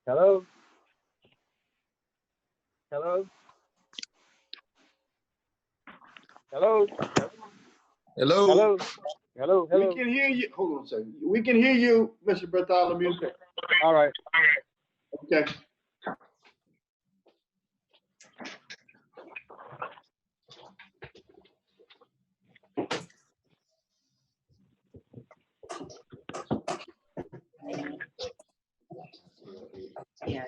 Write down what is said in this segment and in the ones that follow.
Hello? Hello? Hello? Hello. Hello? Hello? Hello? We can hear you. Hold on a second. We can hear you, Mr. Bartholomew. Okay. All right. Okay. Yeah.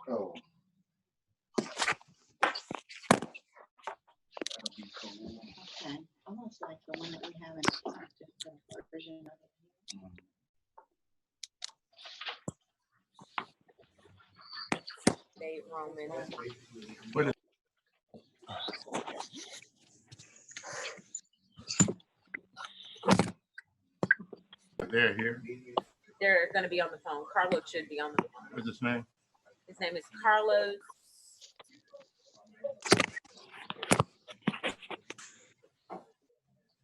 Oh. Okay, almost like the one that we have in just a version of it. State Roman. They're here. They're going to be on the phone. Carlos should be on the phone. What's his name? His name is Carlos.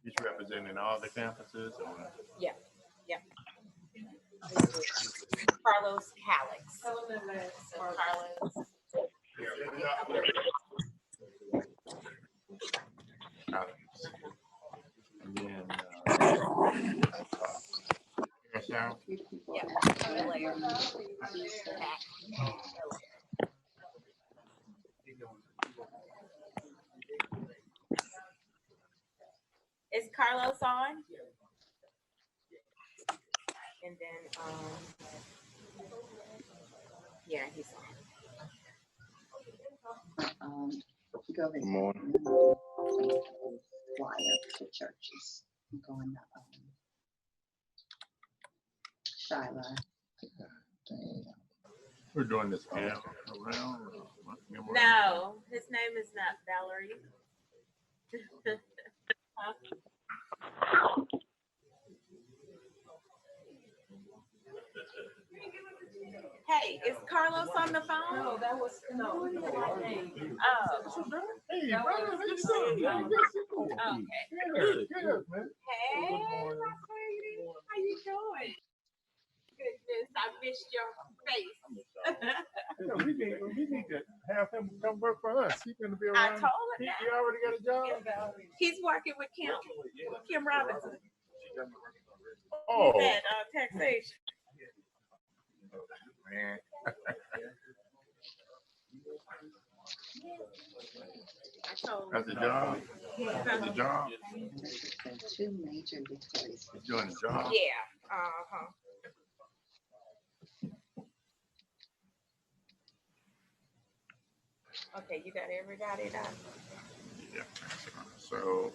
He's representing all the campuses. Or? Yeah, yeah. Carlos Calix. So Carlos. And then, Sound. Yeah. Is Carlos on? And then, yeah, he's on. Go ahead. Good morning. Flyer for churches. Going up. Shiloh. We're doing this around. No, his name is not Valerie. Hey, is Carlos on the phone? No, that was no. Oh. Hey, brother, Okay. Good, man. Hey, my sweetie. How you doing? Goodness, I missed your face. Yeah, we need to have him come work for us. He's going to be I around. told him He that. already got a job? He's working with Kim Robinson. Oh, He's at taxation. man. I told him. That's a job. That's a job. Two major degrees. He's doing a job. Yeah. Uh-huh. Okay, you got everybody done? Yeah. So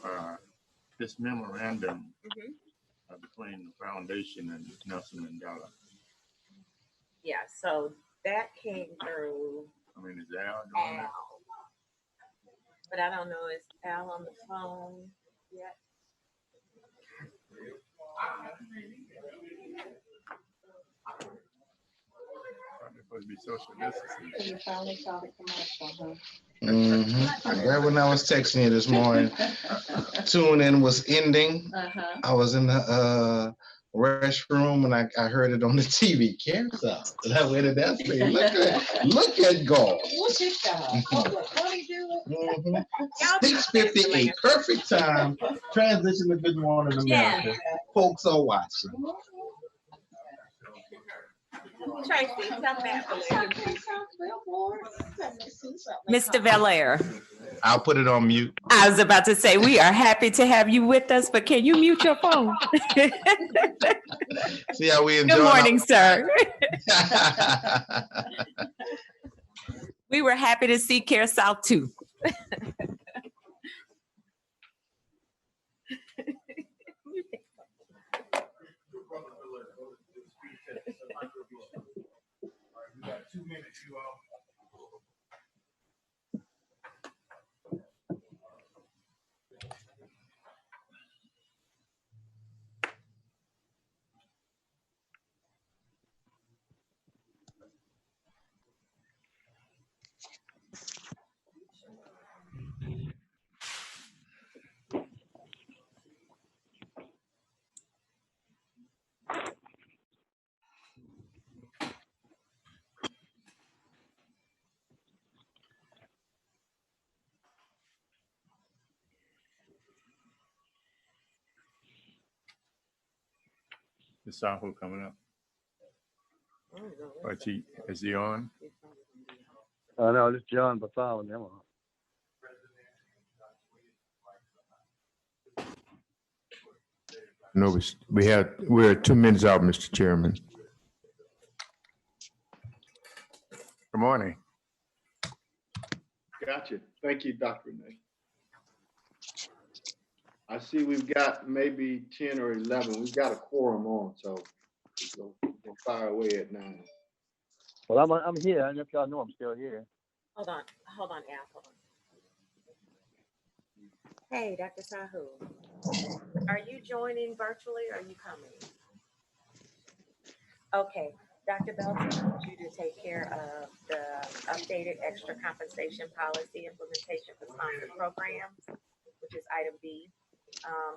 this memorandum Mm-hmm. between the foundation and Nelson Mandela. Yeah, so that came through I mean, is Al doing Al. that? But I don't know, is Al on the phone yet? Probably supposed to be social distancing. You finally saw the commercial, huh? Right when I was texting you this morning, tune in was ending. I was in the restroom and I heard it on the TV. Carousel. That way did that say, look at God. Look at God. What he doing? 6:58, perfect time. Transition to Good Morning America. Folks are watching. Tracy, come back. Mr. Valaire. I'll put it on mute. I was about to say, we are happy to have you with us, but can you mute your phone? See how we enjoy. Good morning, sir. We were happy to see Care South too. You got 2 minutes, you all. Is Sahu coming up? Or is he on? No, this is John Bartholomew. No, we're 2 minutes out, Mr. Chairman. Good morning. Gotcha. Thank you, Dr. Renee. I see we've got maybe 10 or 11. We've got a quorum on, so we'll fire away at 9. Well, I'm here. I don't know if y'all know I'm still here. Hold on, Al, hold on. Hey, Dr. Sahu, are you joining virtually or are you coming? Okay, Dr. Belton, I want you to take care of the updated extra compensation policy implementation for sponsored programs, which is item B.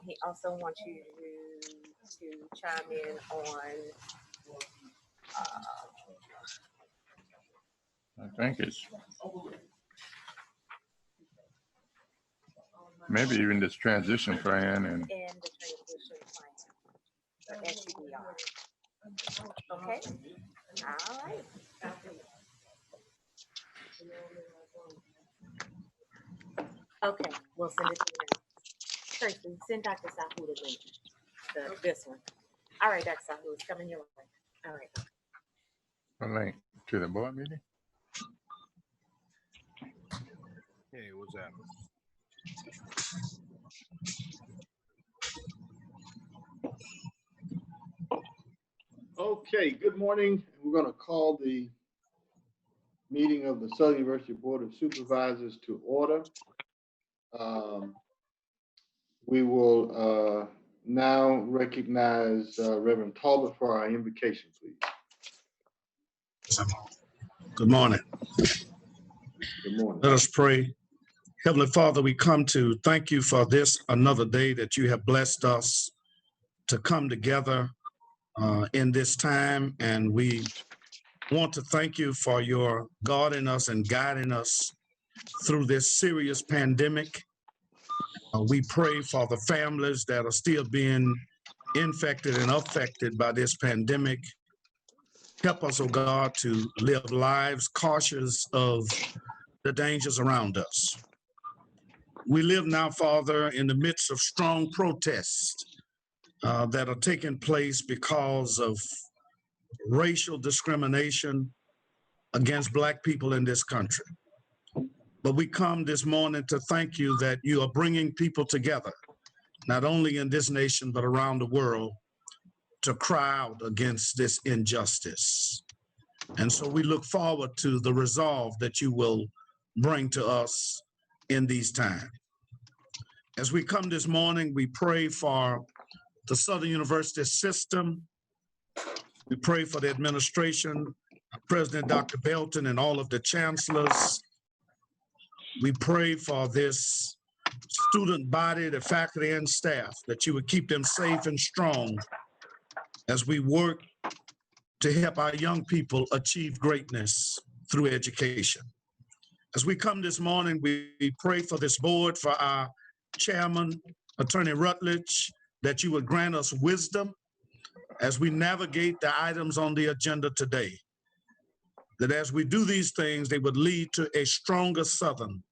He also wants you to chime in on I think it's maybe even this transition plan and the transition plan, the SUDR. Okay, all right. Okay, we'll send it to you now. Tracy, send Dr. Sahu the link, this one. All right, Dr. Sahu, it's coming your way. All right. a link to the board meeting. Hey, what's that? Okay, good morning. We're going to call the meeting of the Southern University Board of Supervisors to order. We will now recognize Reverend Talbot for our invocation, please. Good morning. Good morning. Let us pray. Heavenly Father, we come to thank you for this another day that you have blessed us to come together in this time. And we want to thank you for your guarding us and guiding us through this serious pandemic. We pray for the families that are still being infected and affected by this pandemic. Help us, oh God, to live lives cautious of the dangers around us. We live now, Father, in the midst of strong protests that are taking place because of racial discrimination against Black people in this country. But we come this morning to thank you that you are bringing people together, not only in this nation, but around the world, to cry out against this injustice. And so we look forward to the resolve that you will bring to us in these times. As we come this morning, we pray for the Southern University system. We pray for the administration, President Dr. Belton and all of the chancellors. We pray for this student body, the faculty and staff, that you would keep them safe and strong as we work to help our young people achieve greatness through education. As we come this morning, we pray for this board, for our chairman, Attorney Rutledge, that you would grant us wisdom as we navigate the items on the agenda today. That as we do these things, they would lead to a stronger Southern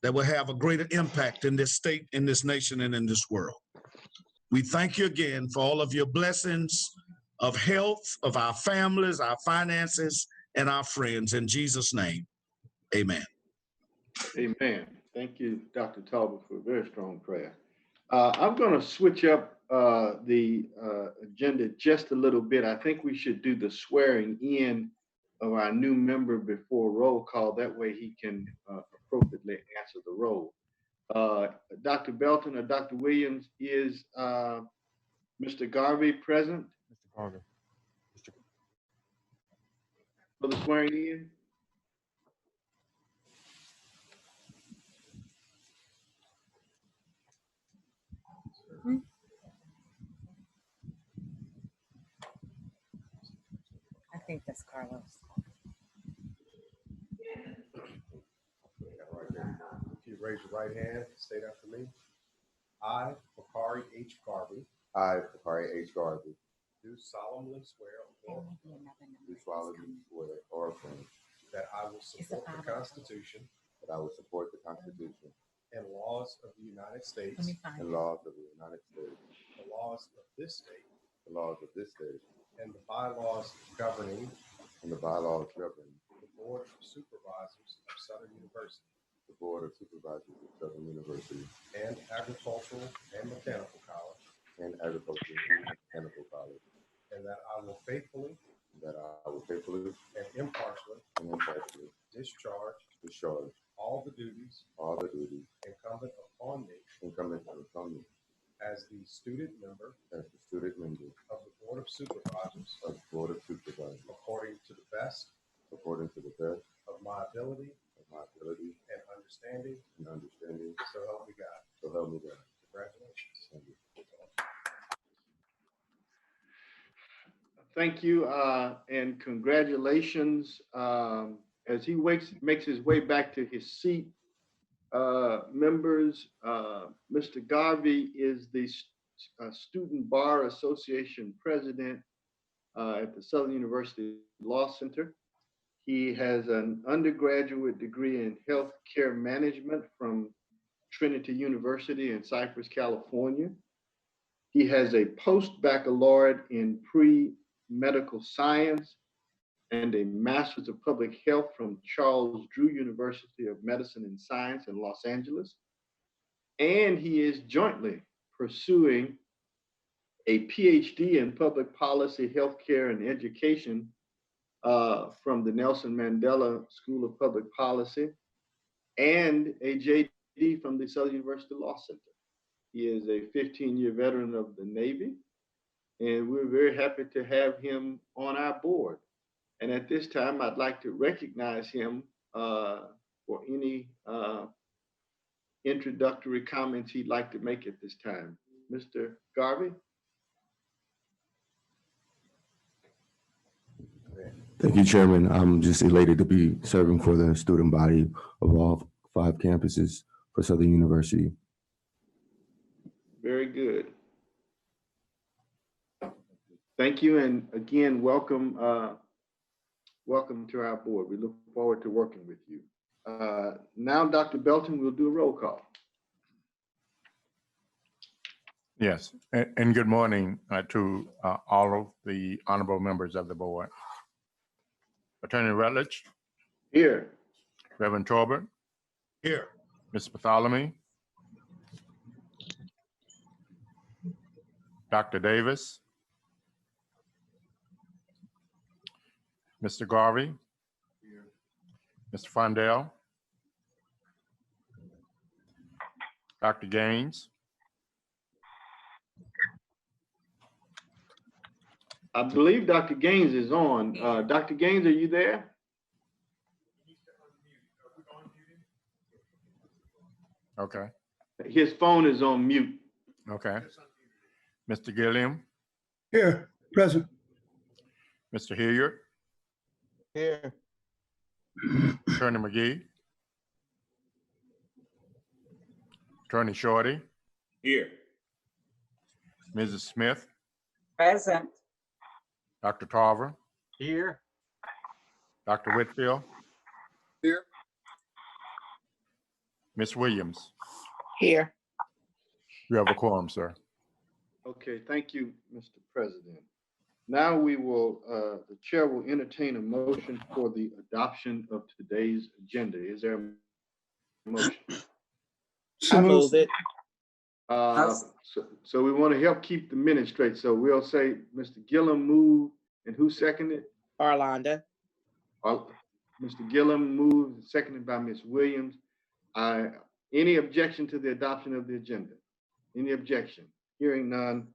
that will have a greater impact in this state, in this nation, and in this world. We thank you again for all of your blessings of health, of our families, our finances, and our friends. In Jesus' name, amen. Amen. Thank you, Dr. Talbot, for a very strong prayer. I'm going to switch up the agenda just a little bit. I think we should do the swearing in of our new member before roll call. That way he can appropriately answer the roll. Dr. Belton or Dr. Williams, is Mr. Garvey present? Mr. Carter. For the swearing in? I think that's Carlos. If you raise your right hand, state after me. I, Bakari H. Garvey, I, Bakari H. Garvey, do do solemnly swear or do solemnly swear or affirm that I will support the Constitution that I will support the Constitution and laws of the United States, and laws of the United States, the laws of this state, the laws of this state, and the bylaws governing and the bylaws governing the Board of Supervisors of Southern University the Board of Supervisors of Southern University and Agricultural and Mechanical College, and Agriculture and Mechanical College, and that I will faithfully and that I will faithfully and impartially and impartially discharge discharge all the duties all the duties incumbent upon me incumbent upon me as the student member as the student member of the Board of Supervisors of the Board of Supervisors according to the best according to the best of my ability of my ability and understanding, and understanding, so help me God. so help me God. Congratulations. Thank you. Thank you, and congratulations. As he makes his way back to his seat, members, Mr. Garvey is the Student Bar Association president at the Southern University Law Center. He has an undergraduate degree in healthcare management from Trinity University in Cypress, California. He has a post-baccalaureate in pre-medical science and a master's of public health from Charles Drew University of Medicine and Science in Los Angeles. And he is jointly pursuing a PhD in public policy, healthcare, and education from the Nelson Mandela School of Public Policy and a JD from the Southern University Law Center. He is a 15-year veteran of the Navy, and we're very happy to have him on our board. And at this time, I'd like to recognize him for any introductory comments he'd like to make at this time. Mr. Garvey? Thank you, Chairman. I'm just elated to be serving for the student body of all 5 campuses for Southern University. Very good. Thank you, and again, welcome to our board. We look forward to working with you. Now, Dr. Belton, we'll do a roll call. Yes, and good morning to all of the honorable members of the board. Attorney Rutledge. Here. Reverend Torbert. Here. Mr. Bartholomew. Dr. Davis. Mr. Garvey. Here. Mr. Fondell. Dr. Gaines. I believe Dr. Gaines is on. Dr. Gaines, are you there? Okay. His phone is on mute. Okay. Mr. Gilliam. Here, present. Mr. Hilliard. Here. Attorney McGee. Attorney Shorty. Here. Mrs. Smith. Present. Dr. Tarver. Here. Dr. Whitfield. Here. Ms. Williams. Here. You have a quorum, sir. Okay, thank you, Mr. President. Now we will, the chair will entertain a motion for the adoption of today's agenda. Is there a motion? I move it. So we want to help keep the minutes straight. So we'll say Mr. Gillum moved, and who seconded? Arlanda. Mr. Gillum moved, seconded by Ms. Williams. Any objection to the adoption of the agenda? Any objection? Hearing none,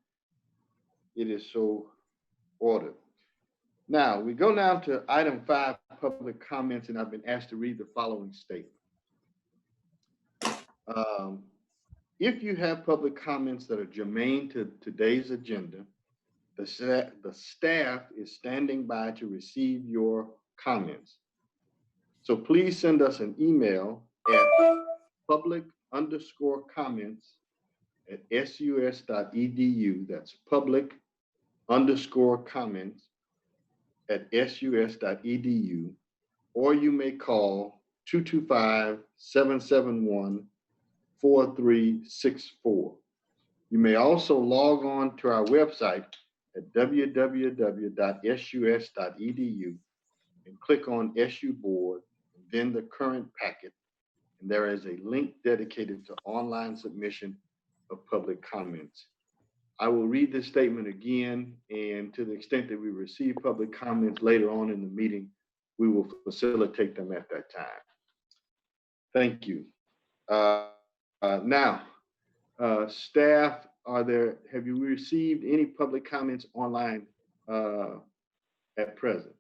it is so ordered. Now, we go now to item 5, public comments, and I've been asked to read the following statement. If you have public comments that are germane to today's agenda, the staff is standing by to receive your comments. So please send us an email at public_comments@sus.edu. That's public_comments sus.comments@sus.edu, or you may call 225-771-4364. You may also log on to our website at www.sus.edu and click on SU Board, and then the current packet. And there is a link dedicated to online submission of public comments. I will read this statement again, and to the extent that we receive public comments later on in the meeting, we will facilitate them at that time. Thank you. Now, staff, have you received any public comments online at present?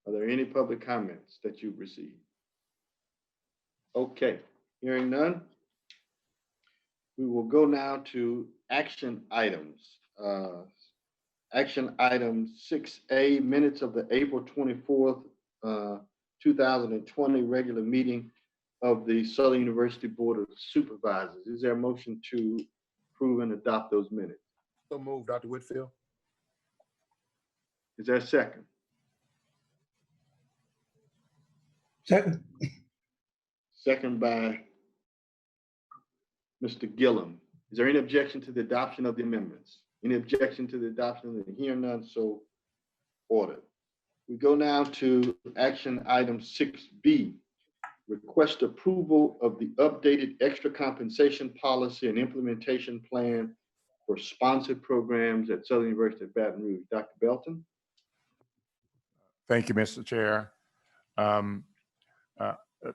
Are there any public comments that you've received? Okay, hearing none. We will go now to action items. Action item 6A, minutes of the April 24th, 2020 regular meeting of the Southern University Board of Supervisors. Is there a motion to approve and adopt those minutes? So moved, Dr. Whitfield. Is there a second? Second. Second by Mr. Gillum. Is there any objection to the adoption of the amendments? Any objection to the adoption of the hearing none, so ordered. We go now to action item 6B, request approval of the updated extra compensation policy and implementation plan for sponsored programs at Southern University of Baton Rouge. Dr. Belton? Thank you, Mr. Chair.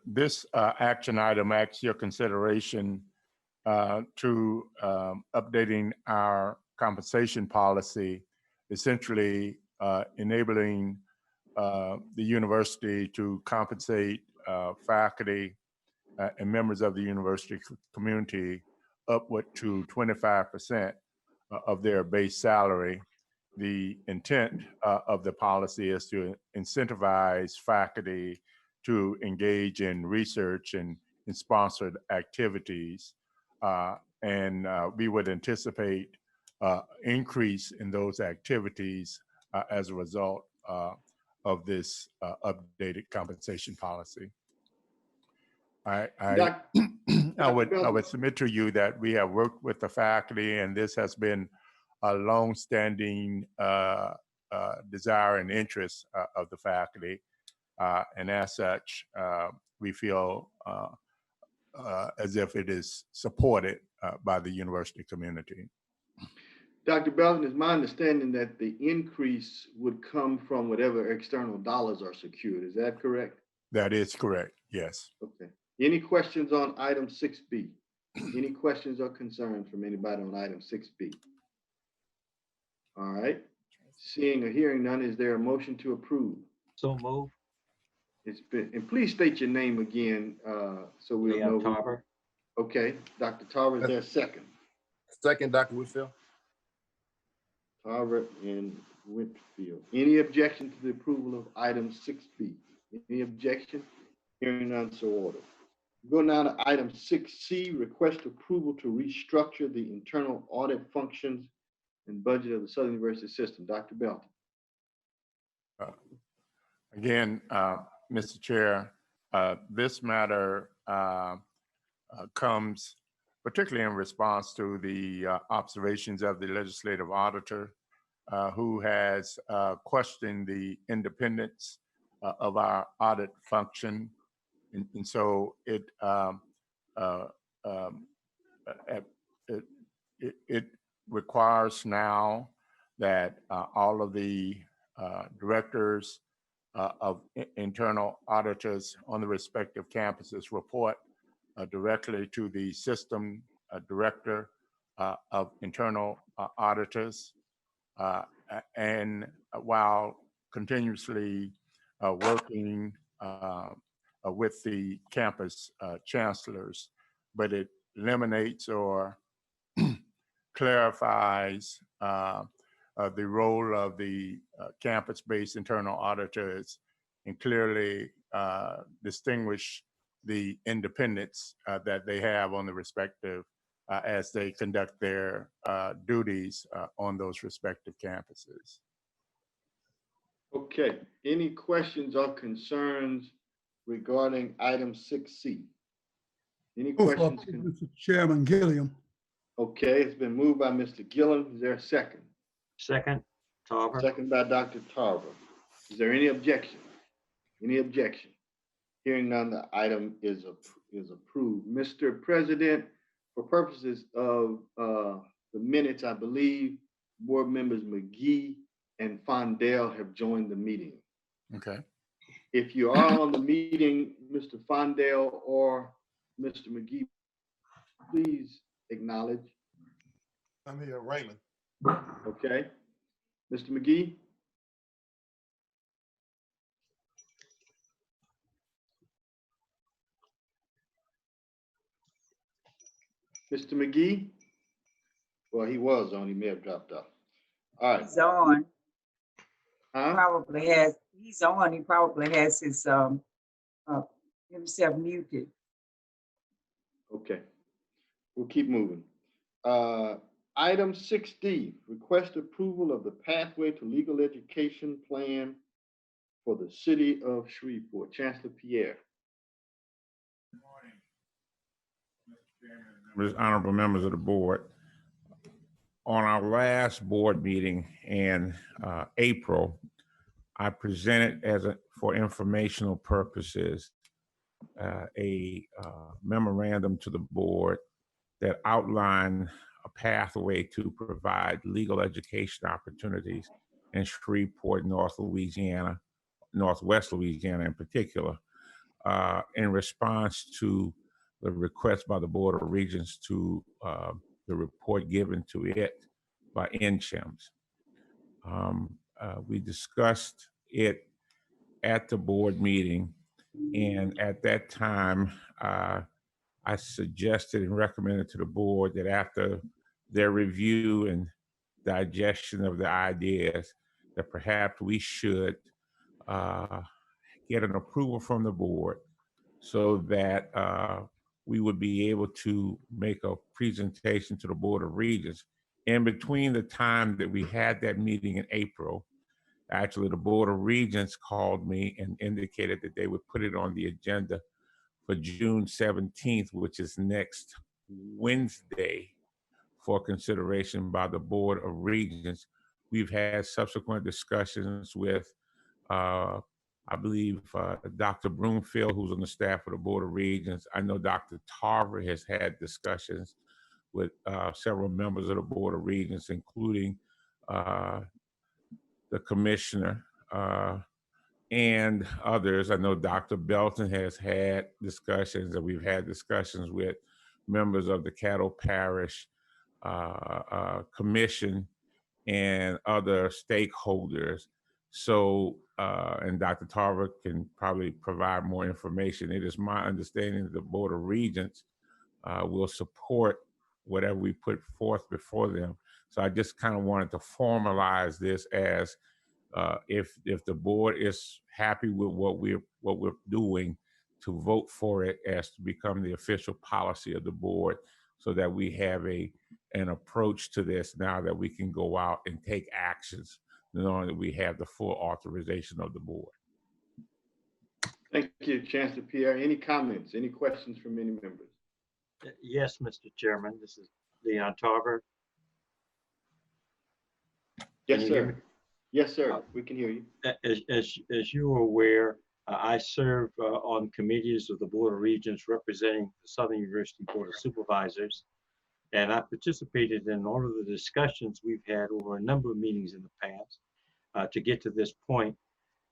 This action item asks your consideration to updating our compensation policy, essentially enabling the university to compensate faculty and members of the university community upward to 25% of their base salary. The intent of the policy is to incentivize faculty to engage in research and in sponsored activities. And we would anticipate increase in those activities as a result of this updated compensation policy. I would submit to you that we have worked with the faculty, and this has been a long-standing desire and interest of the faculty. And as such, we feel as if it is supported by the university community. Dr. Belton, it's my understanding that the increase would come from whatever external dollars are secured. Is that correct? That is correct, yes. Okay. Any questions on item 6B? Any questions or concerns from anybody on item 6B? All right. Seeing or hearing none, is there a motion to approve? So move. It's been, and please state your name again so we'll know. Tarver. Okay, Dr. Tarver, is there a second? Second, Dr. Whitfield. Tarver and Whitfield. Any objection to the approval of item 6B? Any objection? Hearing none, so ordered. Go now to item 6C, request approval to restructure the internal audit functions and budget of the Southern University system. Dr. Belton. Again, Mr. Chair, this matter comes particularly in response to the observations of the legislative auditor who has questioned the independence of our audit function. And so it requires now that all of the directors of internal auditors on the respective campuses report directly to the system director of internal auditors, and while continuously working with the campus chancellors, but it eliminates or clarifies the role of the campus-based internal auditors and clearly distinguish the independence that they have on the respective as they conduct their duties on those respective campuses. Okay, any questions or concerns regarding item 6C? Any questions? Mr. Chairman, Gilliam. Okay, it's been moved by Mr. Gillum. Is there a second? Second, Tarver. Second by Dr. Tarver. Is there any objection? Any objection? Hearing none, the item is approved. Mr. President, for purposes of the minutes, I believe board members McGee and Fondell have joined the meeting. Okay. If you are on the meeting, Mr. Fondell or Mr. McGee, please acknowledge. I'm here, Raymond. Okay. Mr. McGee? Mr. McGee? Well, he was on, he may have dropped off. All right. He's on. Huh? Probably has, he's on, he probably has his himself muted. Okay, we'll keep moving. Item 6D, request approval of the Pathway to Legal Education Plan for the City of Shreveport. Chancellor Pierre. Good morning, Mr. Chairman, honorable members of the board. On our last board meeting in April, I presented for informational purposes a memorandum to the board that outlined a pathway to provide legal education opportunities in Shreveport, Northwest Louisiana in particular, in response to the request by the Board of Regents to the report given to it by NCHEMS. We discussed it at the board meeting, and at that time, I suggested and recommended to the board that after their review and digestion of the ideas, that perhaps we should get an approval from the board so that we would be able to make a presentation to the Board of Regents. In between the time that we had that meeting in April, actually the Board of Regents called me and indicated that they would put it on the agenda for June 17th, which is next Wednesday, for consideration by the Board of Regents. We've had subsequent discussions with, I believe, Dr. Broomfield, who's on the staff of the Board of Regents. I know Dr. Tarver has had discussions with several members of the Board of Regents, including the commissioner and others. I know Dr. Belton has had discussions, and we've had discussions with members of the Caddo Parish Commission and other stakeholders. So, and Dr. Tarver can probably provide more information. It is my understanding that the Board of Regents will support whatever we put forth before them. So I just kind of wanted to formalize this as if the board is happy with what we're doing, to vote for it as to become the official policy of the board, so that we have an approach to this now that we can go out and take actions, knowing that we have the full authorization of the board. Thank you, Chancellor Pierre. Any comments, any questions from any members? Yes, Mr. Chairman, this is Leon Tarver. Yes, sir. Yes, sir. We can hear you. As you are aware, I serve on committees of the Board of Regents representing the Southern University Board of Supervisors, and I participated in all of the discussions we've had over a number of meetings in the past to get to this point.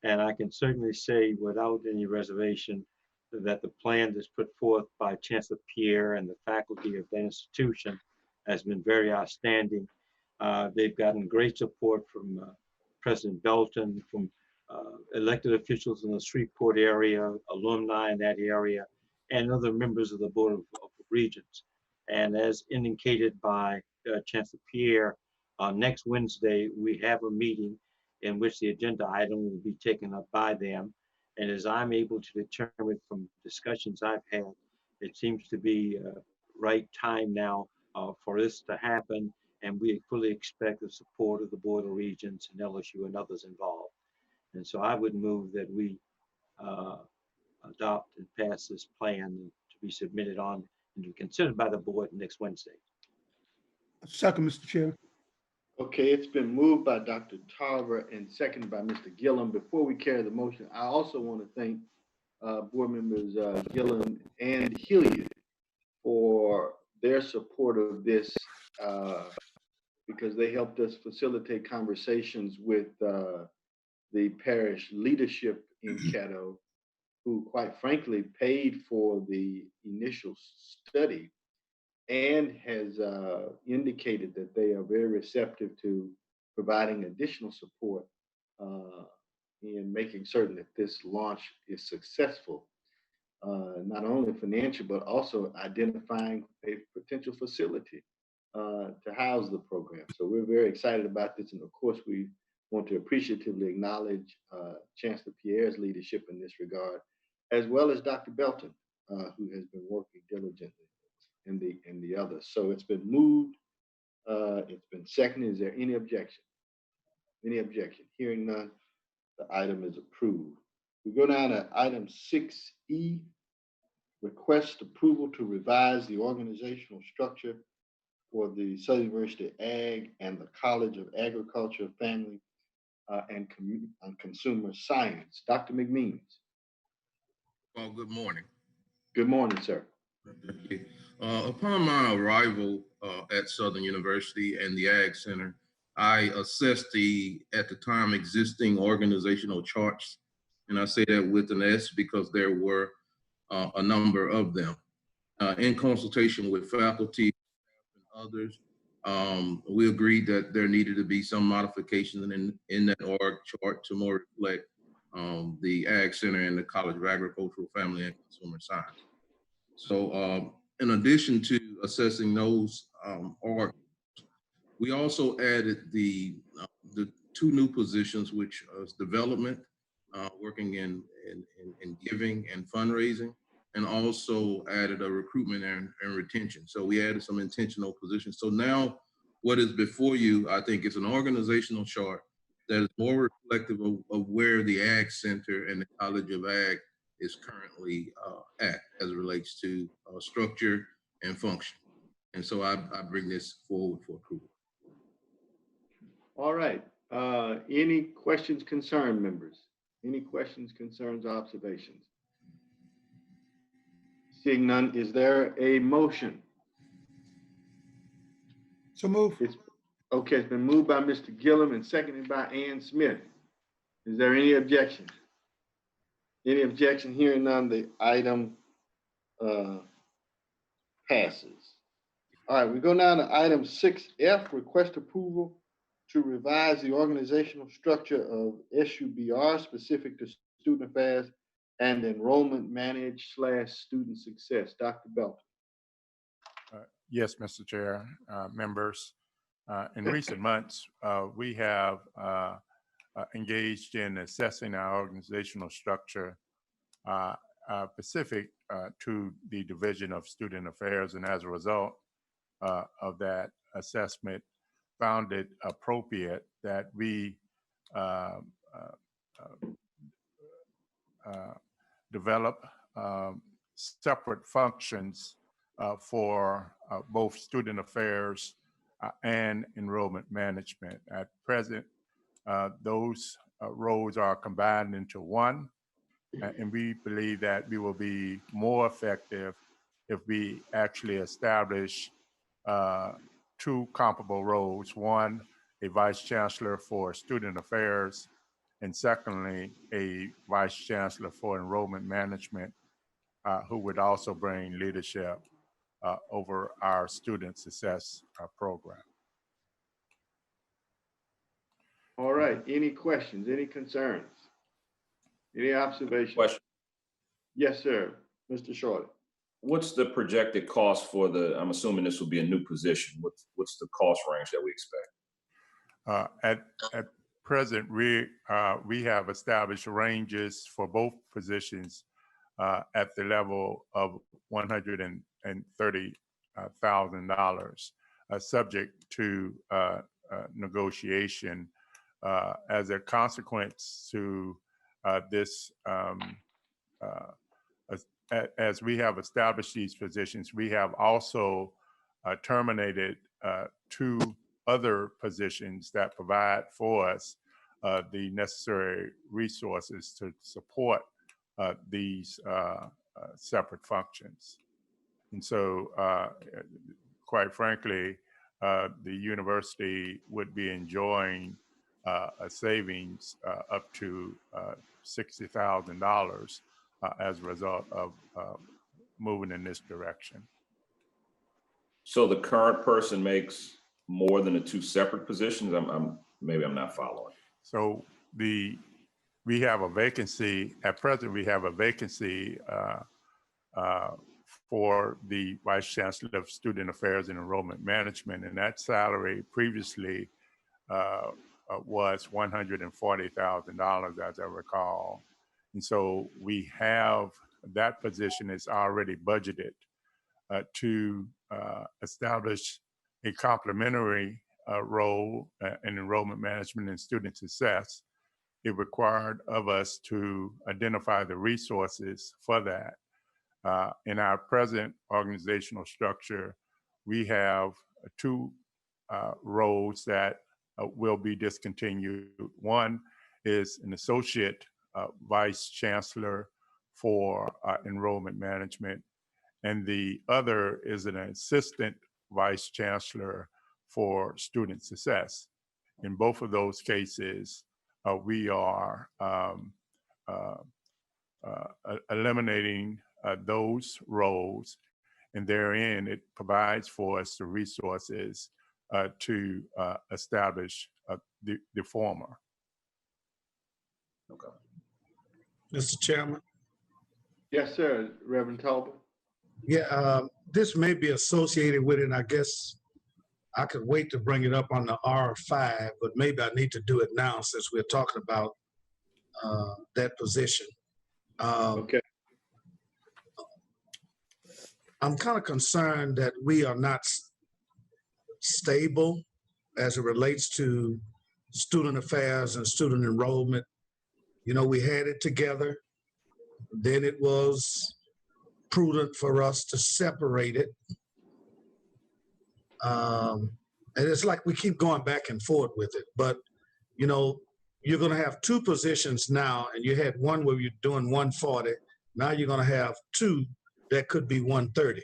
And I can certainly say without any reservation that the plan that's put forth by Chancellor Pierre and the faculty of the institution has been very outstanding. They've gotten great support from President Belton, from elected officials in the Shreveport area, alumni in that area, and other members of the Board of Regents. And as indicated by Chancellor Pierre, next Wednesday, we have a meeting in which the agenda item will be taken up by them. And as I'm able to determine from discussions I've had, it seems to be right time now for this to happen, and we fully expect the support of the Board of Regents and LSU and others involved. And so I would move that we adopt and pass this plan to be submitted on and be considered by the board next Wednesday. Second, Mr. Chair. Okay, it's been moved by Dr. Tarver and seconded by Mr. Gillum. Before we carry the motion, I also want to thank board members Gillum and Hilliard for their support of this because they helped us facilitate conversations with the parish leadership in Caddo, who quite frankly paid for the initial study and has indicated that they are very receptive to providing additional support in making certain that this launch is successful, not only financial, but also identifying a potential facility to house the program. So we're very excited about this. And of course, we want to appreciatively acknowledge Chancellor Pierre's leadership in this regard, as well as Dr. Belton, who has been working diligently, and the others. So it's been moved, it's been seconded. Is there any objection? Any objection? Hearing none, the item is approved. We go down to item 6E, request approval to revise the organizational structure for the Southern University Ag and the College of Agriculture, Family, and Consumer Science. Dr. McMeans. Well, good morning. Good morning, sir. Upon my arrival at Southern University and the Ag Center, I assessed the, at the time, existing organizational charts. And I say that with an S because there were a number of them. In consultation with faculty and others, we agreed that there needed to be some modifications in that org chart to more reflect the Ag Center and the College of Agricultural, Family, and Consumer Science. So in addition to assessing those org, we also added the two new positions, which is development, working in giving and fundraising, and also added a recruitment and retention. So we added some intentional positions. So now what is before you, I think it's an organizational chart that is more reflective of where the Ag Center and the College of Ag is currently at as it relates to structure and function. And so I bring this forward for approval. All right. Any questions, concern, members? Any questions, concerns, observations? Seeing none, is there a motion? So move. Okay, it's been moved by Mr. Gillum and seconded by Ann Smith. Is there any objection? Any objection? Hearing none, the item passes. All right, we go now to item 6F, request approval to revise the organizational structure of SUBR specific to student affairs and enrollment managed / student success. Dr. Belton. Yes, Mr. Chair, members. In recent months, we have engaged in assessing our organizational structure specific to the Division of Student Affairs, and as a result of that assessment, found it appropriate that we develop separate functions for both student affairs and enrollment management. At present, those roles are combined into one, and we believe that we will be more effective if we actually establish two comparable roles. One, a vice chancellor for student affairs, and secondly, a vice chancellor for enrollment management, who would also bring leadership over our student success program. All right, any questions, any concerns? Any observations? Question. Yes, sir, Mr. Shorty. What's the projected cost for the, I'm assuming this will be a new position. What's the cost range that we expect? At present, we have established ranges for both positions at the level of $130,000 $100,000, subject to negotiation. As a consequence to this, as we have established these positions, we have also terminated 2 other positions that provide for us the necessary resources to support these separate functions. And so, quite frankly, the university would be enjoying a savings up to $60,000 as a result of moving in this direction. So the current person makes more than the 2 separate positions? Maybe I'm not following. So we have a vacancy, at present we have a vacancy for the Vice Chancellor of Student Affairs and Enrollment Management, and that salary previously was $140,000, as I recall. And so we have, that position is already budgeted to establish a complementary role in enrollment management and student success. It required of us to identify the resources for that. In our present organizational structure, we have 2 roles that will be discontinued. One is an associate vice chancellor for enrollment management, and the other is an assistant vice chancellor for student success. In both of those cases, we are eliminating those roles, and therein it provides for us the resources to establish the former. Okay. Mr. Chairman? Yes, sir, Reverend Talbot. Yeah, this may be associated with it, and I guess I could wait to bring it up on the R5, but maybe I need to do it now since we're talking about that position. Okay. I'm kind of concerned that we are not stable as it relates to student affairs and student enrollment. You know, we had it together, then it was prudent for us to separate it. And it's like we keep going back and forth with it. But, you know, you're going to have 2 positions now, and you had one where you're doing 140. Now you're going to have 2 that could be 130.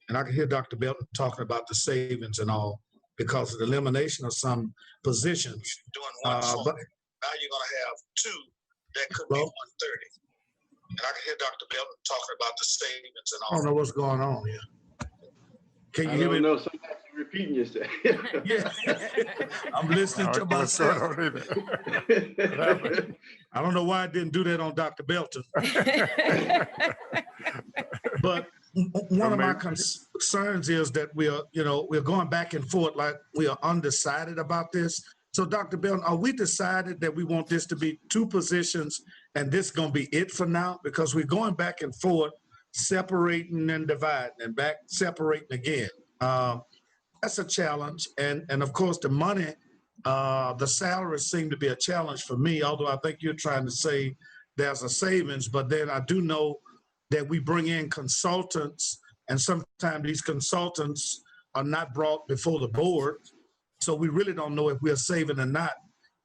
And I can hear Dr. Belton talking about the savings and all because of the elimination of some positions. But now you're going to have 2 that could be 130. And I can hear Dr. Belton talking about the savings and all. I don't know what's going on here. Can you hear me? No, sometimes you're repeating yourself. Yeah. I'm listening to myself. I don't know why I didn't do that on Dr. Belton. But one of my concerns is that we're going back and forth like we are undecided about this. So Dr. Belton, are we decided that we want this to be 2 positions and this is going to be it for now? Because we're going back and forth, separating and dividing and back separating again. That's a challenge. And of course the money, the salaries seem to be a challenge for me, although I think you're trying to say there's a savings, but then I do know that we bring in consultants and sometimes these consultants are not brought before the board. So we really don't know if we're saving or not.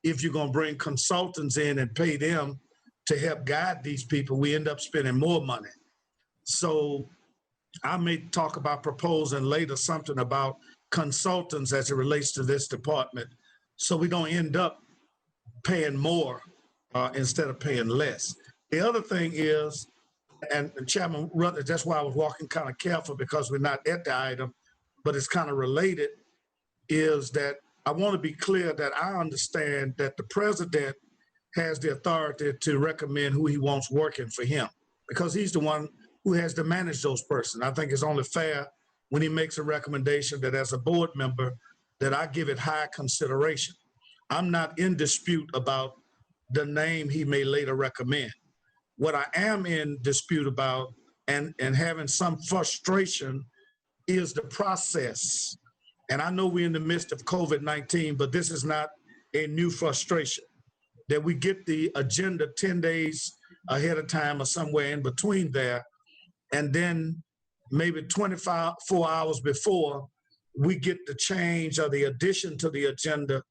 If you're going to bring consultants in and pay them to help guide these people, we end up spending more money. So I may talk about proposing later something about consultants as it relates to this department, so we don't end up paying more instead of paying less. The other thing is, and Chairman Rutledge, that's why I was walking kind of careful because we're not at the item, but it's kind of related, is that I want to be clear that I understand that the president has the authority to recommend who he wants working for him because he's the one who has to manage those persons. I think it's only fair when he makes a recommendation that as a board member, that I give it high consideration. I'm not in dispute about the name he may later recommend. What I am in dispute about and having some frustration is the process. And I know we're in the midst of COVID-19, but this is not a new frustration, that we get the agenda 10 days ahead of time or somewhere in between there. And then maybe 24 hours before, we get the change or the addition to the agenda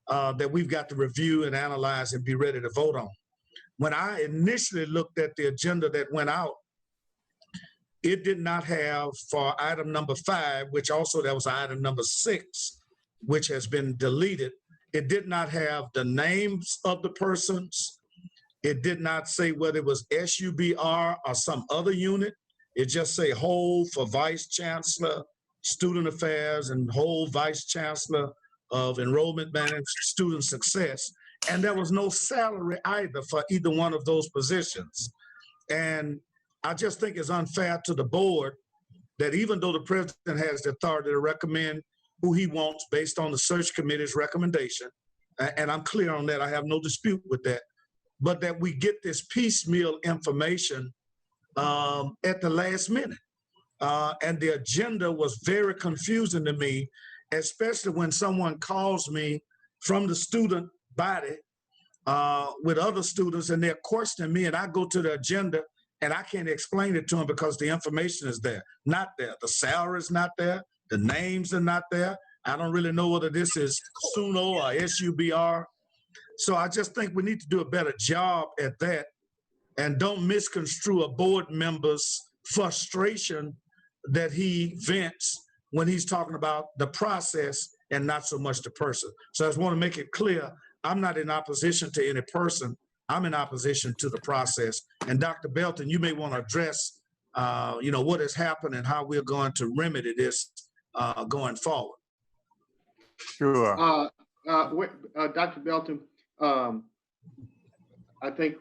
that we've got to review and analyze and be ready to vote on. When I initially looked at the agenda that went out, it did not have for item number 5, which also there was item number 6, which has been deleted. It did not have the names of the persons. It did not say whether it was SUBR or some other unit. It just say hold for Vice Chancellor, Student Affairs, and hold Vice Chancellor of Enrollment Management, Student Success. And there was no salary either for either one of those positions. And I just think it's unfair to the board that even though the president has the authority to recommend who he wants based on the search committee's recommendation, and I'm clear on that, I have no dispute with that, but that we get this piecemeal information at the last minute. And the agenda was very confusing to me, especially when someone calls me from the student body with other students and they're questioning me, and I go to the agenda and I can't explain it to them because the information is there, not there. The salary is not there. The names are not there. I don't really know whether this is SUNO or SUBR. So I just think we need to do a better job at that and don't misconstrue a board member's frustration that he vents when he's talking about the process and not so much the person. So I just want to make it clear, I'm not in opposition to any person. I'm in opposition to the process. And Dr. Belton, you may want to address, what has happened and how we're going to remedy this going forward. Sure. Dr. Belton, I think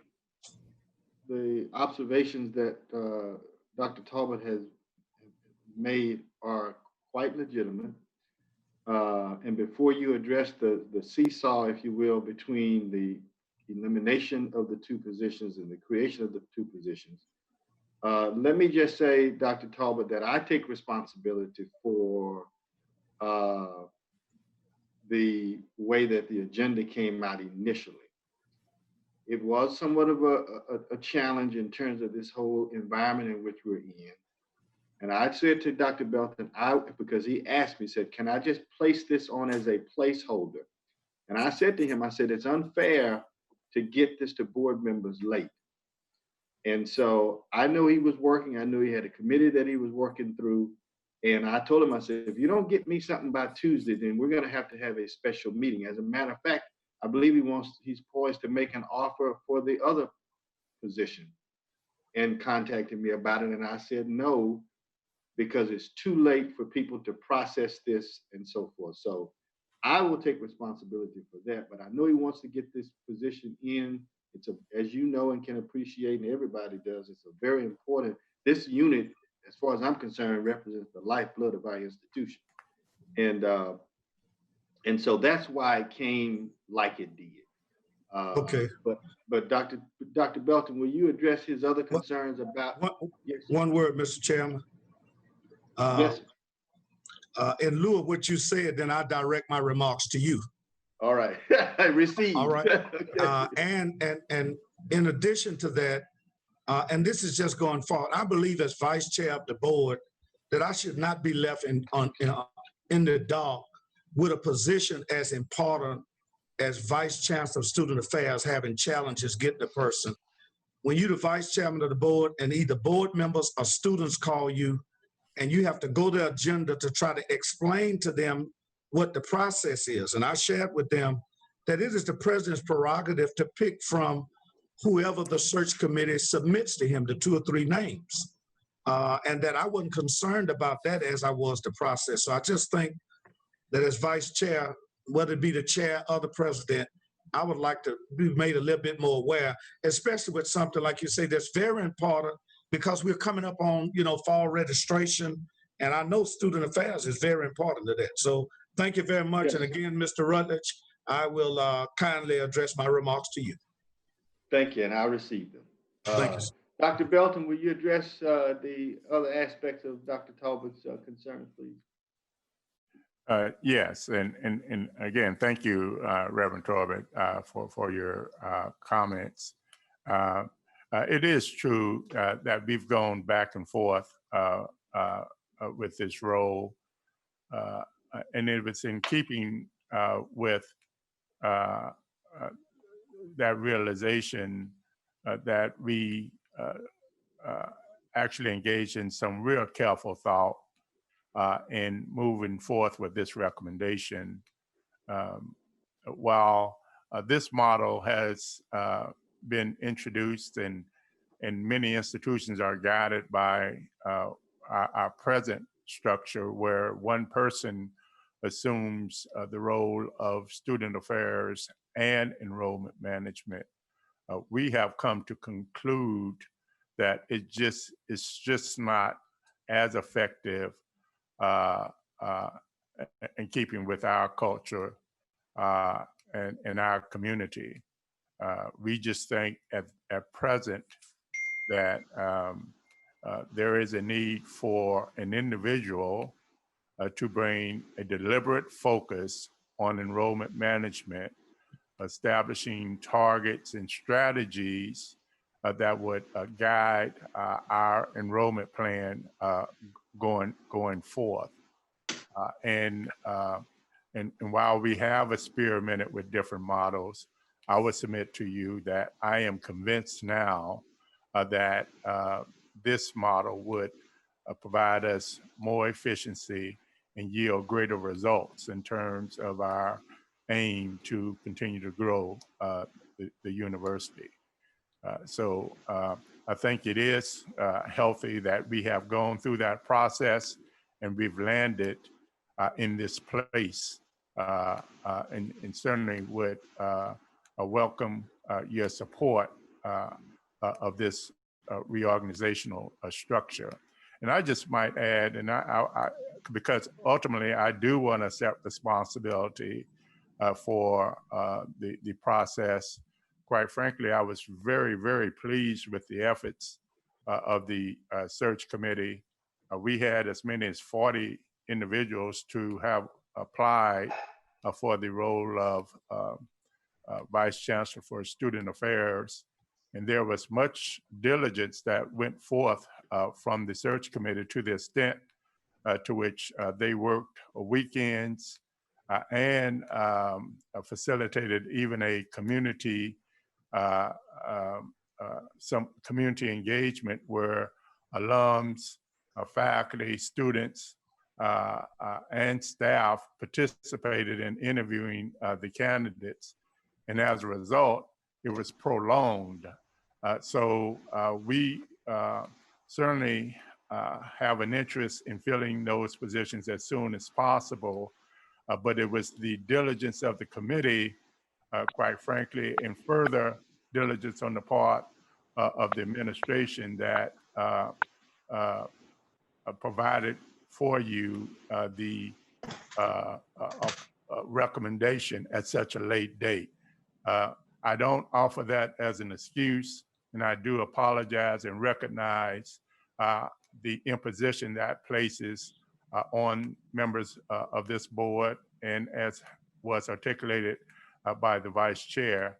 the observations that Dr. Talbot has made are quite legitimate. And before you address the seesaw, if you will, between the elimination of the 2 positions and the creation of the 2 positions, let me just say, Dr. Talbot, that I take responsibility for the way that the agenda came out initially. It was somewhat of a challenge in terms of this whole environment in which we're in. And I said to Dr. Belton, because he asked me, said, can I just place this on as a placeholder? And I said to him, I said, it's unfair to get this to board members late. And so I know he was working. I knew he had a committee that he was working through. And I told him, I said, if you don't get me something by Tuesday, then we're going to have a special meeting. As a matter of fact, I believe he's poised to make an offer for the other position and contacted me about it. And I said, no, because it's too late for people to process this and so forth. So I will take responsibility for that, but I know he wants to get this position in. It's as you know and can appreciate, and everybody does, it's a very important, this unit, as far as I'm concerned, represents the lifeblood of our institution. And so that's why it came like it did. Okay. But Dr. Belton, will you address his other concerns about? One word, Mr. Chairman. Yes. In lieu of what you said, then I direct my remarks to you. All right. I received. All right. And in addition to that, and this is just going forward, I believe as vice chair of the board that I should not be left in the dark with a position as important as vice chancellor of student affairs having challenges getting the person. When you're the vice chairman of the board and either board members or students call you and you have to go to the agenda to try to explain to them what the process is. And I shared with them that it is the president's prerogative to pick from whoever the search committee submits to him, the 2 or 3 names. And that I wasn't concerned about that as I was the process. So I just think that as vice chair, whether it be the chair or the president, I would like to be made a little bit more aware, especially with something like you say that's very important because we're coming up on, fall registration. And I know student affairs is very important to that. So thank you very much. Yes. And again, Mr. Rutledge, I will kindly address my remarks to you. Thank you, and I'll receive them. Thank you. Dr. Belton, will you address the other aspects of Dr. Talbot's concerns, please? Yes, and again, thank you, Reverend Talbot, for your comments. It is true that we've gone back and forth with this role, and it was in keeping with that realization that we actually engaged in some real careful thought in moving forth with this recommendation. While this model has been introduced and many institutions are guided by our present structure where one person assumes the role of student affairs and enrollment management, we have come to conclude that it's just not as effective in keeping with our culture and our community. We just think at present that there is a need for an individual to bring a deliberate focus on enrollment management, establishing targets and strategies that would guide our enrollment plan going forth. And while we have experimented with different models, I would submit to you that I am convinced now that this model would provide us more efficiency and yield greater results in terms of our aim to continue to grow the university. So I think it is healthy that we have gone through that process and we've landed in this place, and certainly would welcome your support of this reorganizational structure. And I just might add, and I because ultimately I do want to accept responsibility for the process. Quite frankly, I was very, very pleased with the efforts of the search committee. We had as many as 40 individuals to have applied for the role of Vice Chancellor for Student Affairs. And there was much diligence that went forth from the search committee to the extent to which they worked weekends and facilitated even a community, some community engagement where alums, faculty, students, and staff participated in interviewing the candidates. And as a result, it was prolonged. So we certainly have an interest in filling those positions as soon as possible. But it was the diligence of the committee, quite frankly, and further diligence on the part of the administration that provided for you the recommendation at such a late date. I don't offer that as an excuse, and I do apologize and recognize the imposition that places on members of this board, and as was articulated by the vice chair.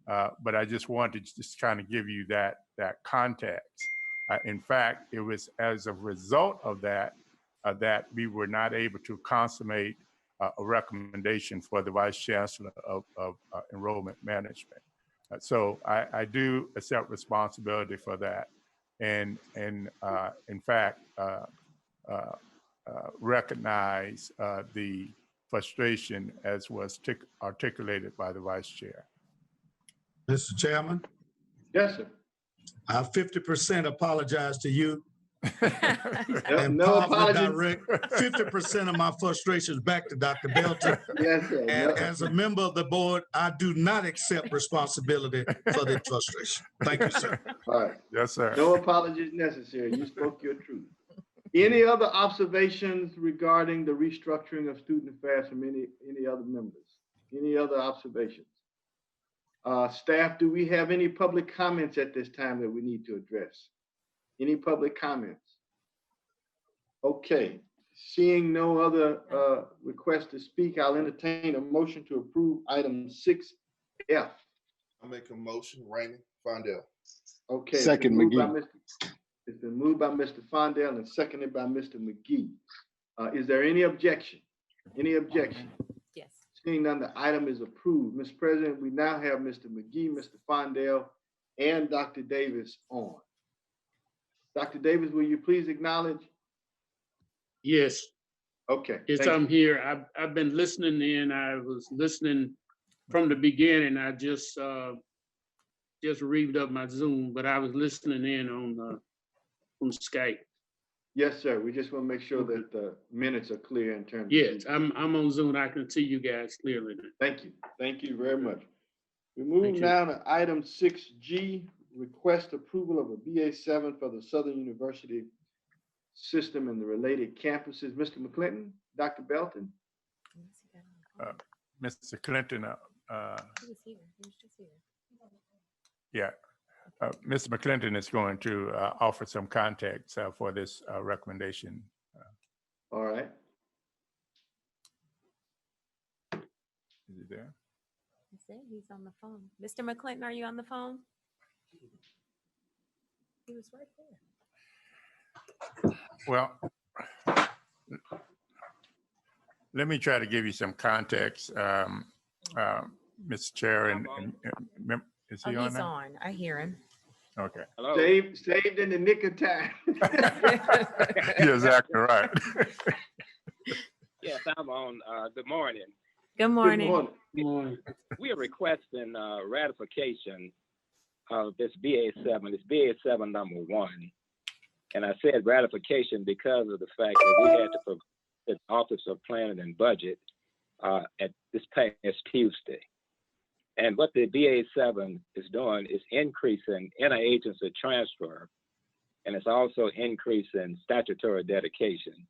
But I just wanted to just kind of give you that context. In fact, it was as a result of that that we were not able to consummate a recommendation for the Vice Chancellor of Enrollment Management. So I do accept responsibility for that, and in fact recognize the frustration as was articulated by the Vice Chair. Mr. Chairman? Yes, sir. I 50% apologize to you. And no apologies. Direct 50% of my frustrations back to Dr. Belton. Yes, sir. And as a member of the board, I do not accept responsibility for this frustration. Thank you, sir. All right. Yes, sir. No apologies necessary. You spoke your truth. Any other observations regarding the restructuring of student affairs from any other members? Any other observations? Staff, do we have any public comments at this time that we need to address? Any public comments? Okay, seeing no other requests to speak, I'll entertain a motion to approve item 6F. I make a motion, Raymond Fondell. Okay. Second, McGee. It's been moved by Mr. Fondell and seconded by Mr. McGee. Is there any objection? Any objection? Yes. Seeing none, the item is approved. Mr. President, we now have Mr. McGee, Mr. Fondell, and Dr. Davis on. Dr. Davis, will you please acknowledge? Yes. Okay. Yes, thank I'm you. here. I've been listening in. I was listening from the beginning. I just reeved up my Zoom, but I was listening in on Skype. Yes, sir. We just want to make sure that the minutes are clear in terms of. Yes, I'm on Zoom. I can see you guys clearly. Thank you. Thank you very much. We move Thank you. now to item 6G, request approval of a BA7 for the Southern University system and the related campuses. Mr. McClinton, Dr. Belton. Mr. Clinton, He was here. He was just here. yeah, Mr. McClinton is going to offer some context for this recommendation. All right. Is he there? He said he's on the phone. Mr. McClinton, are you on the phone? He was right there. Well, let me try to give you some context, Mr. Chair, and is he on He's now? on. I hear him. Okay. Hello. Saved in the nick of time. You're exactly right. Yes, I'm on. Good morning. Good morning. Good morning. We are requesting ratification of this BA7. It's BA7 number 1. And I said ratification because of the fact that we had to provide the Office of Planning and Budget at this past Tuesday. And what the BA7 is doing is increasing interagency transfer, and it's also increasing statutory dedication.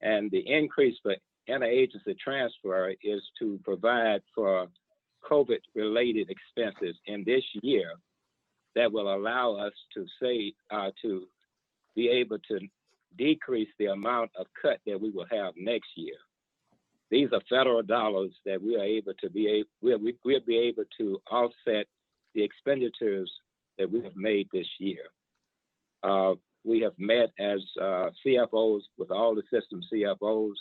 And the increase for interagency transfer is to provide for COVID-related expenses in this year that will allow us to to be able to decrease the amount of cut that we will have next year. These are federal dollars that we are able to we'll be able to offset the expenditures that we have made this year. We have met as CFOs with all the system CFOs,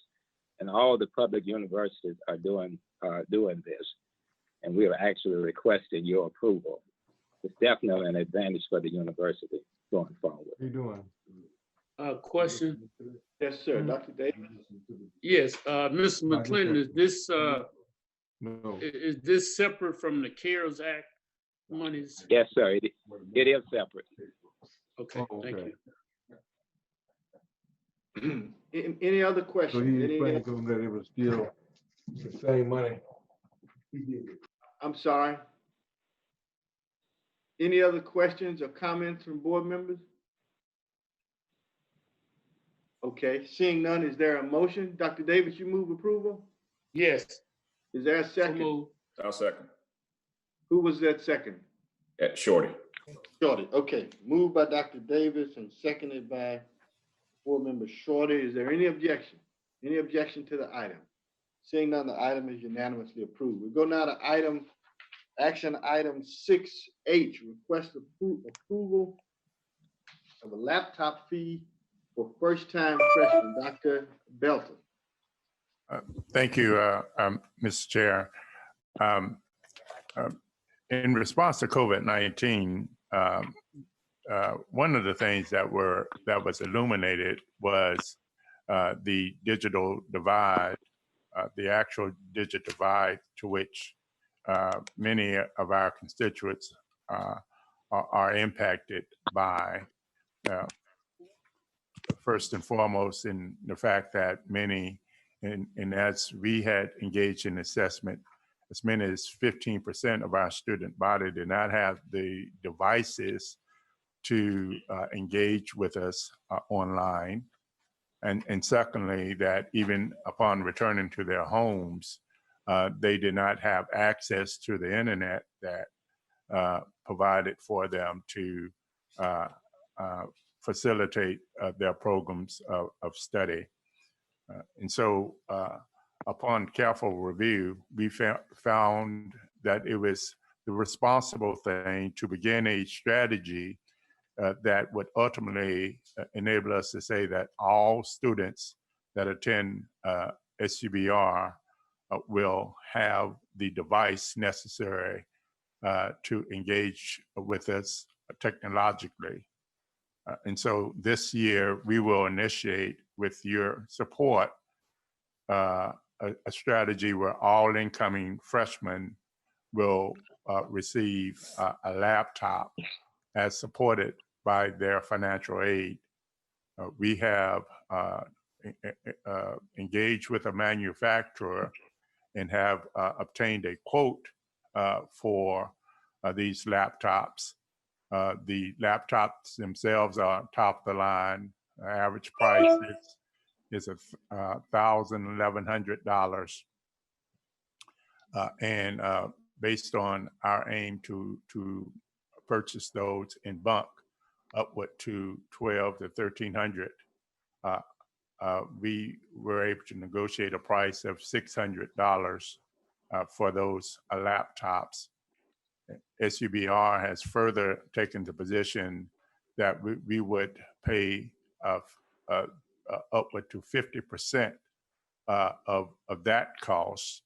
and all the public universities are doing this, and we are actually requesting your approval. It's definitely an advantage for the university going forward. How you doing? Question. Yes, sir. Dr. Davis. Yes, Mr. McClinton, No. is this separate from the CARES Act monies? Yes, sir. It is separate. Okay, Oh, thank okay. you. Any other So questions? he Any- explained to him that it was still the same money. I'm sorry. Any other questions or comments from board members? Okay, seeing none, is there a motion? Dr. Davis, you move approval? Yes. Is there a So second? moved. I'll second. Who was that second? At Shorty. Shorty, okay. Moved by Dr. Davis and seconded by board member Shorty. Is there any objection? Any objection to the item? Seeing none, the item is unanimously approved. We go now to action item 6H, request approval of a laptop fee for first-time freshmen. Dr. Belton. Thank you, Mr. Chair. In response to COVID-19, one of the things that was illuminated was the digital divide, the actual digital divide to which many of our constituents are impacted by. First and foremost, in the fact that many, and as we had engaged in assessment, as many as 15% of our student body did not have the devices to engage with us online. And secondly, that even upon returning to their homes, they did not have access to the internet that provided for them to facilitate their programs of study. And so upon careful review, we found that it was the responsible thing to begin a strategy that would ultimately enable us to say that all students that attend SUBR will have the device necessary to engage with us technologically. And so this year, we will initiate, with your support, a strategy where all incoming freshmen will receive a laptop as supported by their financial aid. We have engaged with a manufacturer and have obtained a quote for these laptops. The laptops themselves are top of the line. Average price is $1,100. And based on our aim to purchase those in bulk, upward to $1,200 to $1,300, we were able to negotiate a price of $600 for those laptops. SUBR has further taken the position that we would pay upward to 50% of that cost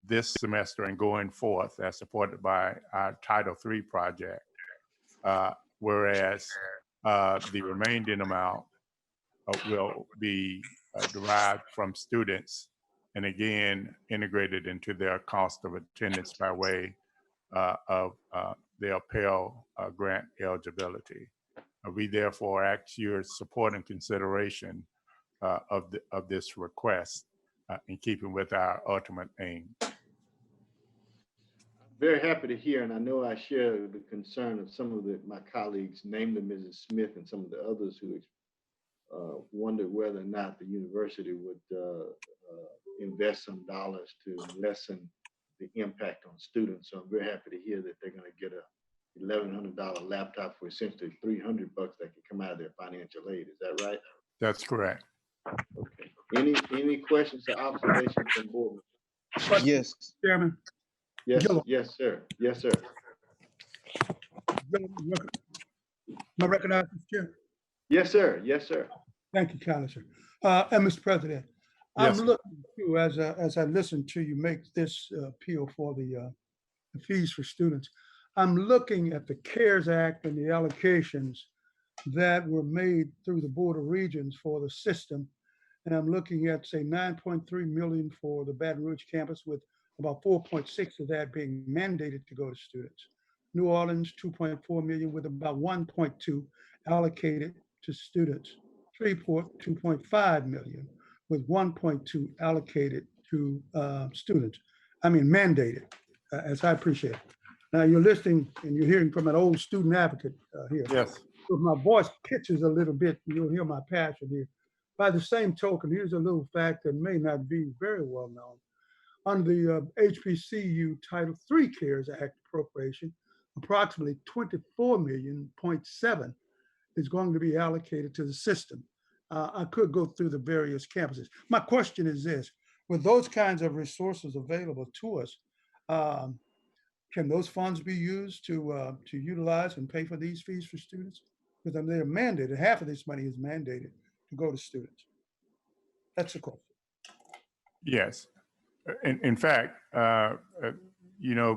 this semester and going forth, as supported by our Title III project, whereas the remaining amount will be derived from students and again integrated into their cost of attendance by way of their Pell Grant eligibility. We therefore ask your support and consideration of this request in keeping with our ultimate aim. Very happy to hear, and I know I share the concern of some of my colleagues, namely Mrs. Smith and some of the others who wondered whether or not the university would invest some dollars to lessen the impact on students. So I'm very happy to hear that they're going to get a $1,100 laptop for essentially $300 that can come out of their financial aid. Is that right? That's correct. Okay. Any questions or observations from board? Yes, Chairman. Yes, yes, sir. Yes, sir. Am I recognized, Mr. Chair? Yes, sir. Yes, sir. Thank you, kindly, sir. And Mr. President, Yes, I'm looking to, as I listen to you make this appeal for the fees for students, I'm looking at the CARES Act and the allocations that were made through the Board of Regents for the system. And I'm looking at, say, 9.3 million for the Baton Rouge campus, with about 4.6 of that being mandated to go to students. New Orleans, 2.4 million, with about 1.2 allocated to students. Shreveport, 2.5 million, with 1.2 allocated to students. I mean, mandated, as I appreciate it. Now you're listening and you're hearing from an old student advocate here. Yes. So if my voice pitches a little bit, you'll hear my passion here. By the same token, here's a little fact that may not be very well known. Under the HBCU Title III CARES Act appropriation, approximately 24.7 million is going to be allocated to the system. I could go through the various campuses. My question is this: with those kinds of resources available to us, can those funds be used to utilize and pay for these fees for students? Because they're mandated. Half of this money is mandated to go to students. That's the question. Yes. In fact,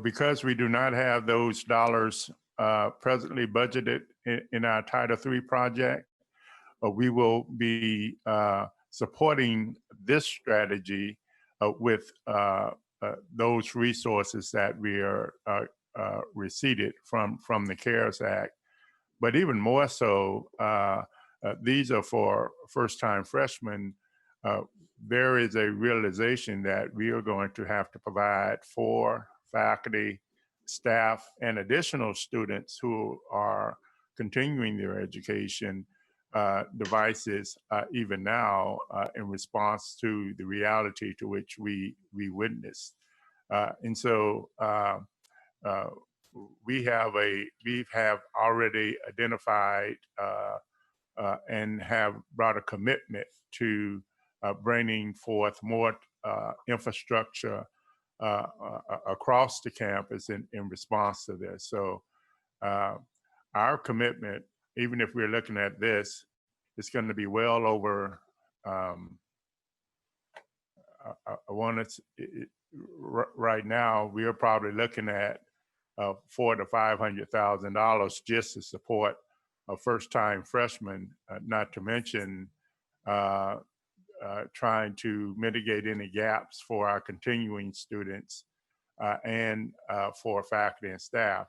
because we do not have those dollars presently budgeted in our Title III project, we will be supporting this strategy with those resources that we are received from the CARES Act. But even more so, these are for first-time freshmen. There is a realization that we are going to have to provide for faculty, staff, and additional students who are continuing their education devices even now in response to the reality to which we witnessed. And so we have already identified and have brought a commitment to bringing forth more infrastructure across the campus in response to this. So our commitment, even if we're looking at this, it's going to be well over, right now, we are probably looking at $400,000 to $500,000 just to support a first-time freshman, not to mention trying to mitigate any gaps for our continuing students and for faculty and staff.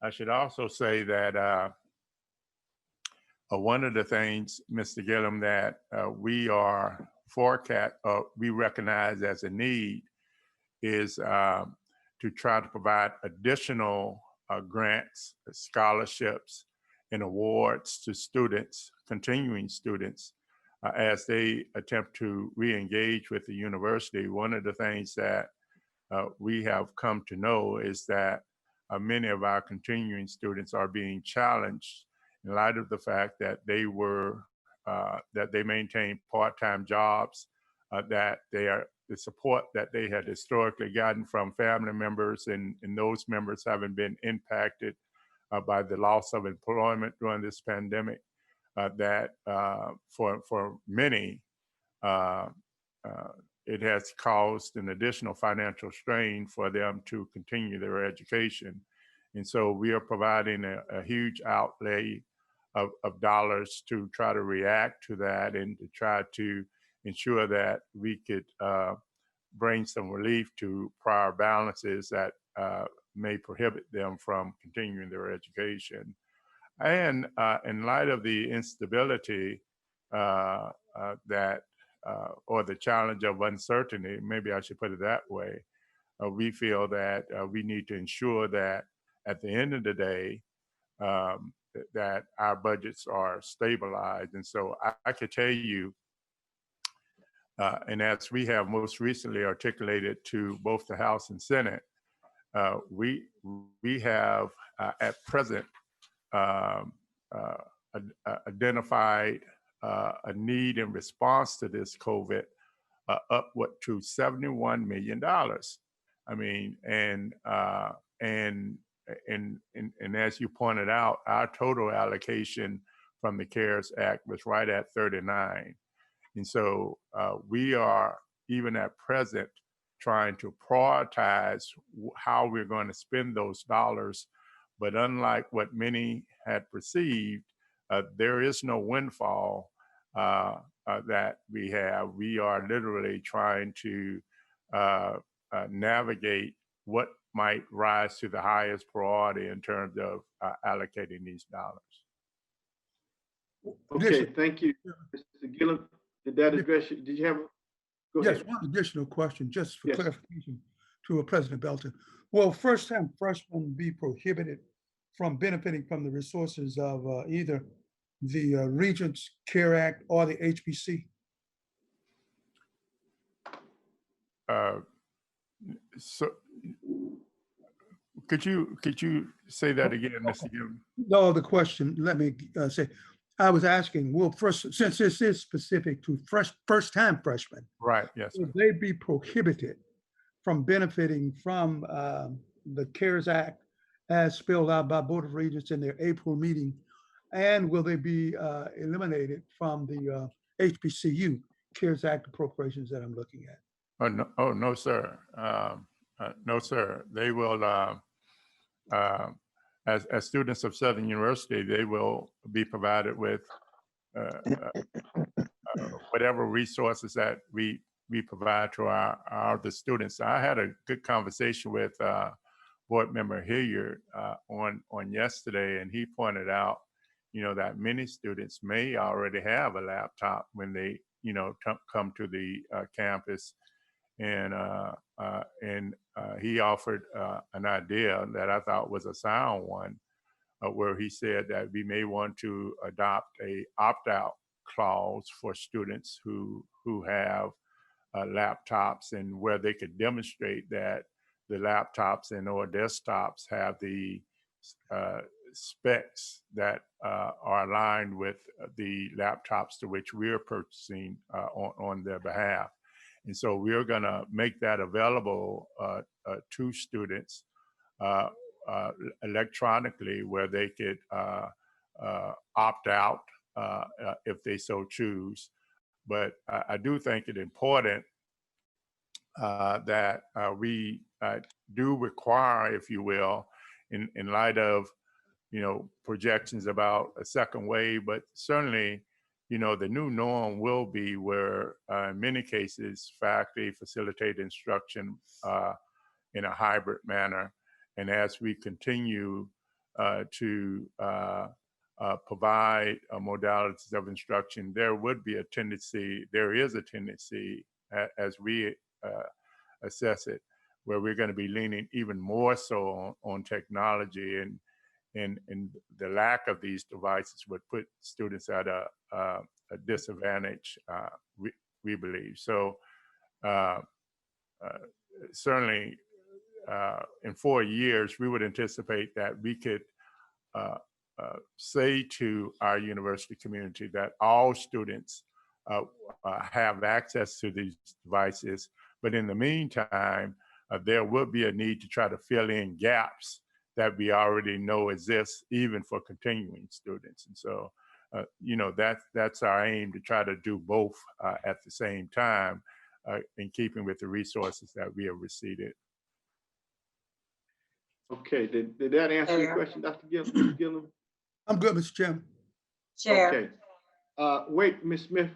I should also say that one of the things, Mr. Gillum, that we recognize as a need is to try to provide additional grants, scholarships, and awards to students, continuing students, as they attempt to re-engage with the university. One of the things that we have come to know is that many of our continuing students are being challenged in light of the fact that they maintain part-time jobs, that the support that they had historically gotten from family members and those members having been impacted by the loss of employment during this pandemic, that for many, it has caused an additional financial strain for them to continue their education. And so we are providing a huge outlay of dollars to try to react to that and to try to ensure that we could bring some relief to prior balances that may prohibit them from continuing their education. And in light of the instability or the challenge of uncertainty, maybe I should put it that way, we feel that we need to ensure that at the end of the day, that our budgets are stabilized. And so I could tell you, and as we have most recently articulated to both the House and Senate, we have at present identified a need in response to this COVID upward to $71 million. I mean, and as you pointed out, our total allocation from the CARES Act was right at 39. And so we are, even at present, trying to prioritize how we're going to spend those dollars. But unlike what many had perceived, there is no windfall that we have. We are literally trying to navigate what might rise to the highest priority in terms of allocating these dollars. Okay, thank you, Mr. Gillum. Did that address you? Did you have? Go Yes, ahead. one additional question, just for Yes. clarification to President Belton. Will first-time freshmen be prohibited from benefiting from the resources of either the Regents CARE Act or the HBC? So could you say that again, Mr. Gillum? No, the question, let me say, I was asking, since this is specific to first-time freshmen, right? Yes. Will they be prohibited from benefiting from the CARES Act as spelled out by Board of Regents in their April meeting? And will they be eliminated from the HBCU CARES Act appropriations that I'm looking at? Oh, no, sir. No, sir. They will, as students of Southern University, they will be provided with whatever resources that we provide to the students. I had a good conversation with Board Member Hilliard on yesterday, and he pointed out, that many students may already have a laptop when they, come to the campus. And he offered an idea that I thought was a sound one, where he said that we may want to adopt a opt-out clause for students who have laptops, and where they could demonstrate that the laptops and or desktops have the specs that are aligned with the laptops to which we're purchasing on their behalf. And so we're going to make that available to students electronically, where they could opt out if they so choose. But I do think it important that we do require, if you will, in light of, projections about a second wave, but certainly, the new norm will be where in many cases faculty facilitate instruction in a hybrid manner. And as we continue to provide modalities of instruction, there is a tendency as we assess it, where we're going to be leaning even more so on technology, and the lack of these devices would put students at a disadvantage, we believe. So certainly in 4 years, we would anticipate that we could say to our university community that all students have access to these devices. But in the meantime, there will be a need to try to fill in gaps that we already know exist, even for continuing students. And so, that's our aim, to try to do both at the same time, in keeping with the resources that we have received. Okay, did that answer your question, Dr. Gillum? I'm good, Mr. Chairman. Chair. Okay. Wait, Ms. Smith,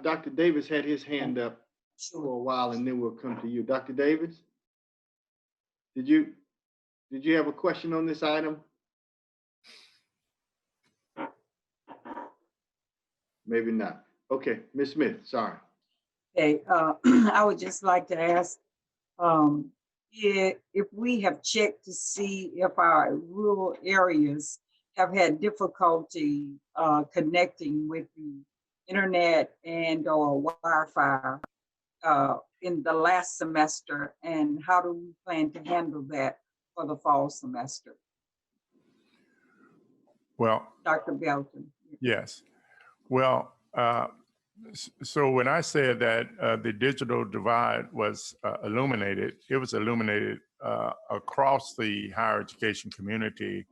Dr. Davis had his hand up for a while, and then we'll come to you. Dr. Davis, did you have a question on this item? Maybe not. Okay, Ms. Smith, sorry. Okay, I would just like to ask if we have checked to see if our rural areas have had difficulty connecting with the internet and or Wi-Fi in the last semester, and how do we plan to handle that for the fall semester? Well, Dr. Belton. Yes. Well, so when I said that the digital divide was illuminated, it was illuminated across the higher education community.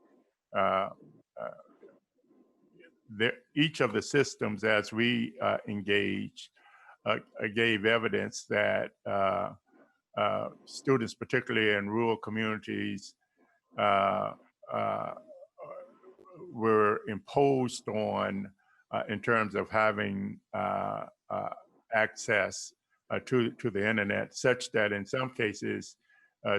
Each of the systems, as we engage, gave evidence that students, particularly in rural communities, were imposed on in terms of having access to the internet, such that in some cases,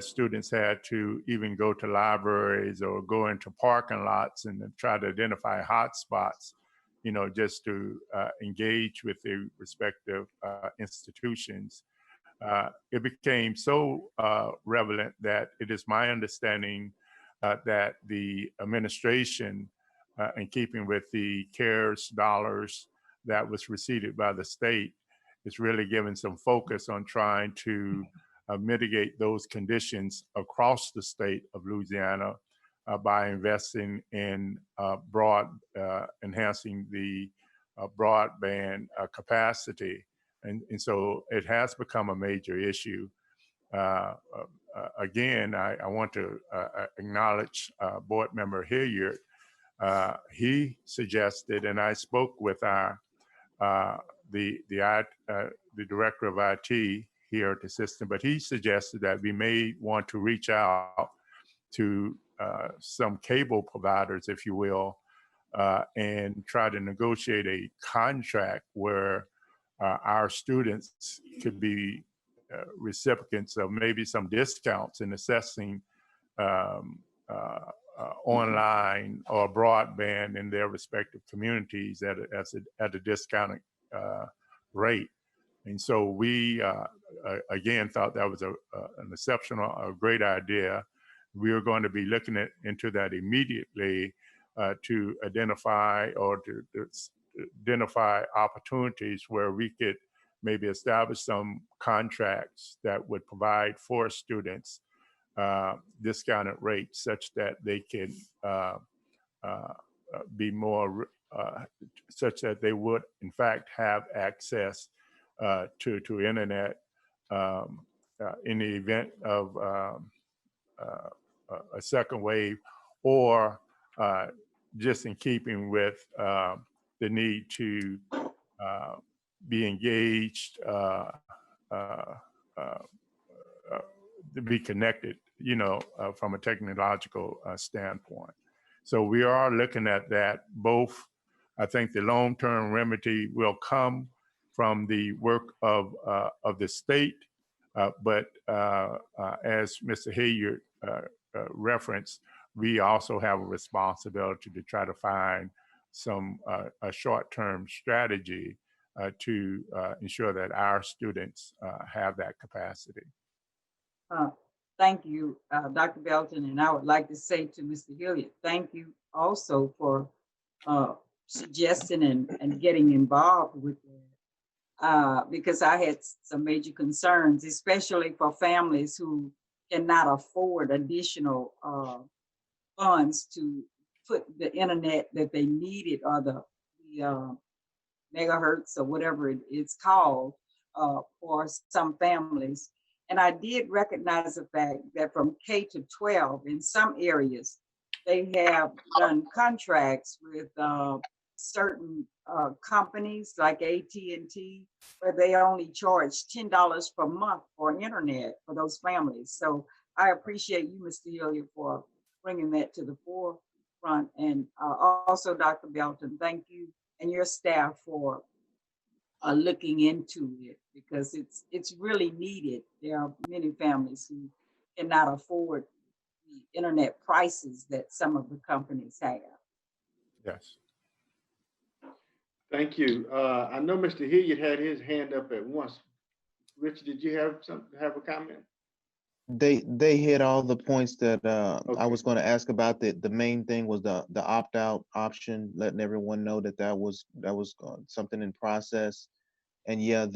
students had to even go to libraries or go into parking lots and try to identify hotspots, just to engage with the respective institutions. It became so relevant that it is my understanding that the administration, in keeping with the CARES dollars that was received by the state, is really giving some focus on trying to mitigate those conditions across the state of Louisiana by investing in enhancing the broadband capacity. And so it has become a major issue. Again, I want to acknowledge Board Member Hilliard. He suggested, and I spoke with the director of IT here at the system, but he suggested that we may want to reach out to some cable providers, if you will, and try to negotiate a contract where our students could be recipients of maybe some discounts in accessing online or broadband in their respective communities at a discounted rate. And so we, again, thought that was an exceptional, a great idea. we are going to be looking into that immediately to identify or to identify opportunities where we could maybe establish some contracts that would provide for students discounted rates such that they can be more, such that they would in fact have access to internet in the event of a second wave, or just in keeping with the need to be engaged, to be connected, from a technological standpoint. So we are looking at that both. I think the long-term remedy will come from the work of the state, but as Mr. Hilliard referenced, we also have a responsibility to try to find some a short-term strategy to ensure that our students have that capacity. Thank you, Dr. Belton, and I would like to say to Mr. Hilliard, thank you also for suggesting and getting involved with that, because I had some major concerns, especially for families who cannot afford additional funds to put the internet that they needed, or the megahertz or whatever it's called for some families. And I did recognize the fact that from K to 12, in some areas, they have done contracts with certain companies like AT&T, where they only charge $10 per month for internet for those families. So I appreciate you, Mr. Hilliard, for bringing that to the forefront. And also, Dr. Belton, thank you and your staff for looking into it, because it's really needed. There are many families who cannot afford the internet prices that some of the companies have. Yes. Thank you. I know Mr. Hilliard had his hand up at once. Rich, did you have a comment? They hit all the points that Okay. I was going to ask about. The main thing was the opt-out option, letting everyone know that was something in process. And yeah,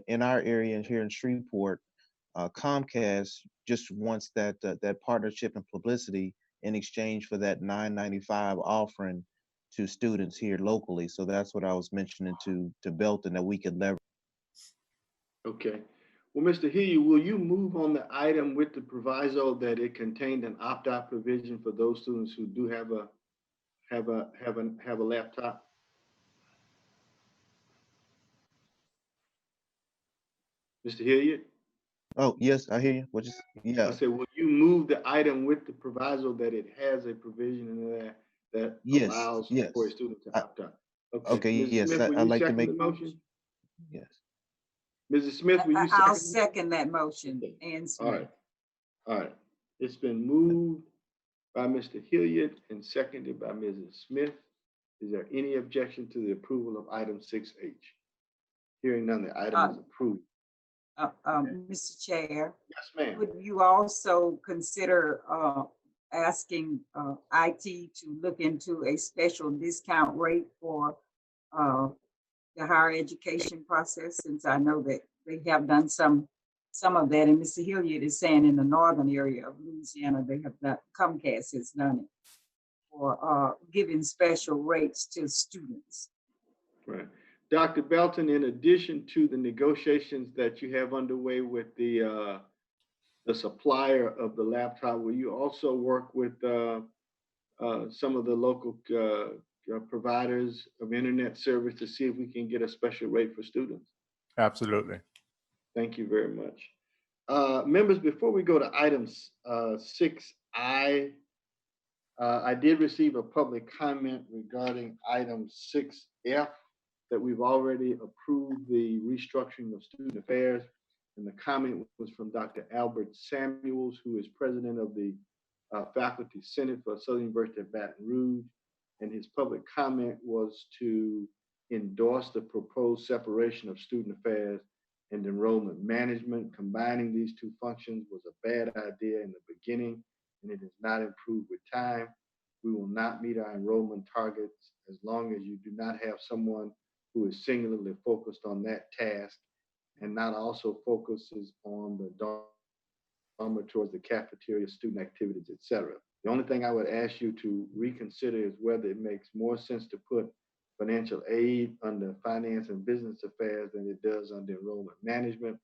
in our area here in Shreveport, Comcast just wants that partnership and publicity in exchange for that $9.95 offering to students here locally. So that's what I was mentioning to Belton, that we could leverage. Okay. Well, Mr. Hilliard, will you move on the item with the proviso that it contained an opt-out provision for those students who do have a laptop? Mr. Hilliard? Oh, yes, I hear you. Yeah. I said, will you move the item with the proviso that it has a provision in there that allows for a student to opt out? Okay, Ms. yes, Smith, will I'd you like to second make. the motion? Yes. Mrs. Smith, will you I'll second? second that motion. And All right. All right. It's been moved by Mr. Hilliard and seconded by Mrs. Smith. Is there any objection to the approval of item 6H? Hearing none, the item is approved. Mr. Chair. Yes, ma'am. Would you also consider asking IT to look into a special discount rate for the higher education process, since I know that they have done some of that, and Mr. Hilliard is saying in the northern area of Louisiana, they have not, Comcast has done it for giving special rates to students. Right. Dr. Belton, in addition to the negotiations that you have underway with the supplier of the laptop, will you also work with some of the local providers of internet service to see if we can get a special rate for students? Absolutely. Thank you very much. Members, before we go to items 6I, I did receive a public comment regarding item 6F, that we've already approved the restructuring of student affairs. And the comment was from Dr. Albert Samuels, who is president of the Faculty Senate for Southern University of Baton Rouge. And his public comment was to endorse the proposed separation of student affairs and enrollment management. Combining these two functions was a bad idea in the beginning. and it has not improved with time. We will not meet our enrollment targets as long as you do not have someone who is singularly focused on that task and not also focuses on the dormitories, the cafeteria, student activities, etc. The only thing I would ask you to reconsider is whether it makes more sense to put financial aid under finance and business affairs than it does under enrollment management,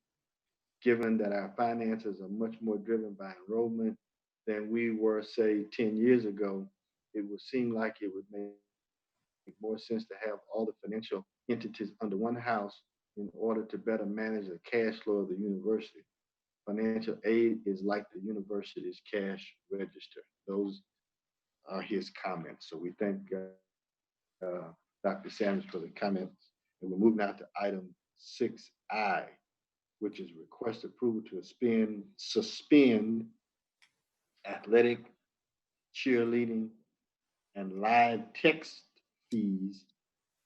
given that our finances are much more driven by enrollment than we were, say, 10 years ago. It would seem like it would make more sense to have all the financial entities under one house in order to better manage the cash flow of the university. Financial aid is like the university's cash register. Those are his comments. So we thank Dr. Sanders for the comments. And we're moving now to item 6I, which is request approval to suspend athletic, cheerleading, and live text fees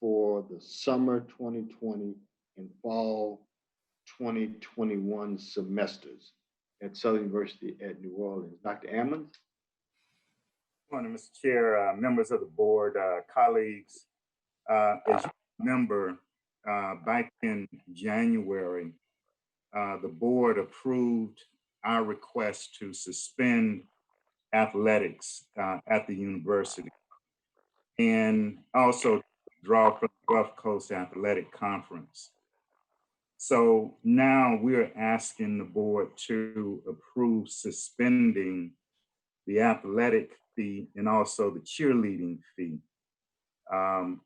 for the summer 2020 and fall 2021 semesters at Southern University at New Orleans. Dr. Ammons? Morning, Mr. Chair, members of the board, colleagues. As you remember, back in January, the board approved our request to suspend athletics at the university and also draw from the Gulf Coast Athletic Conference. So now we're asking the board to approve suspending the athletic fee and also the cheerleading fee,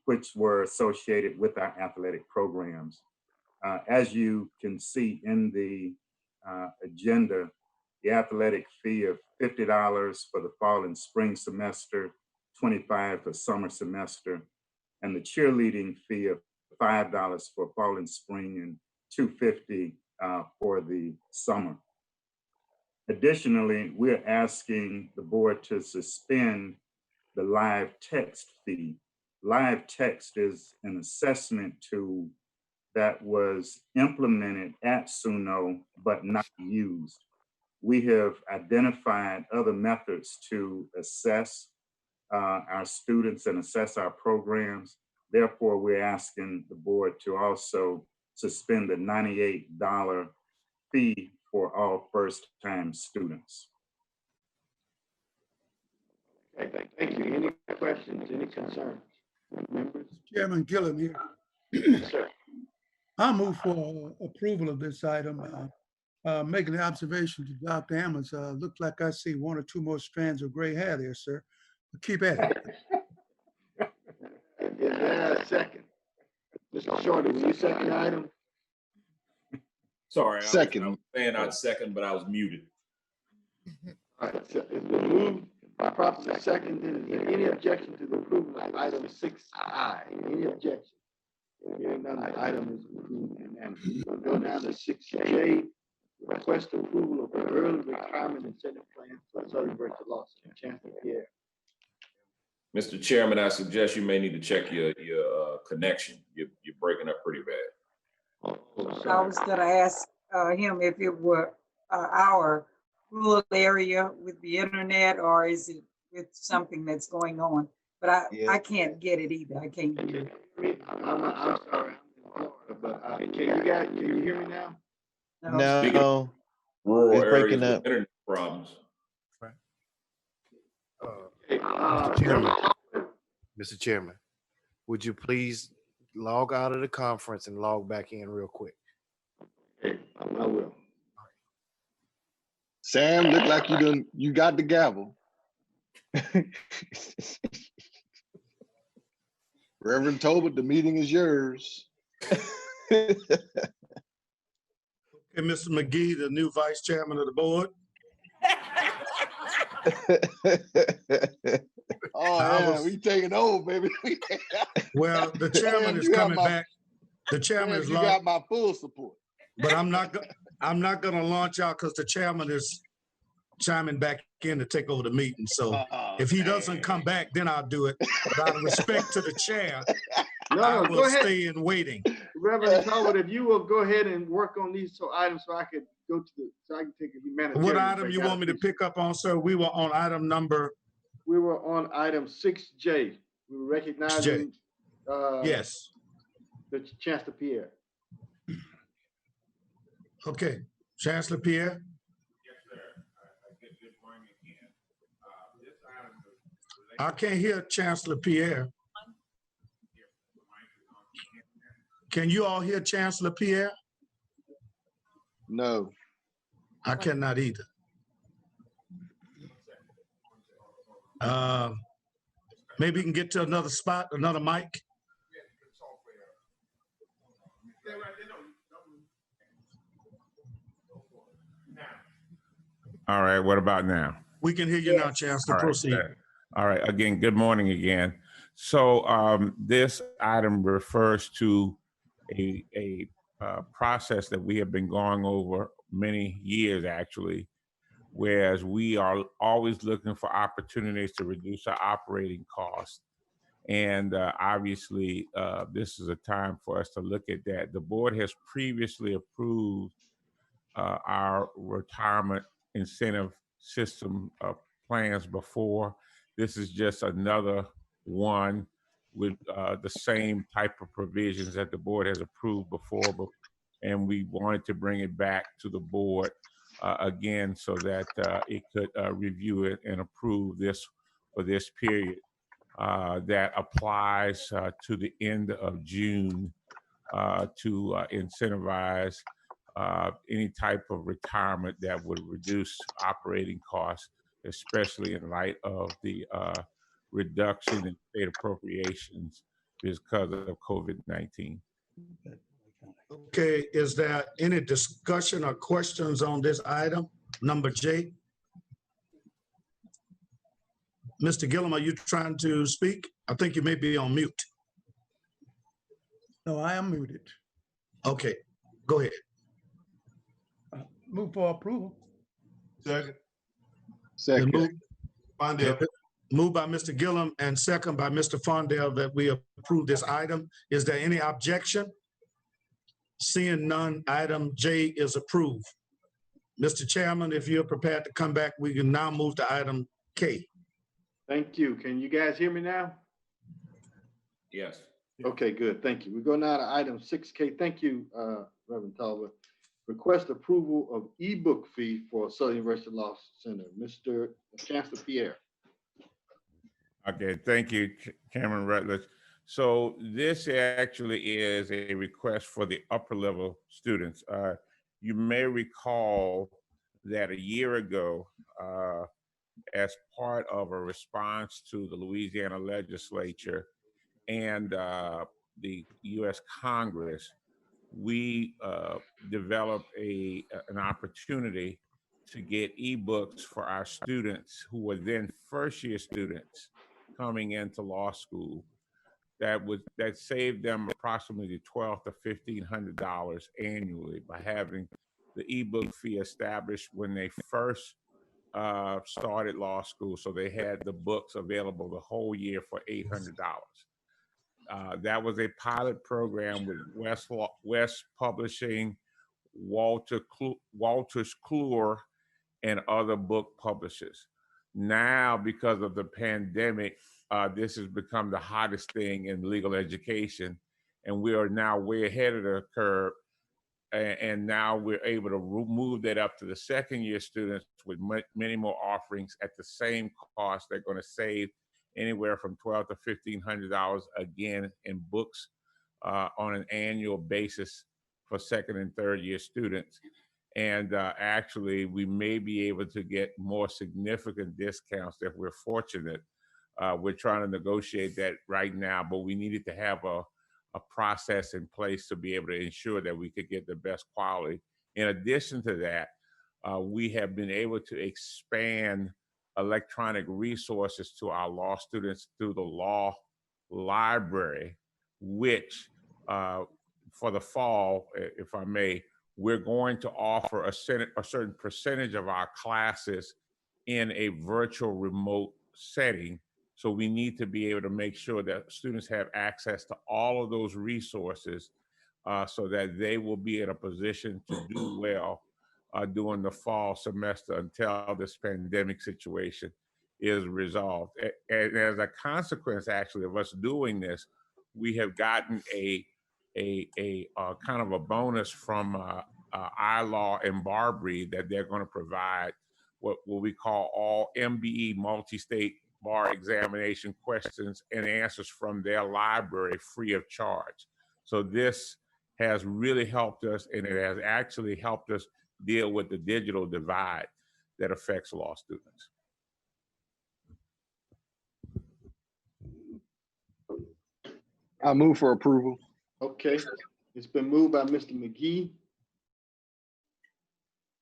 which were associated with our athletic programs. As you can see in the agenda, the athletic fee of $50 for the fall and spring semester, $25 for summer semester, and the cheerleading fee of $5 for fall and spring and $250 for the summer. Additionally, we're asking the board to suspend the live text fee. Live text is an assessment tool that was implemented at SUNO but not used. We have identified other methods to assess our students and assess our programs. Therefore, we're asking the board to also suspend the $98 fee for all first-time students. Okay, thank you. Any questions, any concerns? Members? Chairman Gillum here. Yes, sir. I move for approval of this item. Making the observation to Dr. Ammons, looks like I see one or two more strands of gray hair there, sir. But keep at it. Is there a second? Mr. Shorty, will you second the item? Sorry, Second. I was saying I'd second, but I was muted. All right, so it's been moved by properly seconded. Is there any objection to the approval of item 6I? Any objection? Hearing none, the item is approved unanimously. We'll go now to 6J, request approval of the early retirement incentive plan for Southern University Law Center. Chancellor Pierre. Mr. Chairman, I suggest you may need to check your connection. You're breaking up pretty bad. I was gonna ask him if it were our rural area with the internet or is it with something that's going on? But I can't get it either. I can't hear it. I'm sorry, but can you hear me now? No, Rural it's areas breaking with up. internet problems. Mr. Chairman, Mr. Chairman, would you please log out of the conference and log back in real quick? Okay, I will. Sam, look like you got the gavel. Reverend Tobit, the meeting is yours. Okay, Mr. McGee, the new vice chairman of the board. Oh, yeah, we taking over, baby. Well, the chairman Sam, is you got coming my- back. The chairman Sam, is you got my full support. but I'm not going to launch out because the chairman is chiming back in to take over the meeting. So if he doesn't come back, then I'll do it. But out of respect to the chair, I go will ahead. stay in waiting. Reverend Talbot, if you will go ahead and work on these two items so I could go to the, so I can take a humanitarian. What item break. you want me to pick up on, sir? We were on item number. We were on item 6J. We were recognizing Yes. the Chancellor Pierre. Okay, Chancellor Pierre. I can't hear Chancellor Pierre. Can you all hear Chancellor Pierre? No. I cannot either. Maybe you can get to another spot, another mic. All right, what about now? We can hear you now, Chancellor. All right, Proceed. good. All right, again, good morning again. So this item refers to a process that we have been going over many years, actually, whereas we are always looking for opportunities to reduce our operating costs. And obviously, this is a time for us to look at that. The board has previously approved our retirement incentive system plans before. This is just another one with the same type of provisions that the board has approved before, and we wanted to bring it back to the board again so that it could review it and approve this for this period that applies to the end of June to incentivize any type of retirement that would reduce operating costs, especially in light of the reduction in state appropriations because of COVID-19. Okay, is there any discussion or questions on this item, number J? Mr. Gillum, are you trying to speak? I think you may be on mute. No, I am muted. Okay, go ahead. Move for approval. Second. Second. Fondell. Moved by Mr. Gillum and second by Mr. Fondell that we approve this item. Is there any objection? Seeing none, item J is approved. Mr. Chairman, if you're prepared to come back, we can now move to item K. Thank you. Can you guys hear me now? Yes. Okay, good. Thank you. We go now to item 6K. Thank you, Reverend Talbot. Request approval of ebook fee for Southern University Law Center. Mr. Chancellor Pierre. Okay, thank you, Chairman Rutledge. So this actually is a request for the upper level students. You may recall that a year ago, as part of a response to the Louisiana legislature and the U.S. Congress, we developed an opportunity to get ebooks for our students who were then first-year students coming into law school. That saved them approximately $1,200 to $1,500 annually by having the ebook fee established when they first started law school. So they had the books available the whole year for $800. That was a pilot program with West Publishing, Walters Kluwer, and other book publishers. Now, because of the pandemic, this has become the hottest thing in legal education, and we are now way ahead of the curve. And now we're able to move that up to the second-year students with many more offerings at the same cost. They're going to save anywhere from $1,200 to $1,500 again in books on an annual basis for second and third-year students. And actually, we may be able to get more significant discounts if we're fortunate. We're trying to negotiate that right now, but we needed to have a process in place to be able to ensure that we could get the best quality. In addition to that, we have been able to expand electronic resources to our law students through the law library, which for the fall, if I may, we're going to offer a certain percentage of our classes in a virtual remote setting. So we need to be able to make sure that students have access to all of those resources so that they will be in a position to do well during the fall semester until this pandemic situation is resolved. And as a consequence, actually, of us doing this, we have gotten a kind of a bonus from iLaw and Barbary that they're going to provide what we call all MBE multi-state bar examination questions and answers from their library free of charge. So this has really helped us, and it has actually helped us deal with the digital divide that affects law students. I move for approval. Okay, it's been moved by Mr. McGee.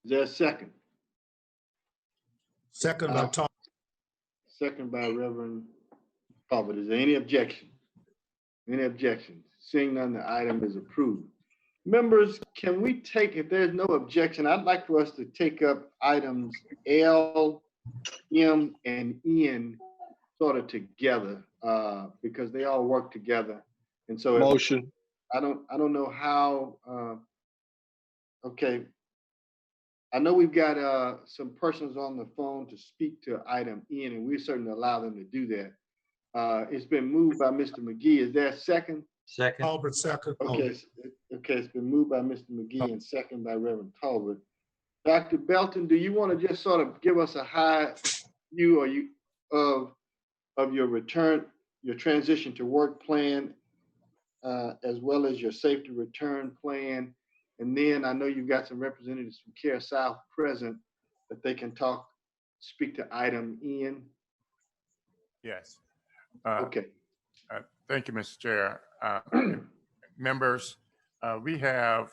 Is there a second? Second by Tom. Second by Reverend Talbot. Is there any objection? Any objections? Seeing none, the item is approved. Members, can we take, if there's no objection, I'd like for us to take up items L, M, and N sort of together because they all work together. And so Motion. I don't know how, okay. I know we've got some persons on the phone to speak to item N, and we certainly allow them to do that. It's been moved by Mr. McGee. Is there a second? Second. Talbot, second. Okay, okay, it's been moved by Mr. McGee and second by Reverend Talbot. Dr. Belton, do you want to just sort of give us a high view of your return, your transition to work plan, as well as your safety return plan? And then I know you've got some representatives from Care South present that they can speak to item N. Yes. Okay. Thank you, Mr. Chair. Members, we have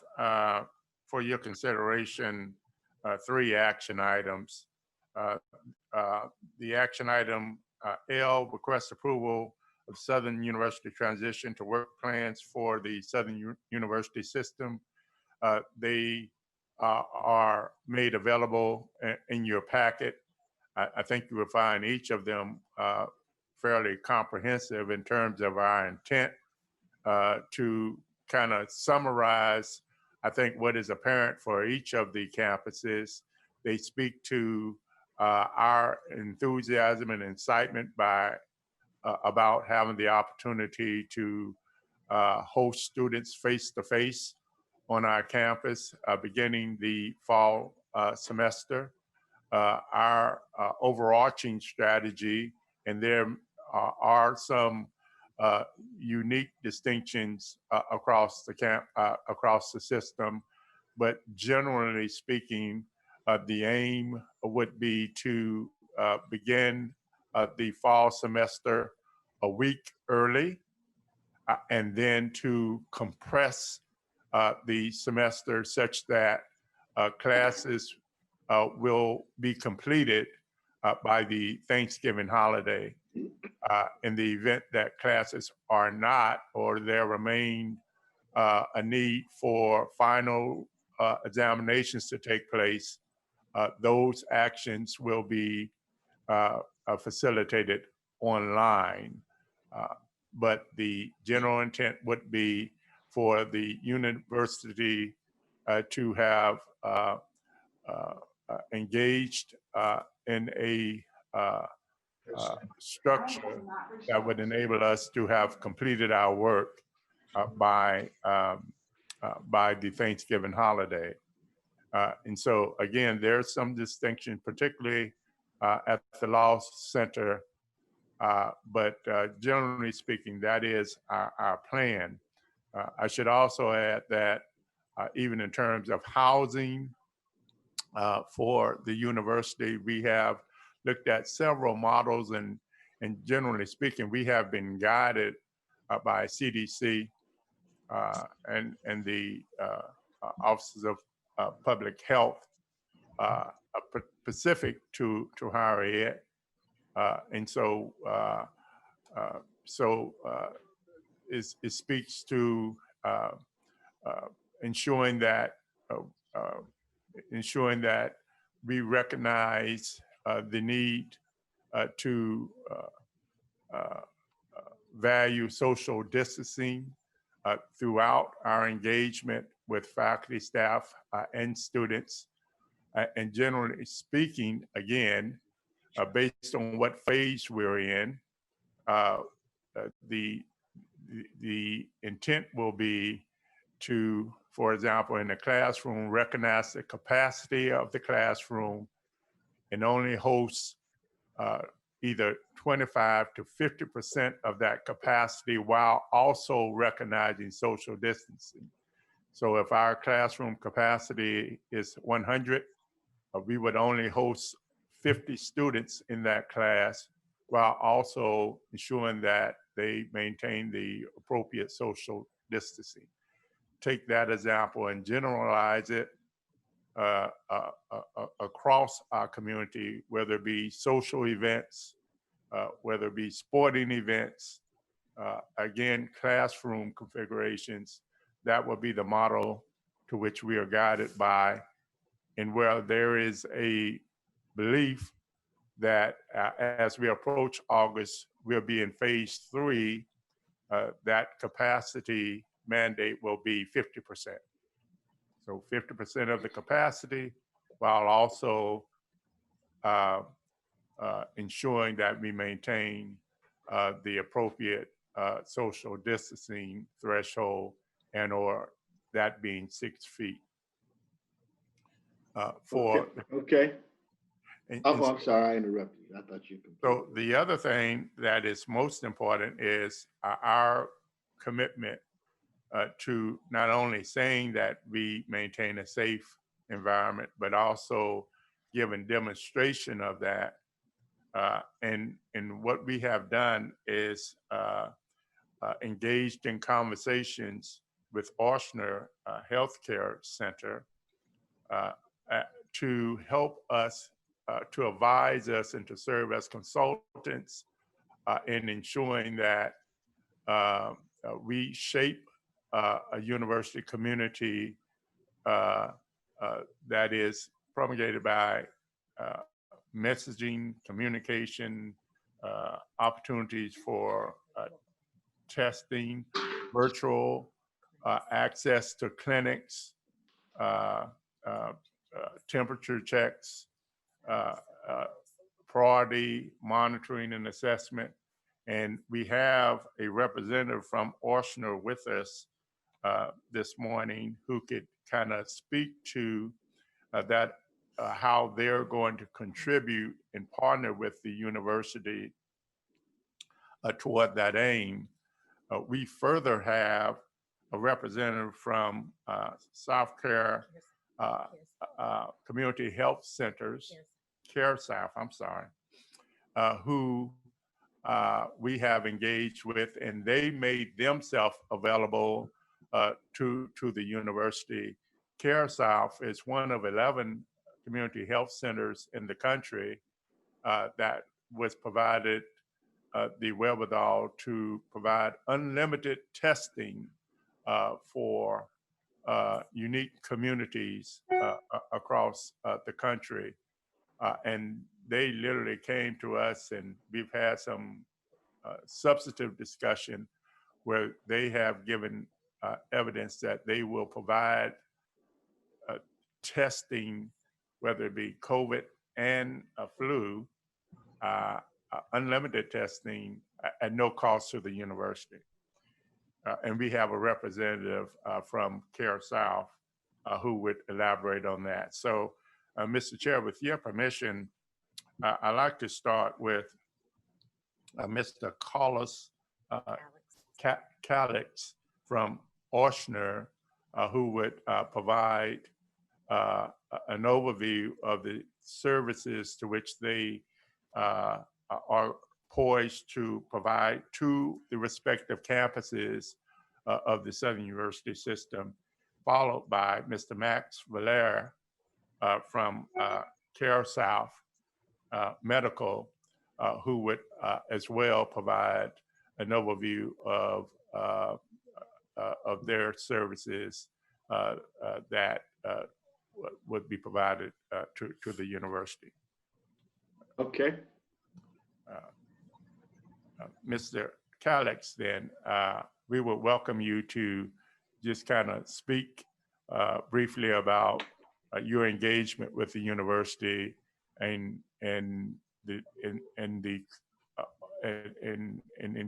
for your consideration 3 action items. The action item L, request approval of Southern University transition to work plans for the Southern University system. They are made available in your packet. I think you will find each of them fairly comprehensive in terms of our intent to kind of summarize, I think, what is apparent for each of the campuses. They speak to our enthusiasm and incitement about having the opportunity to host students face-to-face on our campus beginning the fall semester. Our overarching strategy, and there are some unique distinctions across the system, but generally speaking, the aim would be to begin the fall semester a week early, and then to compress the semester such that classes will be completed by the Thanksgiving holiday. In the event that classes are not, or there remain a need for final examinations to take place, those actions will be facilitated online. But the general intent would be for the university to have engaged in a structure that would enable us to have completed our work by the Thanksgiving holiday. And so again, there's some distinction, particularly at the Law Center, but generally speaking, that is our plan. I should also add that even in terms of housing for the university, we have looked at several models, and generally speaking, we have been guided by CDC and the offices of public health specific to higher ed. And so it speaks to ensuring that we recognize the need to value social distancing throughout our engagement with faculty, staff, and students. And generally speaking, again, based on what phase we're in, the intent will be to, for example, in the classroom, recognize the capacity of the classroom and only host either 25 to 50% of that capacity while also recognizing social distancing. So if our classroom capacity is 100, we would only host 50 students in that class while also ensuring that they maintain the appropriate social distancing. Take that example and generalize it across our community, whether it be social events, whether it be sporting events, again, classroom configurations. That will be the model to which we are guided by, and where there is a belief that as we approach August, we'll be in phase 3, that capacity mandate will be 50%. So 50% of the capacity, while also ensuring that we maintain the appropriate social distancing threshold, and or that being 6 feet. Okay. I'm sorry, I interrupted you. I thought you could. So the other thing that is most important is our commitment to not only saying that we maintain a safe environment, but also giving demonstration of that. And what we have done is engaged in conversations with Ochsner Healthcare Center to help us, to advise us and to serve as consultants in ensuring that we shape a university community that is promulgated by messaging, communication, opportunities for testing, virtual access to clinics, temperature checks, priority monitoring and assessment. And we have a representative from Ochsner with us this morning who could kind of speak to that, how they're going to contribute and partner with the university toward that aim. We further have a representative from South Care Community Health Centers, Care South, I'm sorry, who we have engaged with, and they made themselves available to the university. Care South is one of 11 community health centers in the country that was provided the wherewithal to provide unlimited testing for unique communities across the country. And they literally came to us, and we've had some substantive discussion where they have given evidence that they will provide testing, whether it be COVID and flu, unlimited testing at no cost to the university. And we have a representative from Care South who would elaborate on that. So, Mr. Chair, with your permission, I'd like to start with Mr. Carlos Calix from Ochsner, who would provide an overview of the services to which they are poised to provide to the respective campuses of the Southern University system, followed by Mr. Max Valère from Care South Medical, who would as well provide an overview of their services that would be provided to the university. Okay. Mr. Calix, then, we would welcome you to just kind of speak briefly about your engagement with the university and in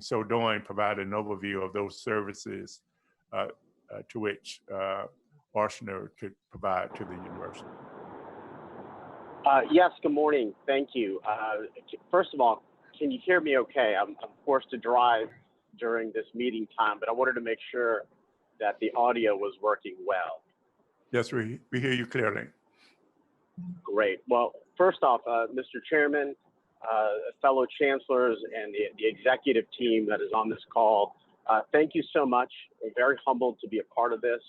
so doing, provide an overview of those services to which Arsenal could provide to the university. Yes, good morning. Thank you. First of all, can you hear me okay? I'm forced to drive during this meeting time, but I wanted to make sure that the audio was working well. Yes, we hear you clearly. Great. Well, first off, Mr. Chairman, fellow chancellors, and the executive team that is on this call, thank you so much. We're very humbled to be a part of this.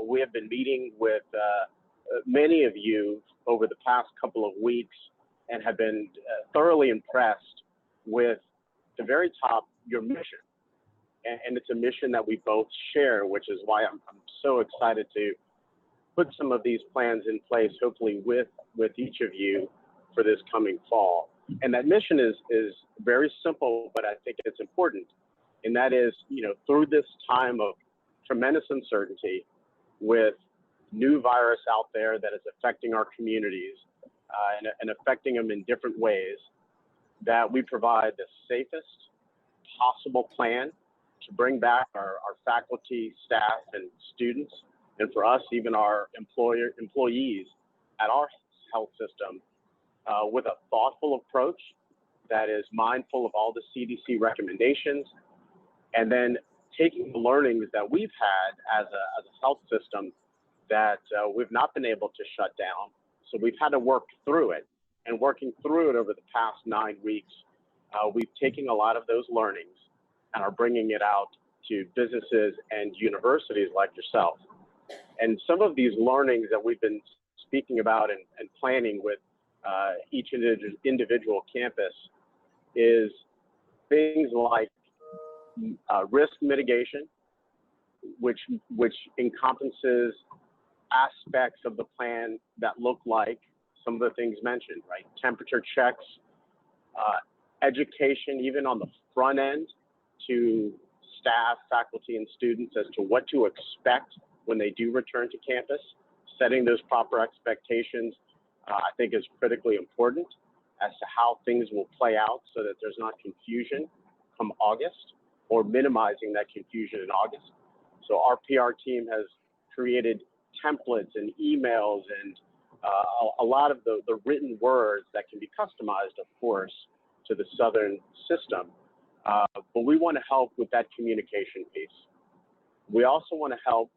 We have been meeting with many of you over the past couple of weeks and have been thoroughly impressed with the very top, your mission. And it's a mission that we both share, which is why I'm so excited to put some of these plans in place, hopefully with each of you for this coming fall. And that mission is very simple, but I think it's important. And that is, through this time of tremendous uncertainty with new virus out there that is affecting our communities and affecting them in different ways, that we provide the safest possible plan to bring back our faculty, staff, and students, and for us, even our employees at our health system with a thoughtful approach that is mindful of all the CDC recommendations, and then taking the learnings that we've had as a health system that we've not been able to shut down. So we've had to work through it, and working through it over the past 9 weeks, we've taken a lot of those learnings and are bringing it out to businesses and universities like yourself. And some of these learnings that we've been speaking about and planning with each individual campus is things like risk mitigation, which encompasses aspects of the plan that look like some of the things mentioned, right? Temperature checks, education, even on the front end to staff, faculty, and students as to what to expect when they do return to campus. Setting those proper expectations, I think, is critically important as to how things will play out so that there's not confusion come August, or minimizing that confusion in August. So our PR team has created templates and emails and a lot of the written words that can be customized, of course, to the Southern system. But we want to help with that communication piece. We also want to help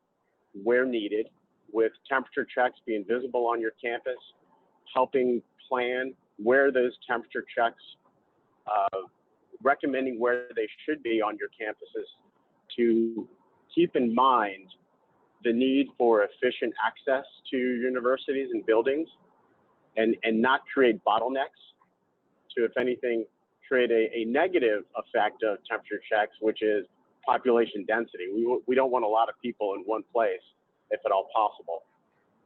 where needed with temperature checks being visible on your campus, helping plan where those temperature checks, recommending where they should be on your campuses to keep in mind the need for efficient access to universities and buildings and not create bottlenecks to, if anything, create a negative effect of temperature checks, which is population density. We don't want a lot of people in one place, if at all possible.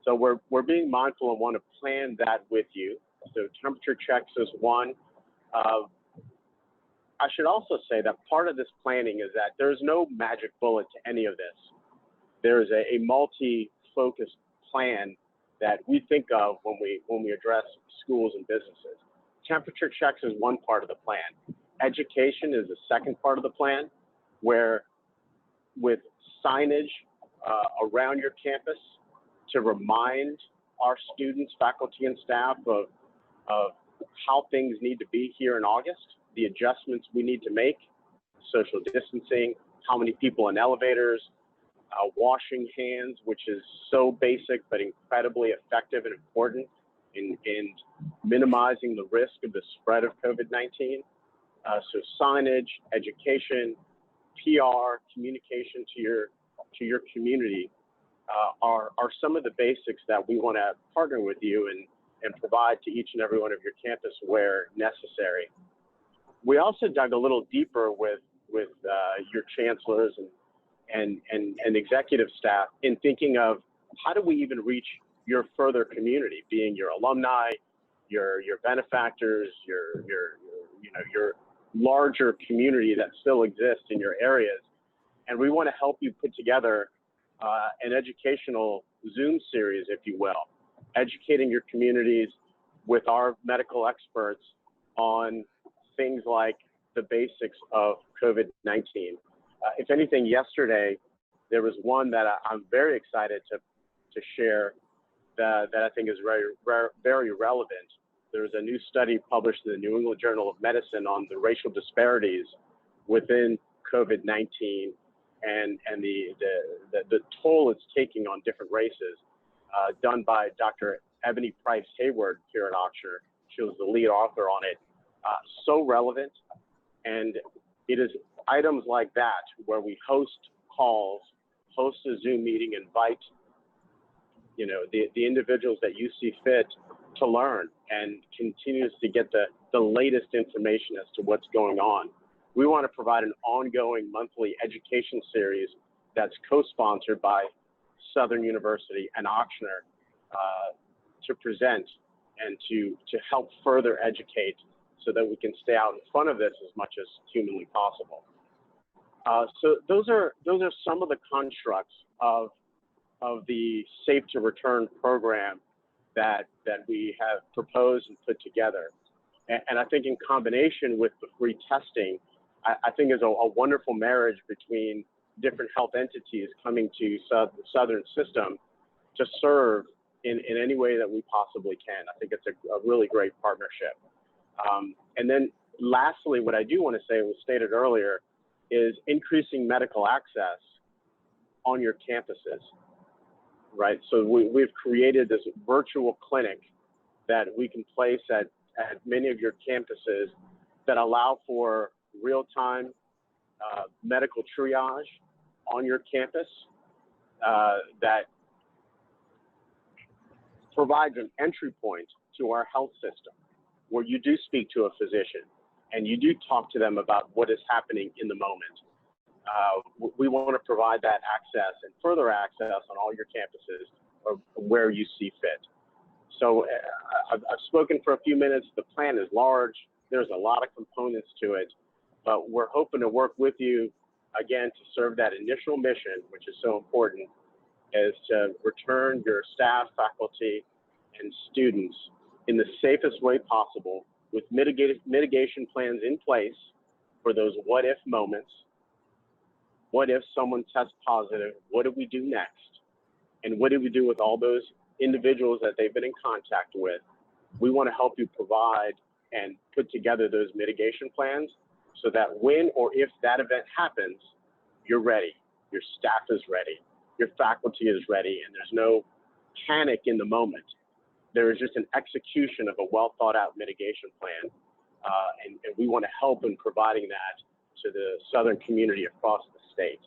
So we're being mindful and want to plan that with you. So temperature checks is one. I should also say that part of this planning is that there's no magic bullet to any of this. There's a multi-focused plan that we think of when we address schools and businesses. Temperature checks is one part of the plan. Education is the second part of the plan, where with signage around your campus to remind our students, faculty, and staff of how things need to be here in August, the adjustments we need to make, social distancing, how many people in elevators, washing hands, which is so basic but incredibly effective and important in minimizing the risk of the spread of COVID-19. So signage, education, PR, communication to your community are some of the basics that we want to partner with you and provide to each and every one of your campus where necessary. We also dug a little deeper with your chancellors and executive staff in thinking of how do we even reach your further community, being your alumni, your benefactors, your larger community that still exists in your areas. And we want to help you put together an educational Zoom series, if you will, educating your communities with our medical experts on things like the basics of COVID-19. If anything, yesterday, there was one that I'm very excited to share that I think is very relevant. There's a new study published in the New England Journal of Medicine on the racial disparities within COVID-19 and the toll it's taking on different races, done by Dr. Ebony Price Hayward here at Oxford. She was the lead author on it. So relevant, and it is items like that where we host calls, host a Zoom meeting, invite the individuals that you see fit to learn and continues to get the latest information as to what's going on. We want to provide an ongoing monthly education series that's co-sponsored by Southern University and Ochsner to present and to help further educate so that we can stay out in front of this as much as humanly possible. So those are some of the constructs of the Safe to Return program that we have proposed and put together. And I think in combination with the free testing, I think is a wonderful marriage between different health entities coming to the Southern system to serve in any way that we possibly can. I think it's a really great partnership. And then lastly, what I do want to say, was stated earlier, is increasing medical access on your campuses, right? So we've created this virtual clinic that we can place at many of your campuses that allow for real-time medical triage on your campus that provides an entry point to our health system where you do speak to a physician and you do talk to them about what is happening in the moment. We want to provide that access and further access on all your campuses or where you see fit. So I've spoken for a few minutes. The plan is large. There's a lot of components to it, but we're hoping to work with you again to serve that initial mission, which is so important, is to return your staff, faculty, and students in the safest way possible with mitigation plans in place for those what if moments. What if someone tests positive? What do we do next? And what do we do with all those individuals that they've been in contact with? We want to help you provide and put together those mitigation plans so that when or if that event happens, you're ready. Your staff is ready. Your faculty is ready, and there's no panic in the moment. There is just an execution of a well thought out mitigation plan. And we want to help in providing that to the Southern community across the state.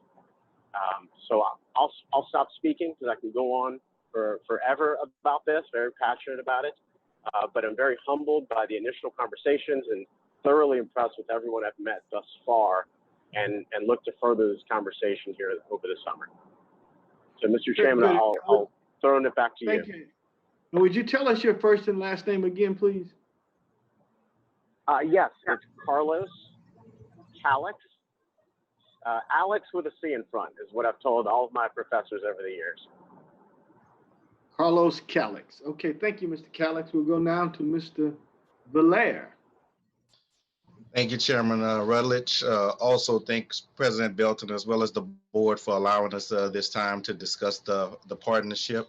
So I'll stop speaking because I can go on for forever about this, very passionate about it. But I'm very humbled by the initial conversations and thoroughly impressed with everyone I've met thus far and look to further this conversation here over the summer. So Mr. Chairman, I'll throw it back to you. Thank you. Would you tell us your first and last name again, please? Yes, it's Carlos Calix. Alex with a C in front is what I've told all of my professors over the years. Carlos Calix. Okay, thank you, Mr. Calix. We'll go now to Mr. Valaire. Thank you, Chairman Rutledge. Also thanks President Belton as well as the board for allowing us this time to discuss the partnership.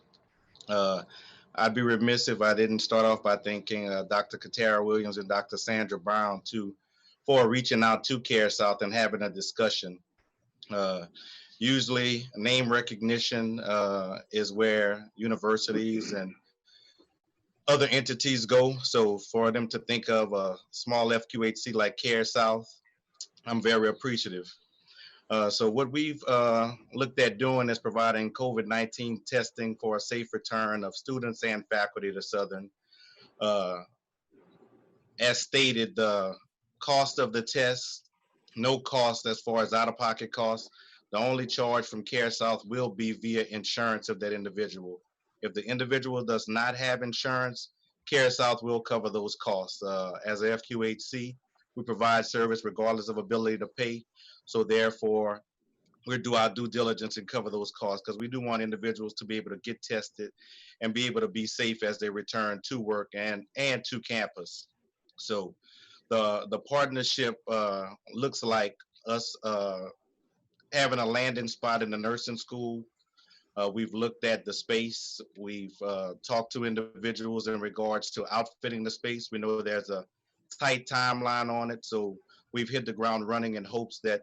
I'd be remiss if I didn't start off by thanking Dr. Katara Williams and Dr. Sandra Brown for reaching out to CareSouth and having a discussion. Usually name recognition is where universities and other entities go. So for them to think of a small FQHC like CareSouth, I'm very appreciative. So what we've looked at doing is providing COVID-19 testing for a safe return of students and faculty to Southern. As stated, the cost of the test, no cost as far as out-of-pocket costs. The only charge from CareSouth will be via insurance of that individual. If the individual does not have insurance, CareSouth will cover those costs. As a FQHC, we provide service regardless of ability to pay. So therefore, we'll do our due diligence and cover those costs, because we do want individuals to be able to get tested and be able to be safe as they return to work and to campus. So the partnership looks like us having a landing spot in the nursing school. We've looked at the space. We've talked to individuals in regards to outfitting the space. We know there's a tight timeline on it, so we've hit the ground running in hopes that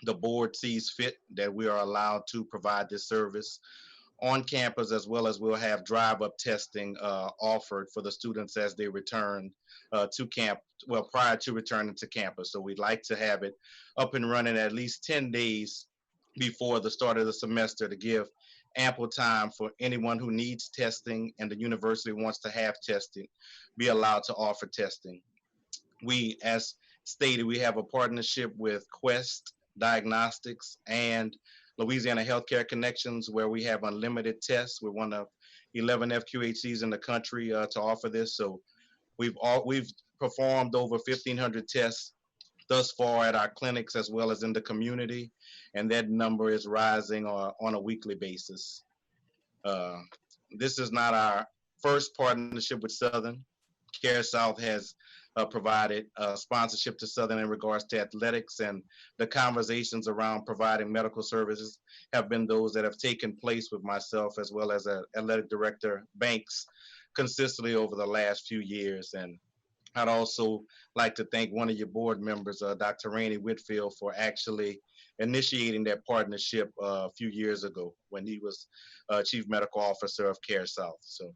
the board sees fit that we are allowed to provide this service on campus, as well as we'll have drive-up testing offered for the students as they return to camp, well, prior to returning to campus. So we'd like to have it up and running at least 10 days before the start of the semester to give ample time for anyone who needs testing and the university wants to have testing, be allowed to offer testing. We, as stated, we have a partnership with Quest Diagnostics and Louisiana Healthcare Connections, where we have unlimited tests. We're one of 11 FQHCs in the country to offer this. So we've performed over 1,500 tests thus far at our clinics as well as in the community, and that number is rising on a weekly basis. This is not our first partnership with Southern. Care South has provided sponsorship to Southern in regards to athletics, and the conversations around providing medical services have been those that have taken place with myself as well as athletic director Banks consistently over the last few years. And I'd also like to thank one of your board members, Dr. Rainey Whitfield, for actually initiating that partnership a few years ago when he was Chief Medical Officer of Care South. So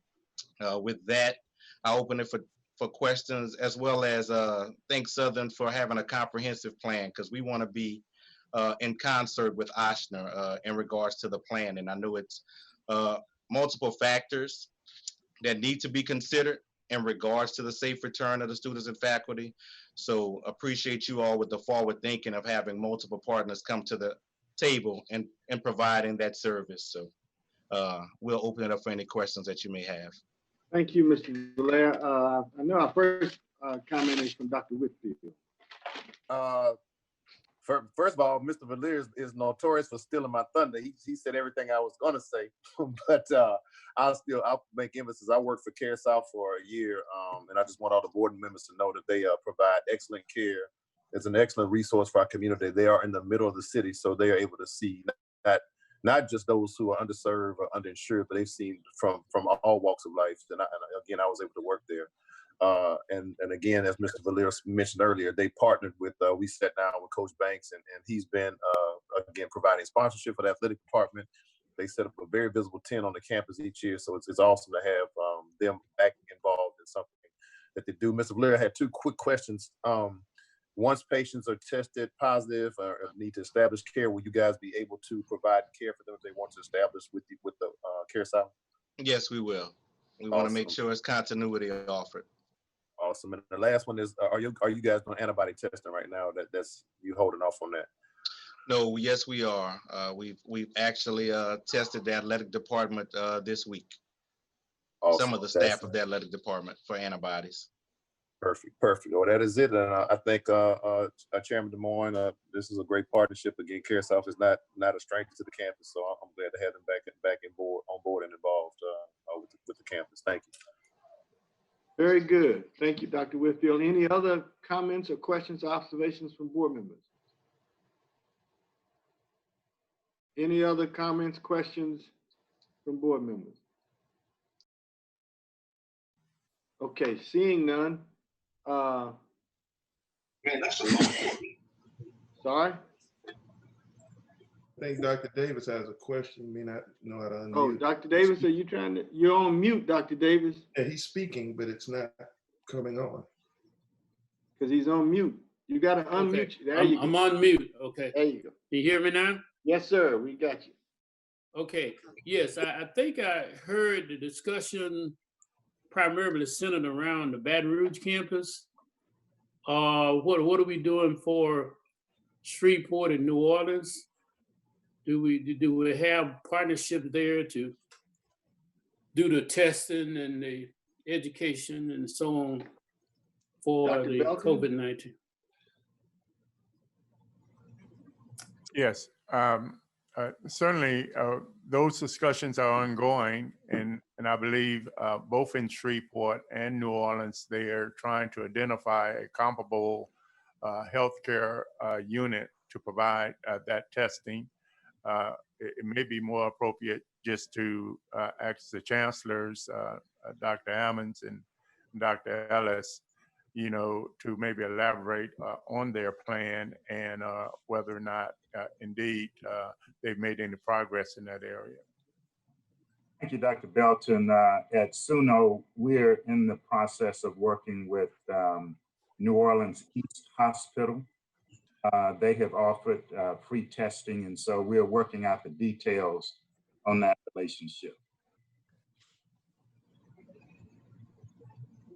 with that, I'll open it for questions, as well as thank Southern for having a comprehensive plan, because we want to be in concert with Ochsner in regards to the plan. And I know it's multiple factors that need to be considered in regards to the safe return of the students and faculty. So appreciate you all with the forward thinking of having multiple partners come to the table and providing that service. So we'll open it up for any questions that you may have. Thank you, Mr. Valera. I know our first comment is from Dr. Whitfield. First of all, Mr. Valera is notorious for stealing my thunder. He said everything I was going to say, but I'll make emphasis. I worked for Care South for a year, and I just want all the board members to know that they provide excellent care. It's an excellent resource for our community. They are in the middle of the city, so they are able to see not just those who are underserved or underinsured, but they've seen from all walks of life. And again, I was able to work there. And again, as Mr. Valera mentioned earlier, they partnered with, we sat down with Coach Banks, and he's been, again, providing sponsorship for the athletic department. They set up a very visible tent on the campus each year. So it's awesome to have them acting involved in something that they do. Mr. Valera had two quick questions. Once patients are tested positive or need to establish care, will you guys be able to provide care for them if they want to establish with the Care South? Yes, we will. We want to make sure it's continuity offered. Awesome. And the last one is, are you guys doing antibody testing right now? That's you holding off on that? No, yes, we are. We've actually tested the athletic department this week. Awesome. Some of the staff of the athletic department for antibodies. Perfect. Well, that is it. And I think Chairman Des Moines, this is a great partnership. Again, Care South is not a stranger to the campus, so I'm glad to have them back on board and involved with the campus. Thank you. Very good. Thank you, Dr. Whitfield. Any other comments or questions or observations from board members? Any other comments, questions from board members? Okay, seeing none. Man, that's a long Sorry? I think Dr. Davis has a question. May not know how to unmute. Oh, Dr. Davis, are you trying to? You're on mute, Dr. Davis. Yeah, he's speaking, but it's not coming on. Because he's on mute. You got to unmute. Okay. There you go. I'm on mute. Okay. There you go. You hear me now? Yes, sir. We got you. Okay. Yes, I think I heard the discussion primarily centered around the Baton Rouge campus. What are we doing for Shreveport and New Orleans? Do we have partnerships there to do the testing and the education and so on for Dr. the Belton? COVID-19? Yes. Certainly, those discussions are ongoing, and I believe both in Shreveport and New Orleans, they are trying to identify a comparable healthcare unit to provide that testing. It may be more appropriate just to ask the chancellors, Dr. Ammons and Dr. Ellis, to maybe elaborate on their plan and whether or not indeed they've made any progress in that area. Thank you, Dr. Belton. At SUNO, we're in the process of working with New Orleans East Hospital. They have offered free testing, and so we're working out the details on that relationship.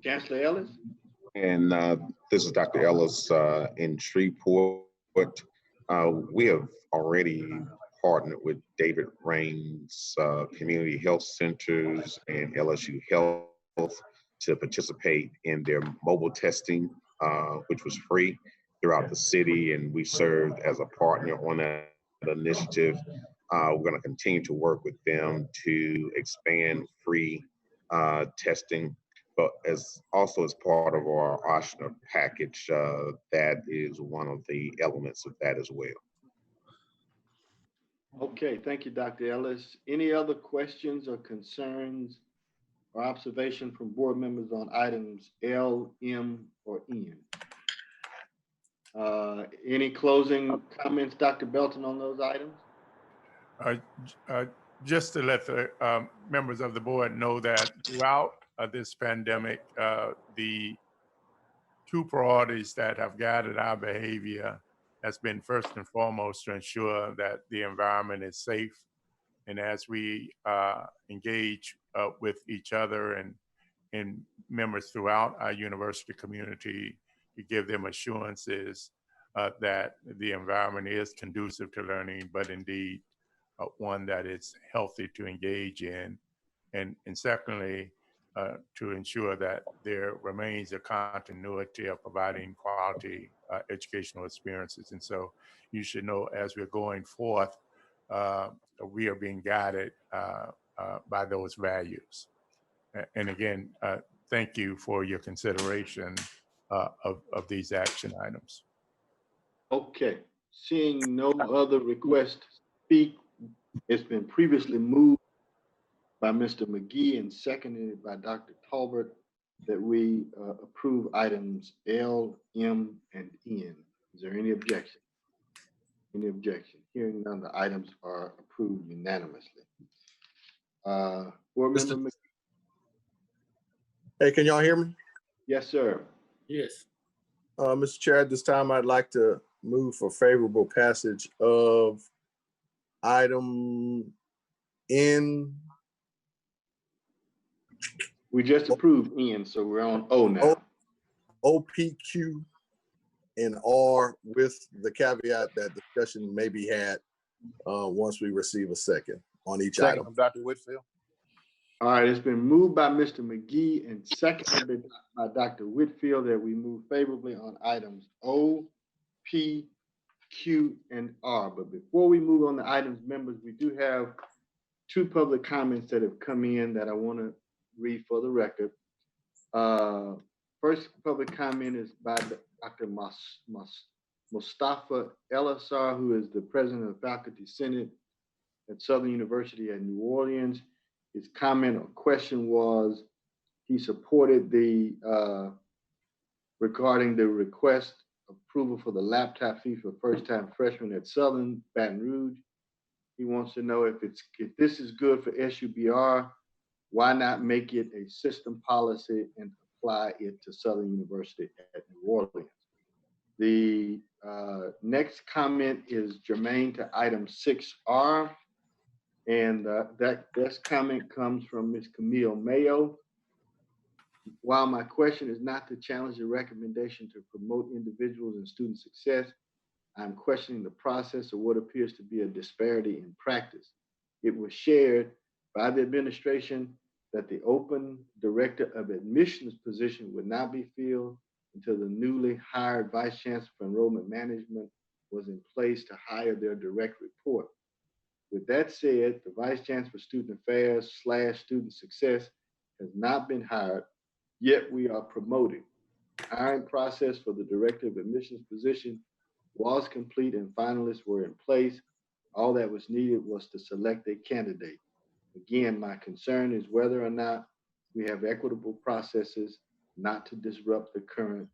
Chancellor Ellis? And this is Dr. Ellis in Shreveport. We have already partnered with David Rain's Community Health Centers and LSU Health to participate in their mobile testing, which was free throughout the city. And we served as a partner on that initiative. We're going to continue to work with them to expand free testing. But as part of our OSHNA package, that is one of the elements of that as well. Okay, thank you, Dr. Ellis. Any other questions or concerns or observation from board members on items L, M, or N? Any closing comments, Dr. Belton, on those items? Just to let the members of the board know that throughout this pandemic, the two priorities that have guided our behavior has been first and foremost to ensure that the environment is safe. And as we engage with each other and members throughout our university community, to give them assurances that the environment is conducive to learning, but indeed one that is healthy to engage in. And secondly, to ensure that there remains a continuity of providing quality educational experiences. And so you should know, as we're going forth, we are being guided by those values. And again, thank you for your consideration of these action items. Okay, seeing no other requests to speak, it's been previously moved by Mr. McGee and seconded by Dr. Talbot that we approve items L, M, and N. Is there any objection? Any objection? Hearing none, the items are approved unanimously. Board Member McGee. Hey, can y'all hear me? Yes, sir. Yes. Mr. Chair, at this time, I'd like to move for favorable passage of item N. We just approved N, so we're on O now. O, P, Q, and R with the caveat that discussion may be had once we receive a second on each item. From Dr. Whitfield. All right, it's been moved by Mr. McGee and seconded by Dr. Whitfield that we move favorably on items O, P, Q, and R. But before we move on to items, members, we do have two public comments that have come in that I want to read for the record. First public comment is by Dr. Mustafa Elasar, who is the president of the Faculty Senate at Southern University at New Orleans. His comment or question was, he supported the regarding the request approval for the laptop fee for first-time freshmen at Southern Baton Rouge. He wants to know if this is good for SUBR, why not make it a system policy and apply it to Southern University at New Orleans? The next comment is germane to item 6R. And this comment comes from Ms. Camille Mayo. While my question is not to challenge the recommendation to promote individuals and student success, I'm questioning the process of what appears to be a disparity in practice. It was shared by the administration that the open director of admissions position would not be filled until the newly hired vice chancellor for enrollment management was in place to hire their direct report. that said, the Vice Chancellor for Student Affairs / Student Success has not been hired, yet we are promoting. Hiring process for the Director of Admissions position was complete and finalists were in place. All that was needed was to select a candidate. Again, my concern is whether or not we have equitable processes not to disrupt the current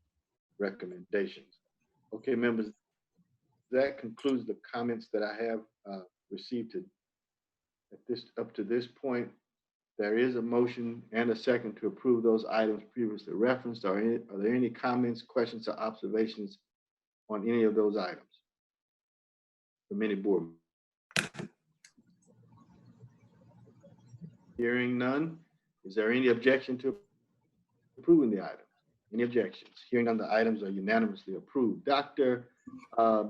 recommendations. Okay, members, that concludes the comments that I have received up to this point. There is a motion and a second to approve those items previously referenced. Are there any comments, questions, or observations on any of those items from any board? Hearing none, is there any objection to approving the items? Any objections? Hearing none, the items are unanimously approved. Dr.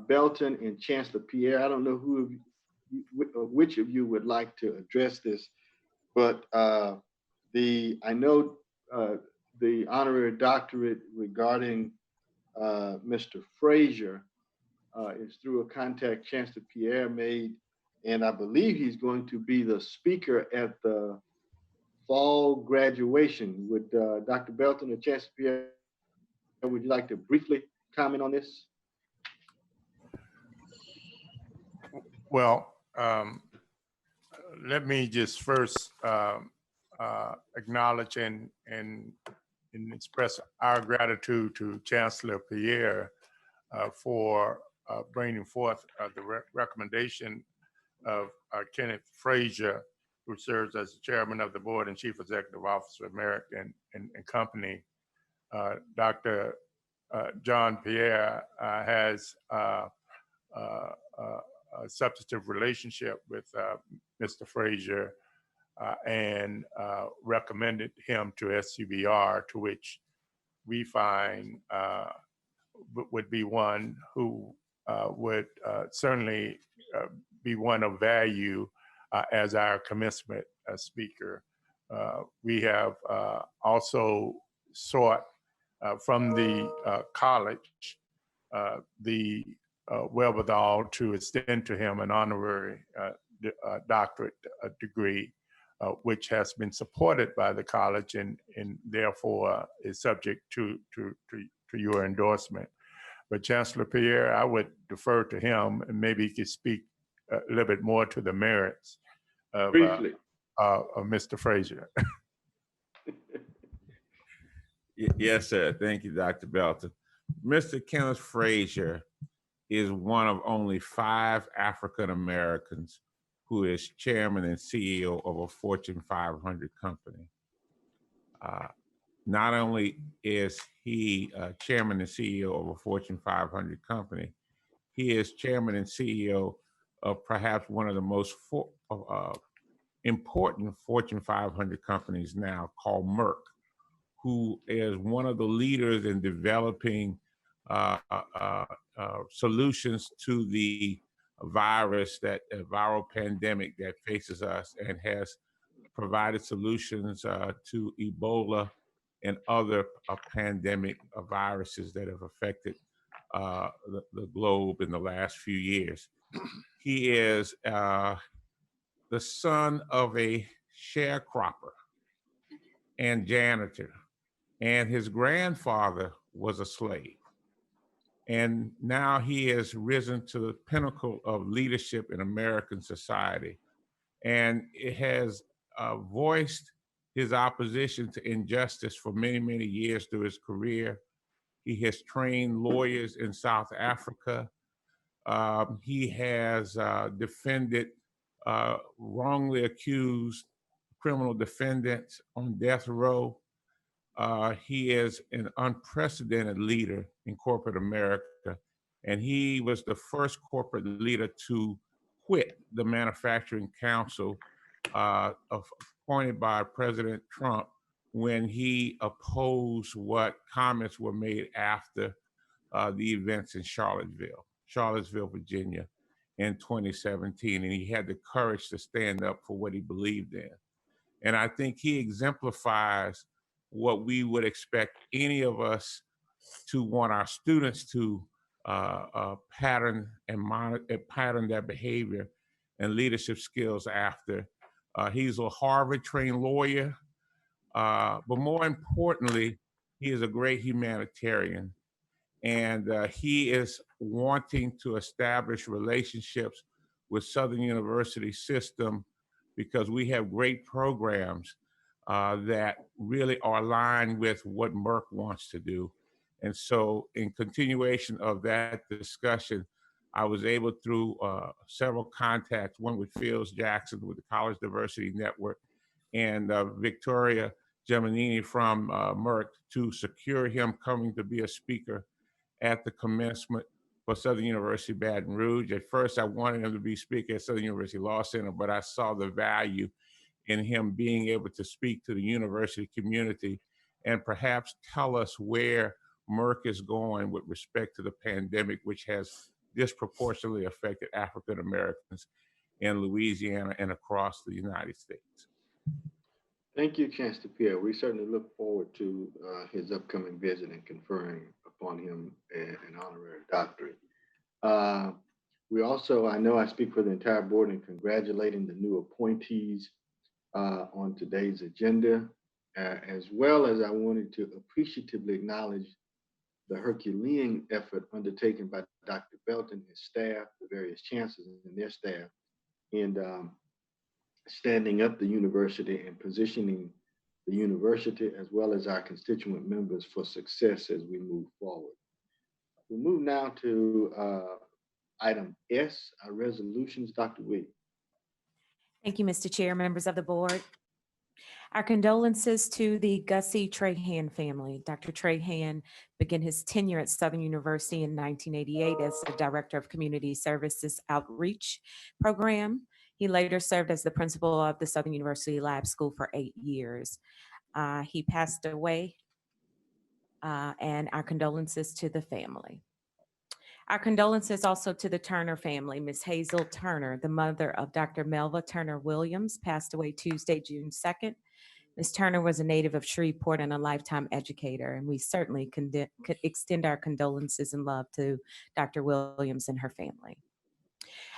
Belton and Chancellor Pierre, I don't know which of you would like to address this, but I know the honorary doctorate regarding Mr. Frazier is through a contact Chancellor Pierre made, and I believe he's going to be the speaker at the fall graduation. Would Dr. Belton or Chancellor Pierre, would you like to briefly comment on this? Well, let me just first acknowledge and express our gratitude to Chancellor Pierre for bringing forth the recommendation of Kenneth Frazier, who serves as the chairman of the board and chief executive officer of Merrick and Company. Dr. John Pierre has a substantive relationship with Mr. Frazier and recommended him to SCBR, to which we find would be one who would certainly be one of value as our commencement speaker. We have also sought from the college the wherewithal to extend to him an honorary doctorate degree, which has been supported by the college and therefore is subject to your endorsement. But Chancellor Pierre, I would defer to him, and maybe he could speak a little bit more to the merits of Mr. Frazier. Yes, sir. Thank you, Dr. Belton. Mr. Kenneth Frazier is one of only 5 African Americans who is chairman and CEO of a Fortune 500 company. Not only is he chairman and CEO of a Fortune 500 company, he is chairman and CEO of perhaps one of the most important Fortune 500 companies now, called Merck, who is one of the leaders in developing solutions to the viral pandemic that faces us, and has provided solutions to Ebola and other pandemic viruses that have affected the globe in the last few years. He is the son of a sharecropper and janitor, and his grandfather was a slave. And now he has risen to the pinnacle of leadership in American society, and it has voiced his opposition to injustice for many, many years through his career. He has trained lawyers in South Africa. He has defended wrongly accused criminal defendants on death row. He is an unprecedented leader in corporate America, and he was the first corporate leader to quit the Manufacturing Council appointed by President Trump when he opposed what comments were made after the events in Charlottesville, Virginia in 2017. And he had the courage to stand up for what he believed in. And I think he exemplifies what we would expect any of us to want our students to pattern and pattern their behavior and leadership skills after. He's a Harvard-trained lawyer, but more importantly, he is a great humanitarian. And he is wanting to establish relationships with Southern University system because we have great programs that really are aligned with what Merck wants to do. And so in continuation of that discussion, I was able through several contacts, one with Fields Jackson with the College Diversity Network and Victoria Geminini from Merck to secure him coming to be a speaker at the commencement for Southern University Baton Rouge. At first, I wanted him to be speaker at Southern University Law Center, but I saw the value in him being able to speak to the university community and perhaps tell us where Merck is going with respect to the pandemic, which has disproportionately affected African Americans in Louisiana and across the United States. Thank you, Chancellor Pierre. We certainly look forward to his upcoming visit and conferring upon him an honorary doctorate. We also, I know I speak for the entire board in congratulating the new appointees on today's agenda, as well as I wanted to appreciatively acknowledge the Herculean effort undertaken by Dr. Belton, his staff, the various chancellors and their staff, in standing up the university and positioning the university as well as our constituent members for success as we move forward. We'll move now to item S, our resolutions. Dr. Williams. Thank you, Mr. Chair, members of the board. Our condolences to the Gussie Trahan family. Dr. Trahan began his tenure at Southern University in 1988 as the Director of Community Services Outreach Program. He later served as the principal of the Southern University Lab School for 8 years. He passed away, and our condolences to the family. Our condolences also to the Turner family. Ms. Hazel Turner, the mother of Dr. Melva Turner Williams, passed away Tuesday, June 2nd. Ms. Turner was a native of Shreveport and a lifetime educator, and we certainly could extend our condolences and love to Dr. Williams and her family.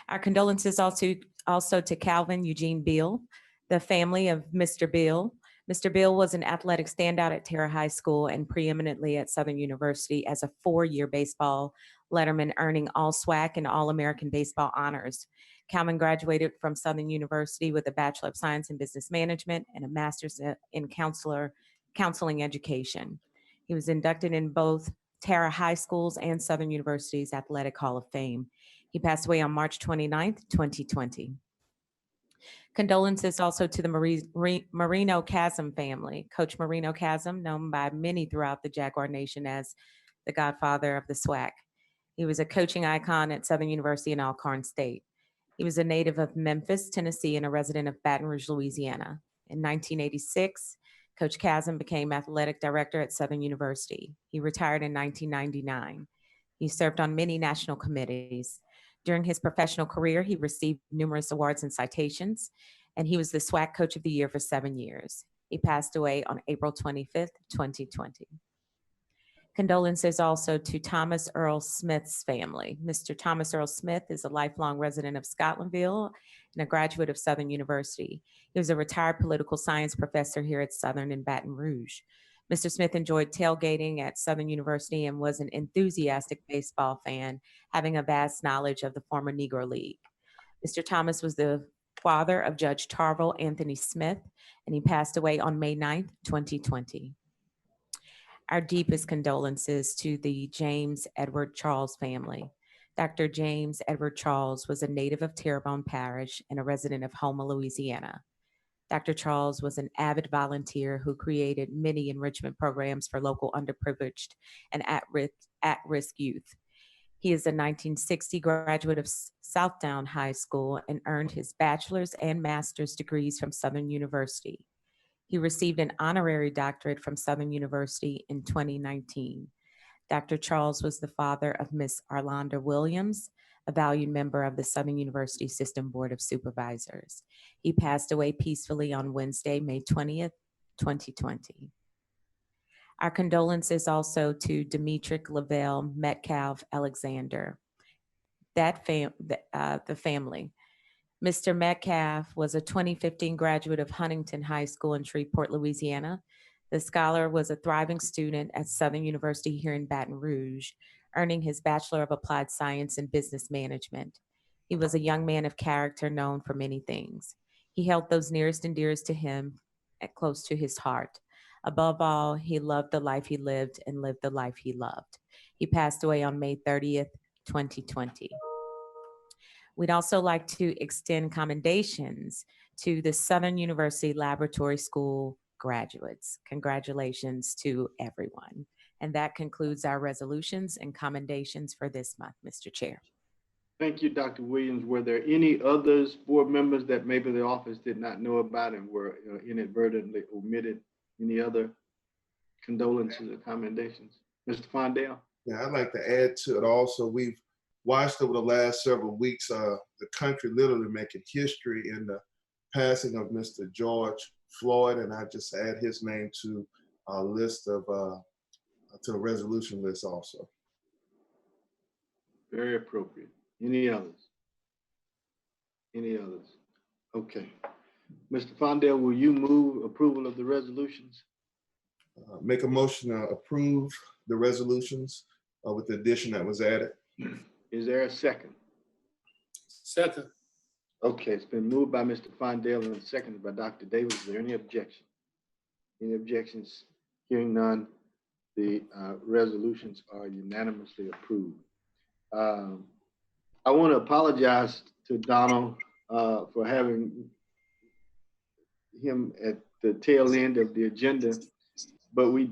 Our condolences also to Calvin Eugene Beal, the family of Mr. Beal. Mr. Beal was an athletic standout at Terra High School and preeminently at Southern University as a 4-year baseball letterman, earning all SWAC and All-American baseball honors. Calvin graduated from Southern University with a Bachelor of Science in Business Management and a Master's in Counseling Education. He was inducted in both Terra High School's and Southern University's Athletic Hall of Fame. He passed away on March 29th, 2020. Condolences also to the Marino Chasm family. Coach Marino Chasm, known by many throughout the Jaguar Nation as the godfather of the SWAC. He was a coaching icon at Southern University and Alcorn State. He was a native of Memphis, Tennessee, and a resident of Baton Rouge, Louisiana. In 1986, Coach Chasm became athletic director at Southern University. He retired in 1999. He served on many national committees. During his professional career, he received numerous awards and citations, and he was the SWAC Coach of the Year for 7 years. He passed away on April 25th, 2020. Condolences also to Thomas Earl Smith's family. Mr. Thomas Earl Smith is a lifelong resident of Scotlandville and a graduate of Southern University. He was a retired political science professor here at Southern in Baton Rouge. Mr. Smith enjoyed tailgating at Southern University and was an enthusiastic baseball fan, having a vast knowledge of the former Negro League. Mr. Thomas was the father of Judge Tarvel Anthony Smith, and he passed away on May 9th, 2020. Our deepest condolences to the James Edward Charles family. Dr. James Edward Charles was a native of Terrebonne Parish and a resident of Houma, Louisiana. Dr. Charles was an avid volunteer who created many enrichment programs for local underprivileged and at-risk youth. He is a 1960 graduate of Southdown High School and earned his bachelor's and master's degrees from Southern University. He received an honorary doctorate from Southern University in 2019. Dr. Charles was the father of Miss Arlonda Williams, a valued member of the Southern University System Board of Supervisors. He passed away peacefully on Wednesday, May 20th, 2020. Our condolences also to Demetric Lavelle Metcalf Alexander, the family. Mr. Metcalf was a 2015 graduate of Huntington High School in Shreveport, Louisiana. The scholar was a thriving student at Southern University here in Baton Rouge, earning his Bachelor of Applied Science in Business Management. He was a young man of character known for many things. He held those nearest and dearest to him close to his heart. Above all, he loved the life he lived and lived the life he loved. He passed away on May 30th, 2020. We'd also like to extend commendations to the Southern University Laboratory School graduates. Congratulations to everyone. And that concludes our resolutions and commendations for this month, Mr. Chair. Thank you, Dr. Williams. Were there any others, board members that maybe the office did not know about and were inadvertently omitted? Any other condolences or commendations? Mr. Fondale? Yeah, I'd like to add to it also. We've watched over the last several weeks the country literally making history in the passing of Mr. George Floyd, and I just add his name to a list of to the resolution list also. Very appropriate. Any others? Any others? Okay. Mr. Fondale, will you move approval of the resolutions? Make a motion to approve the resolutions with the addition that was added. Is there a second? Second. Okay, it's been moved by Mr. Fondale and seconded by Dr. Davis. Is there any objection? Any objections? Hearing none, the resolutions are unanimously approved. I want to apologize to Donald for having him at the tail end of the agenda, but we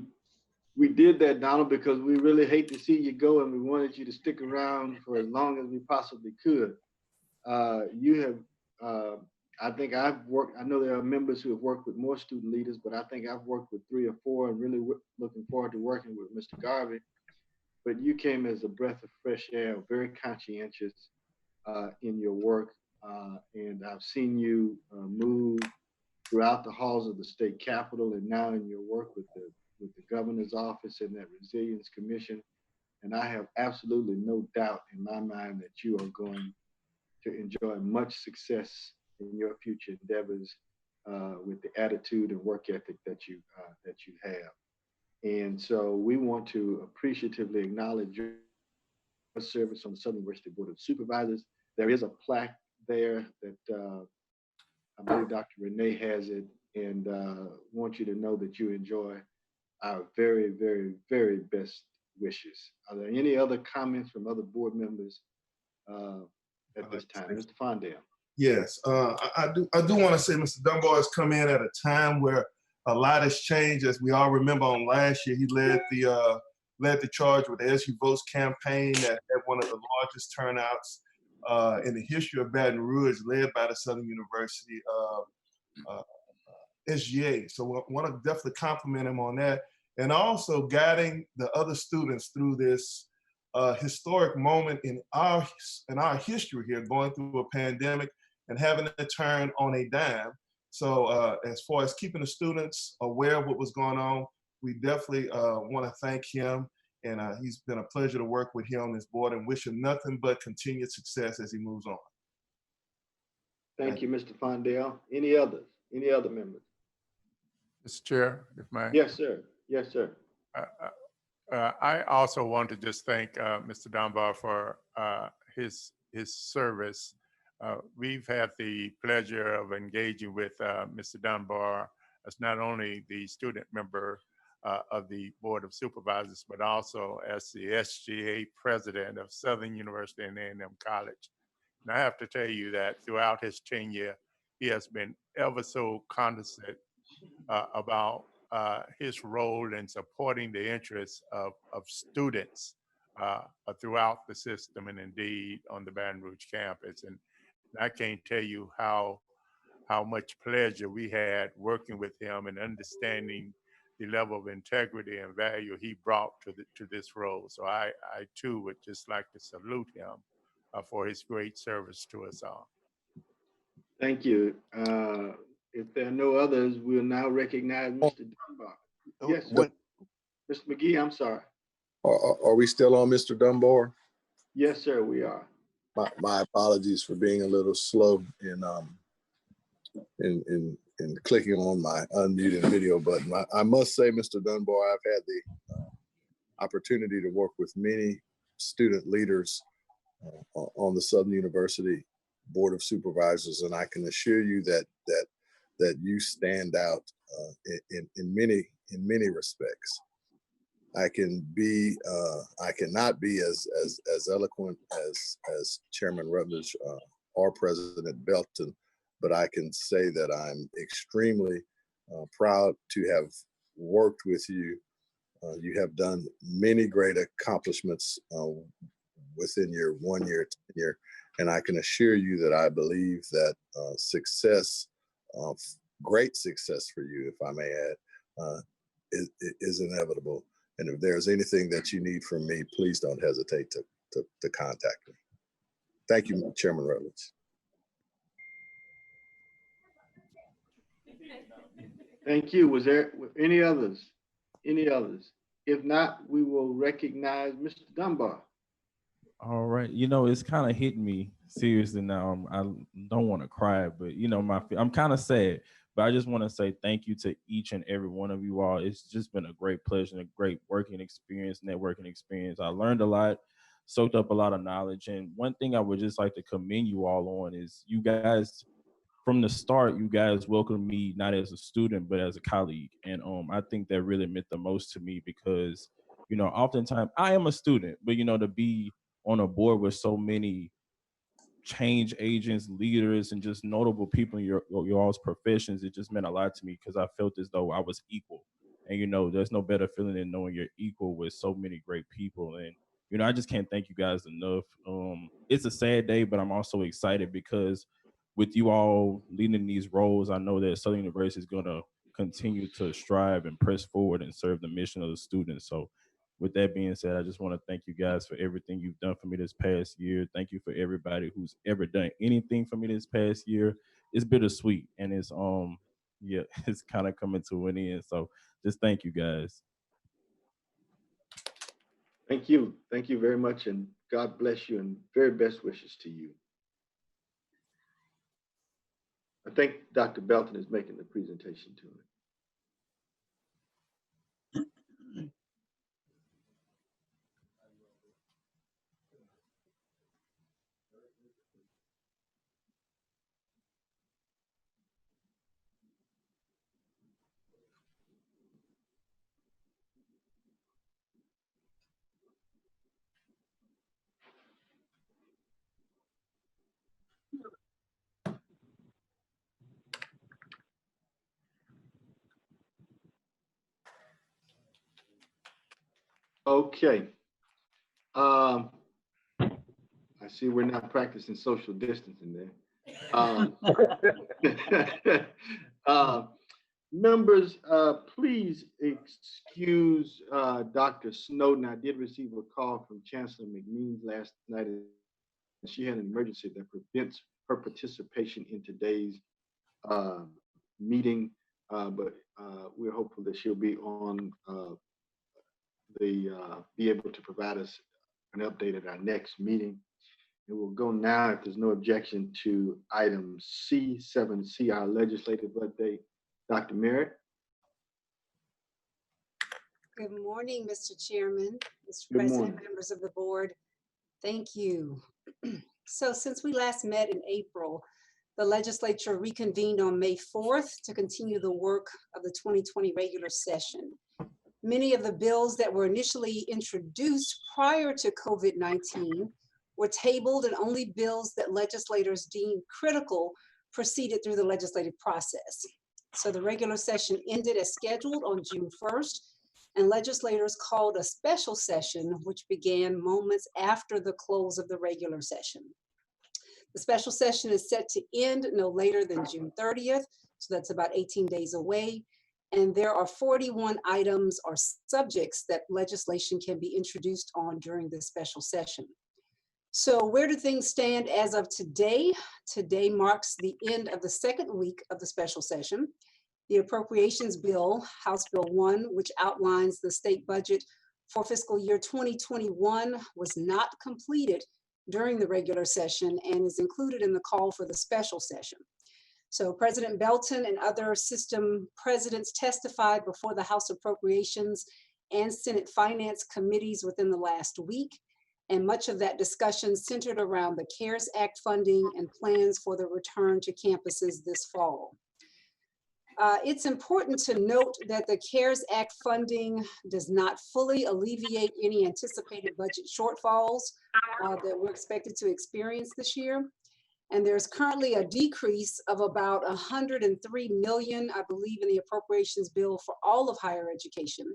did that, Donald, because we really hate to see you go and we wanted you to stick around for as long as we possibly could. You have, I think I've worked, I know there are members who have worked with more student leaders, but I think I've worked with 3 or 4 and really looking forward to working with Mr. Garvey. But you came as a breath of fresh air, very conscientious in your work. And I've seen you move throughout the halls of the state capitol and now in your work with the governor's office and that resilience commission. And I have absolutely no doubt in my mind that you are going to enjoy much success in your future endeavors with the attitude and work ethic that you have. And so we want to appreciatively acknowledge your service on the Southern University Board of Supervisors. There is a plaque there that I believe Dr. Renee has it, and want you to know that you enjoy our very, very, very best wishes. Are there any other comments from other board members at this time? Mr. Fondale. Yes, I do want to say Mr. Dunbar has come in at a time where a lot has changed. As we all remember, on last year, he led the charge with the SU Votes campaign that had one of the largest turnouts in the history of Baton Rouge, led by the Southern University SGA. So I want to definitely compliment him on that, and also guiding the other students through this historic moment in our history here, going through a pandemic and having to turn on a dime. So as far as keeping the students aware of what was going on, we definitely want to thank him. And he's been a pleasure to work with him on this board, and wish him nothing but continued success as he moves on. Thank you, Mr. Fondale. Any others? Any other members? Mr. Chair, if may. Yes, sir. Yes, sir. I also want to just thank Mr. Dunbar for his service. We've had the pleasure of engaging with Mr. Dunbar as not only the student member of the Board of Supervisors, but also as the SGA president of Southern University and A&M College. And I have to tell you that throughout his tenure, he has been ever so condescending about his role in supporting the interests of students throughout the system, and indeed on the Baton Rouge campus. And I can't tell you how much pleasure we had working with him and understanding the level of integrity and value he brought to this role. So I too would just like to salute him for his great service to us all. Thank you. If there are no others, we'll now recognize Mr. Dunbar. Yes, sir. Mr. McGee, I'm sorry. Are we still on Mr. Dunbar? Yes, sir, we are. my apologies for being a little slow in clicking on my unmuted video button. I must say, Mr. Dunbar, I've had the opportunity to work with many student leaders on the Southern University Board of Supervisors, and I can assure you that you stand out in many respects. I cannot be as eloquent as Chairman Rutledge or President Belton, but I can say that I'm extremely proud to have worked with you. You have done many great accomplishments within your 1 year tenure, and I can assure you that I believe that success, great success for you, if I may add, is inevitable. And if there's anything that you need from me, please don't hesitate to contact me. Thank you, Chairman Rutledge. Thank you. Was there any others? Any others? If not, we will recognize Mr. Dunbar. All right. You know, it's kind of hitting me seriously now. I don't want to cry, but you know, I'm kind of sad, but I just want to say thank you to each and every one of you all. It's just been a great pleasure and a great working experience, networking experience. I learned a lot, soaked up a lot of knowledge. And one thing I would just like to commend you all on is you guys, from the start, you guys welcomed me not as a student, but as a colleague. And I think that really meant the most to me because, you know, oftentimes I am a student, but, you know, to be on a board with so many change agents, leaders, and just notable people in your all's professions, it just meant a lot to me because I felt as though I was equal. And, you know, there's no better feeling than knowing you're equal with so many great people. And, you know, I just can't thank you guys enough. It's a sad day, but I'm also excited because with you all leading these roles, I know that Southern University is going to continue to strive and press forward and serve the mission of the students. So with that being said, I just want to thank you guys for everything you've done for me this past year. Thank you for everybody who's ever done anything for me this past year. It's bittersweet and it's yeah, it's kind of coming to an end. So just thank you guys. Thank you. Thank you very much, and God bless you, and very best wishes to you. I think Dr. Belton is making the presentation to it. Okay. I see we're not practicing social distancing there. Members, please excuse Dr. Snowden. I did receive a call from Chancellor McMeans last night, and she had an emergency that prevents her participation in today's meeting, but we're hopeful that she'll be on be able to provide us an update at our next meeting. And we'll go now, if there's no objection, to item C7C, our legislative update. Dr. Merritt. Good morning, Mr. Chairman, Mr. Good President, morning. members of the board. Thank you. So since we last met in April, the legislature reconvened on May 4th to continue the work of the 2020 regular session. Many of the bills that were initially introduced prior to COVID-19 were tabled, and only bills that legislators deemed critical proceeded through the legislative process. So the regular session ended as scheduled on June 1st, and legislators called a special session, which began moments after the close of the regular session. The special session is set to end no later than June 30th, so that's about 18 days away. And there are 41 items or subjects that legislation can be introduced on during this special session. So where do things stand as of today? Today marks the end of the second week of the special session. The appropriations bill, House Bill 1, which outlines the state budget for fiscal year 2021, was not completed during the regular session and is included in the call for the special session. So President Belton and other system presidents testified before the House Appropriations and Senate Finance Committees within the last week. And much of that discussion centered around the CARES Act funding and plans for the return to campuses this fall. It's important to note that the CARES Act funding does not fully alleviate any anticipated budget shortfalls that we're expected to experience this year. And there's currently a decrease of about 103 million, I believe, in the appropriations bill for all of higher education.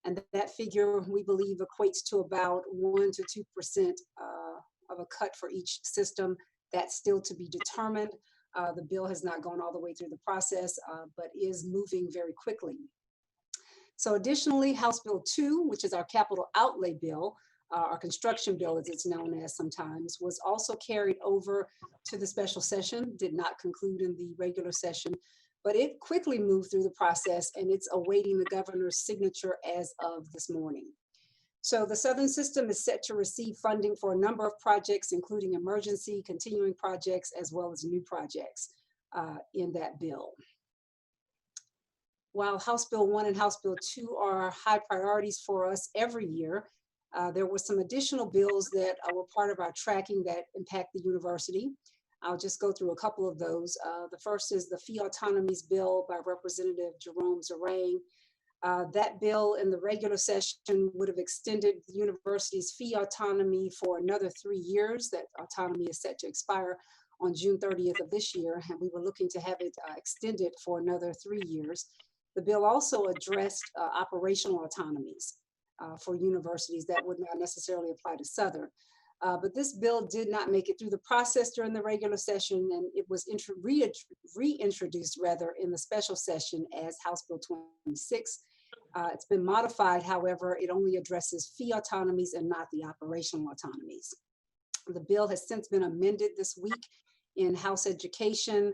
And that figure, we believe, equates to about 1 to 2% of a cut for each system. That's still to be determined. The bill has not gone all the way through the process, but is moving very quickly. So additionally, House Bill 2, which is our capital outlay bill, our construction bill as it's known as sometimes, was also carried over to the special session, did not conclude in the regular session, but it quickly moved through the process and it's awaiting the governor's signature as of this morning. So the Southern System is set to receive funding for a number of projects, including emergency, continuing projects, as well as new projects in that bill. While House Bill 1 and House Bill 2 are high priorities for us every year, there were some additional bills that were part of our tracking that impact the university. I'll just go through a couple of those. The first is the Fee Autonomies Bill by Representative Jerome Zarang. That bill in the regular session would have extended the university's fee autonomy for another 3 years. That autonomy is set to expire on June 30th of this year, and we were looking to have it extended for another 3 years. The bill also addressed operational autonomies for universities that would not necessarily apply to Southern. But this bill did not make it through the process during the regular session, and it was reintroduced rather in the special session as House Bill 26. It's been modified, however, it only addresses fee autonomies and not the operational autonomies. The bill has since been amended this week in House Education,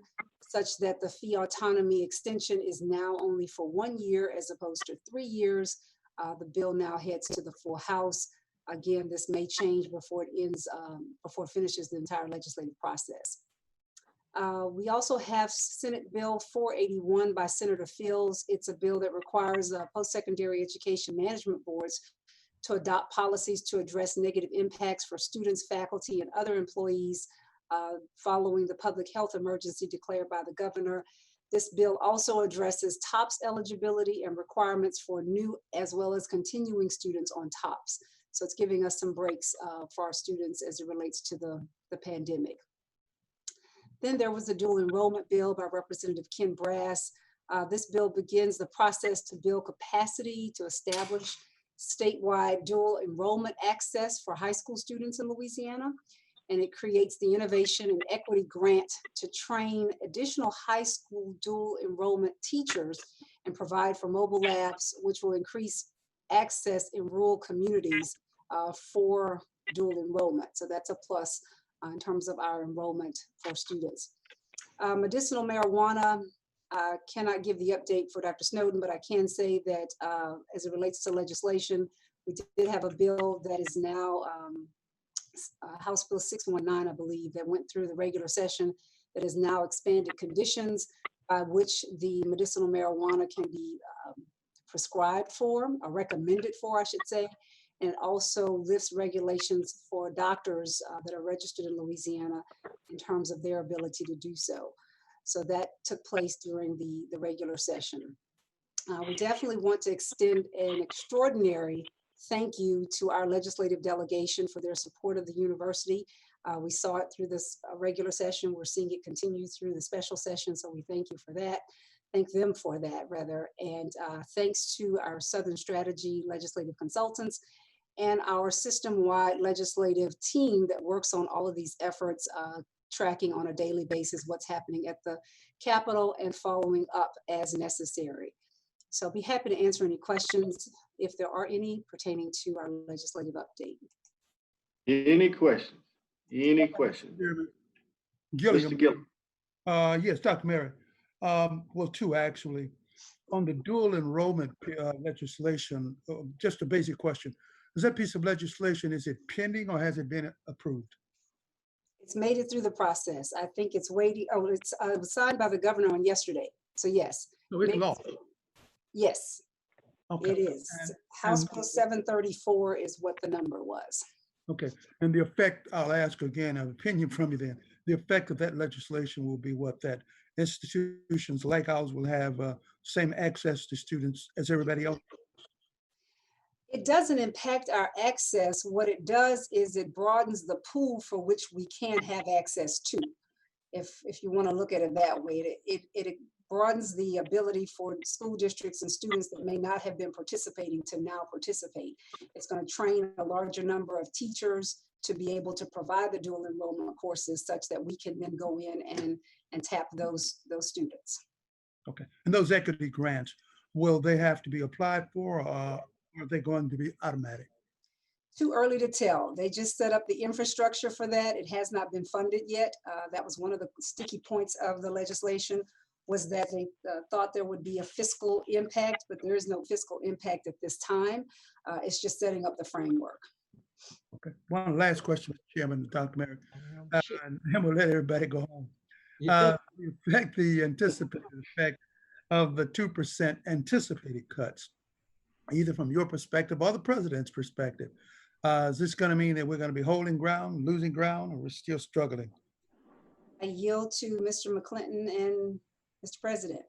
such that the fee autonomy extension is now only for 1 year as opposed to 3 years. The bill now heads to the full House. Again, this may change before it ends, before it finishes the entire legislative process. We also have Senate Bill 481 by Senator Fields. It's a bill that requires post-secondary education management boards to adopt policies to address negative impacts for students, faculty, and other employees following the public health emergency declared by the governor. This bill also addresses TOPS eligibility and requirements for new as well as continuing students on TOPS. So it's giving us some breaks for our students as it relates to the pandemic. Then there was the dual enrollment bill by Representative Ken Brass. This bill begins the process to build capacity to establish statewide dual enrollment access for high school students in Louisiana. And it creates the Innovation and Equity Grant to train additional high school dual enrollment teachers and provide for mobile labs, which will increase access in rural communities for dual enrollment. So that's a plus in terms of our enrollment for students. Medicinal marijuana, cannot give the update for Dr. Snowden, but I can say that as it relates to legislation, we did have a bill that is now House Bill 619, I believe, that went through the regular session that has now expanded conditions by which the medicinal marijuana can be prescribed for, or recommended for, I should say, and also lifts regulations for doctors that are registered in Louisiana in terms of their ability to do so. So that took place during the regular session. We definitely want to extend an extraordinary thank you to our legislative delegation for their support of the university. We saw it through this regular session. We're seeing it continue through the special session. So we thank you for that. Thank them for that, rather. And thanks to our Southern Strategy legislative consultants and our system-wide legislative team that works on all of these efforts, tracking on a daily basis what's happening at the Capitol and following up as necessary. So I'll be happy to answer any questions if there are any pertaining to our legislative update. Any questions? Any questions? Gilliam. Mr. Gilliam. Yes, Dr. Mary. Well, two actually. On the dual enrollment legislation, just a basic question. Is that piece of legislation, is it pending or has it been approved? It's made it through the process. I think it's waiting. Oh, it was signed by the governor on yesterday. So yes. No, it's made it law. through. Yes, Okay. it is. House Bill 734 is what the number was. Okay, and the effect, I'll ask again, an opinion from you then. The effect of that legislation will be what? That institutions like ours will have same access to students as everybody else? It doesn't impact our access. What it does is it broadens the pool for which we can have access to. If you want to look at it that way, it broadens the ability for school districts and students that may not have been participating to now participate. It's going to train a larger number of teachers to be able to provide the dual enrollment courses such that we can then go in and tap those students. Okay, and those equity grants, will they have to be applied for or are they going to be automatic? Too early to tell. They just set up the infrastructure for that. It has not been funded yet. That was one of the sticky points of the legislation, was that they thought there would be a fiscal impact, but there is no fiscal impact at this time. It's just setting up the framework. Okay, one last question, Mr. Chairman, Dr. Merritt, and then we'll let everybody go home. The anticipated effect of the 2% anticipated cuts, either from your perspective or the president's perspective. Is this going to mean that we're going to be holding ground, losing ground, or we're still struggling? I yield to Mr. McClinton and Mr. President.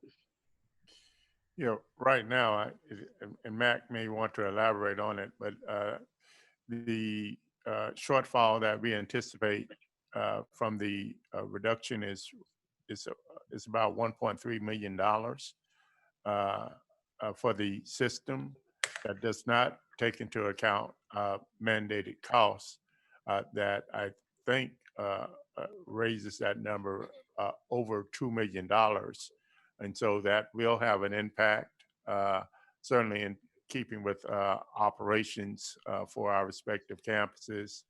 You know, right now, and Mac may want to elaborate on it, but the shortfall that we anticipate from the reduction is about $1.3 million for the system. That does not take into account mandated costs that I think raises that number over $2 million. And so that will have an impact, certainly in keeping with operations for our respective campuses.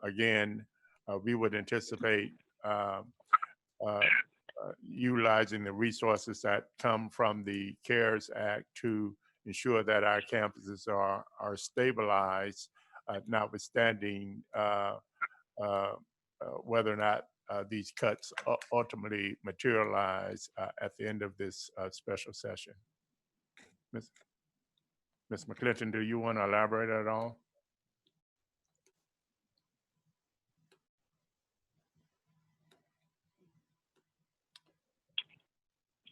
Again, we would anticipate utilizing the resources that come from the CARES Act to ensure that our campuses are stabilized, notwithstanding whether or not these cuts ultimately materialize at the end of this special session. Ms. McClinton, do you want to elaborate at all?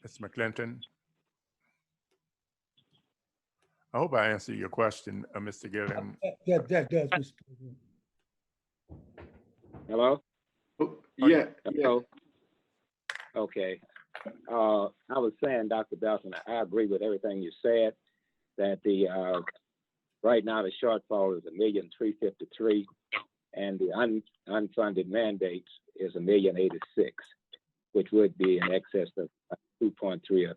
Ms. McClinton? I hope I answered your question, Mr. Gilliam. That does, Mr. President. Hello? Yeah. Hello? Okay. I was saying, Dr. Belton, I agree with everything you said, that the right now the shortfall is $1,353,000 and the unfunded mandates is $1,086,000, which would be in excess of 2.3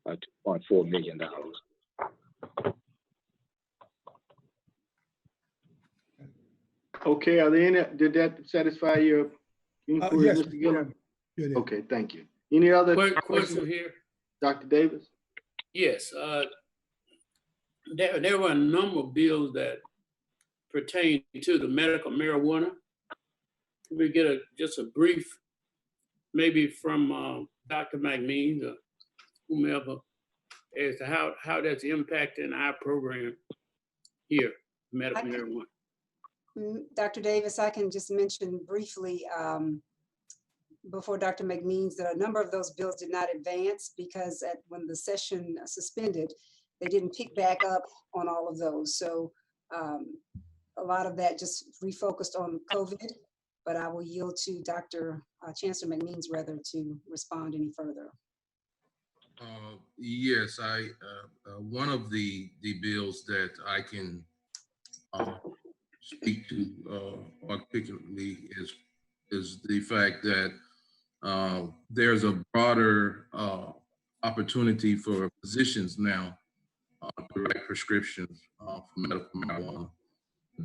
or $2.4 million. Okay, are there any, did that satisfy your inquiry, yes, Mr. Gilliam? Yeah. Okay, thank you. Any other question here? Dr. Davis? Yes, there were a number of bills that pertain to the medical marijuana. Can we get just a brief, maybe from Dr. McMeans or whomever, as to how that's impacting our program here, medical marijuana? Dr. Davis, I can just mention briefly before Dr. McMeans that a number of those bills did not advance because when the session suspended, they didn't pick back up on all of those. So a lot of that just refocused on COVID, but I will yield to Dr. Chancellor McMeans rather to respond any further. Yes, one of the bills that I can speak to articulately is the fact that there's a broader opportunity for physicians now to write prescriptions for medical marijuana.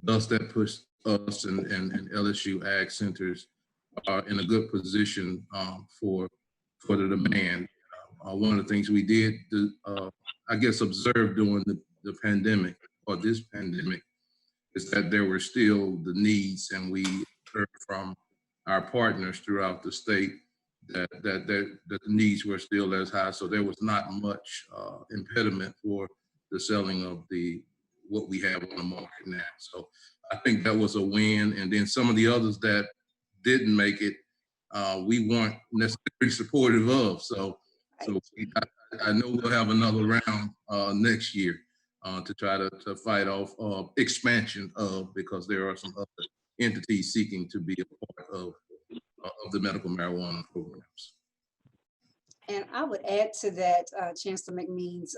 Thus, that puts us and LSU Ag Centers in a good position for the demand. One of the things we did, I guess, observe during the pandemic or this pandemic is that there were still the needs, and we heard from our partners throughout the state that the needs were still as high. So there was not much impediment for the selling of what we have on the market now. So I think that was a win. And then some of the others that didn't make it, we weren't necessarily supportive of. So I know we'll have another round next year to try to fight off expansion because there are some other entities seeking to be a part of the medical marijuana programs. And I would add to that, Chancellor McMeans,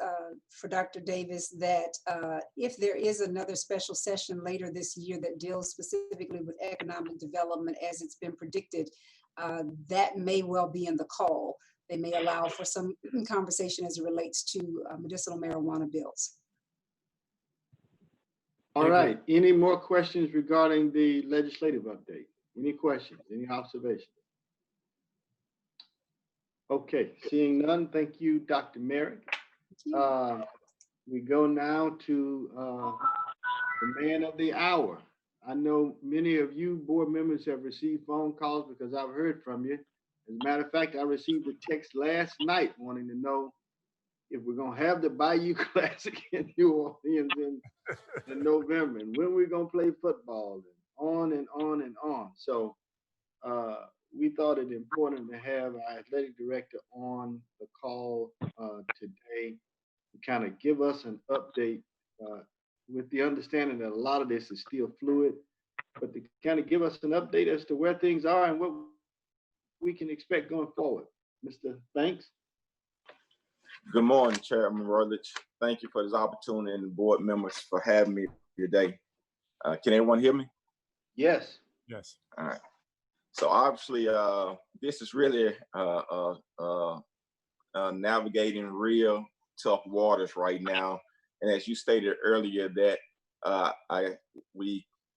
for Dr. Davis, that if there is another special session later this year that deals specifically with economic development as it's been predicted, that may well be in the call. They may allow for some conversation as it relates to medicinal marijuana bills. All right. Any more questions regarding the legislative update? Any questions? Any observations? Okay, seeing none, thank you, Dr. Merrick. We go now to the man of the hour. I know many of you board members have received phone calls because I've heard from you. As a matter of fact, I received a text last night wanting to know if we're gonna have the Bayou Classic in New Orleans in November, and when we're gonna play football, and on and on and on. So we thought it important to have our athletic director on the call today to kind of give us an update with the understanding that a lot of this is still fluid, but to kind of give us an update as to where things are and what we can expect going forward. Mr. Banks? Good morning, Chairman Rutledge. Thank you for this opportunity and board members for having me today. Can everyone hear me? Yes. Yes. All right. So obviously, this is really navigating real tough waters right now. And as you stated earlier, that I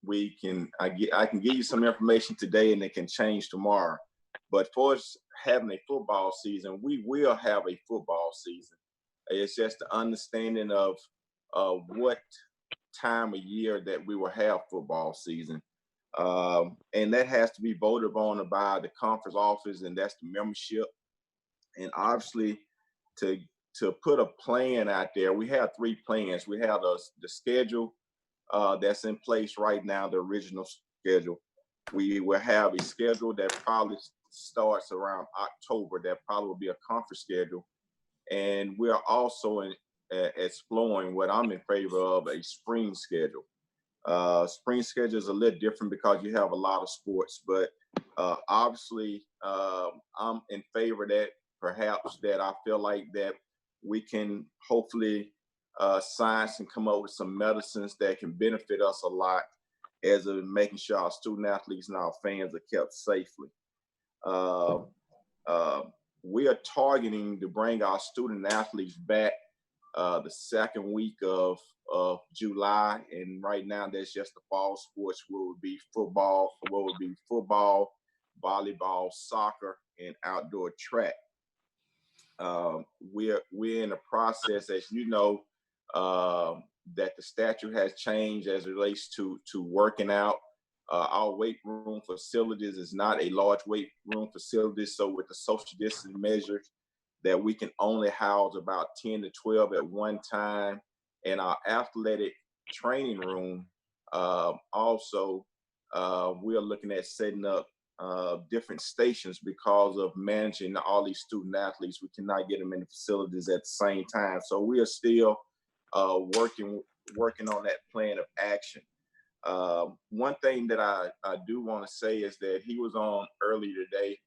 can give you some information today, and it can change tomorrow. But for us having a football season, we will have a football season. It's just the understanding of what time of year that we will have football season. And that has to be voted on by the conference office, and that's the membership. And obviously, to put a plan out there, we have 3 plans. We have the schedule that's in place right now, the original schedule. We will have a schedule that probably starts around October. That probably will be a conference schedule. And we're also exploring what I'm in favor of, a spring schedule. Spring schedule is a little different because you have a lot of sports, but obviously I'm in favor of that. Perhaps that I feel like that we can hopefully science and come up with some medicines that can benefit us a lot as of making sure our student athletes and our fans are kept safely. We are targeting to bring our student athletes back the second week of July, and right now that's just the fall sports, what would be football, volleyball, soccer, and outdoor track. We're in a process, as you know, that the statute has changed as it relates to working out. Our weight room facilities is not a large weight room facility, so with the social distancing measures, that we can only house about 10 to 12 at one time. And our athletic training room, also, we are looking at setting up different stations because of managing all these student athletes. We cannot get them in the facilities at the same time. So we are still working on that plan of action. One thing that I do want to say is that he was on earlier today,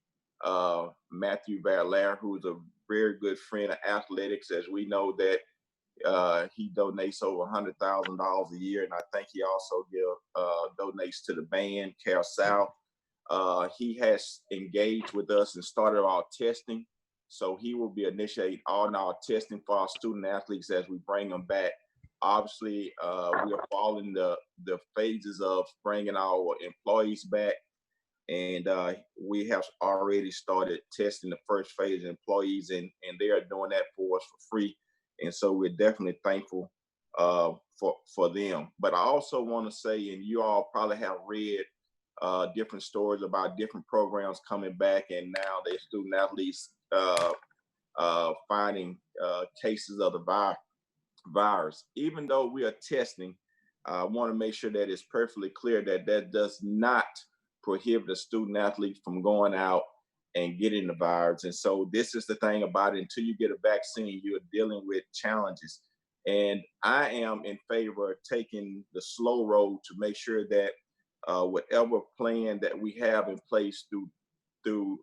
Matthew Valère, who is a very good friend of athletics, as we know that he donates over $100,000 a year, and I think he also donates to the band, Cal South. He has engaged with us and started our testing, so he will be initiating all our testing for our student athletes as we bring them back. Obviously, we are following the phases of bringing our employees back, and we have already started testing the first phase of employees, and they are doing that for us for free. And so we're definitely thankful for them. But I also want to say, and you all probably have read different stories about different programs coming back, and now their student athletes finding cases of the virus. Even though we are testing, I want to make sure that it's perfectly clear that that does not prohibit a student athlete from going out and getting the virus. And so this is the thing about it. Until you get a vaccine, you're dealing with challenges. And I am in favor of taking the slow road to make sure that whatever plan that we have in place through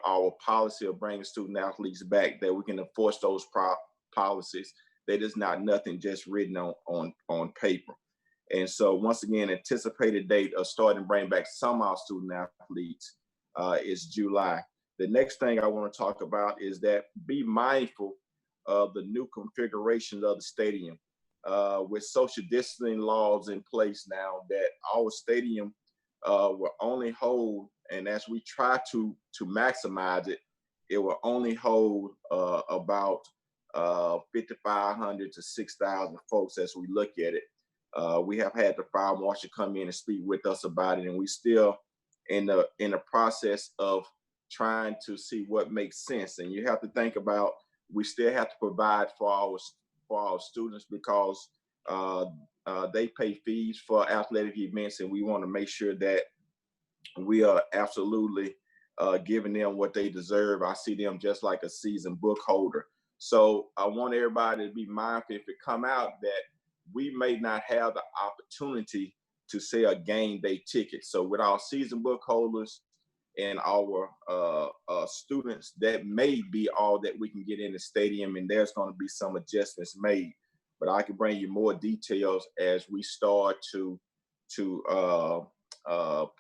our policy of bringing student athletes back, that we can enforce those policies. That is not nothing just written on paper. And so once again, anticipated date of starting to bring back some of our student athletes is July. The next thing I want to talk about is that be mindful of the new configurations of the stadium. With social distancing laws in place now, that our stadium will only hold, and as we try to maximize it, it will only hold about 5,500 to 6,000 folks as we look at it. We have had the fire marshal come in and speak with us about it, and we still in the process of trying to see what makes sense. And you have to think about, we still have to provide for our students, because they pay fees for athletic events, and we want to make sure that we are absolutely giving them what they deserve. I see them just like a season book holder. So I want everybody to be mindful, if it come out that we may not have the opportunity to sell game day tickets. So with our season book holders and our students, that may be all that we can get in the stadium, and there's going to be some adjustments made. But I can bring you more details as we start to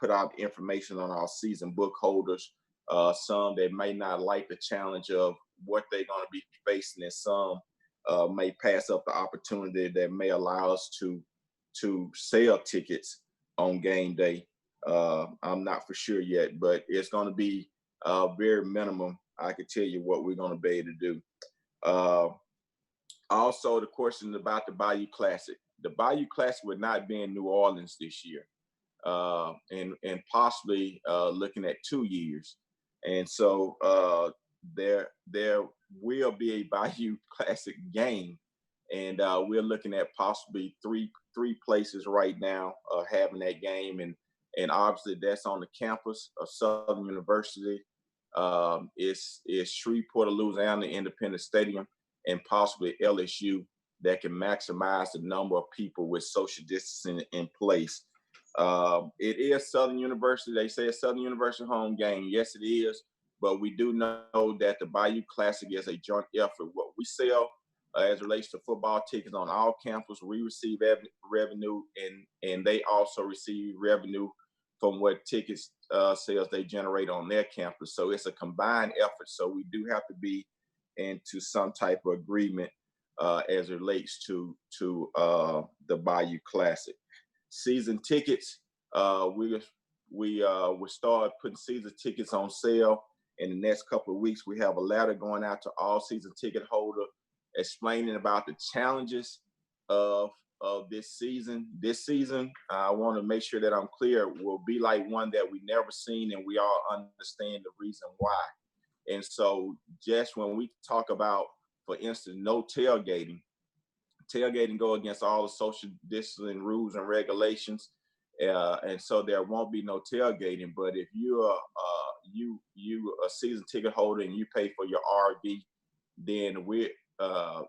put out information on our season book holders. Some that may not like the challenge of what they're going to be facing, and some may pass up the opportunity that may allow us to sell tickets on game day. I'm not for sure yet, but it's going to be very minimum. I can tell you what we're going to be able to do. Also, the question about the Bayou Classic. The Bayou Classic would not be in New Orleans this year, and possibly looking at 2 years. And so there will be a Bayou Classic game, and we're looking at possibly three places right now having that game, and obviously that's on the campus of Southern University. It's Shreveport, Louisiana Independent Stadium, and possibly LSU, that can maximize the number of people with social distancing in place. It is Southern University. They say it's Southern University home game. Yes, it is. But we do know that the Bayou Classic is a joint effort. What we sell as it relates to football tickets on our campus, we receive revenue, and they also receive revenue from what tickets sales they generate on their campus. So it's a combined effort. So we do have to be into some type of agreement as it relates to the Bayou Classic. Season tickets, we start putting season tickets on sale. In the next couple of weeks, we have a letter going out to all season ticket holders explaining about the challenges of this season. This season, I want to make sure that I'm clear, will be like one that we never seen, and we all understand the reason why. And so just when we talk about, for instance, no tailgating go against all the social distancing rules and regulations. And so there won't be no tailgating. But if you are you a season ticket holder and you pay for your RV, then we're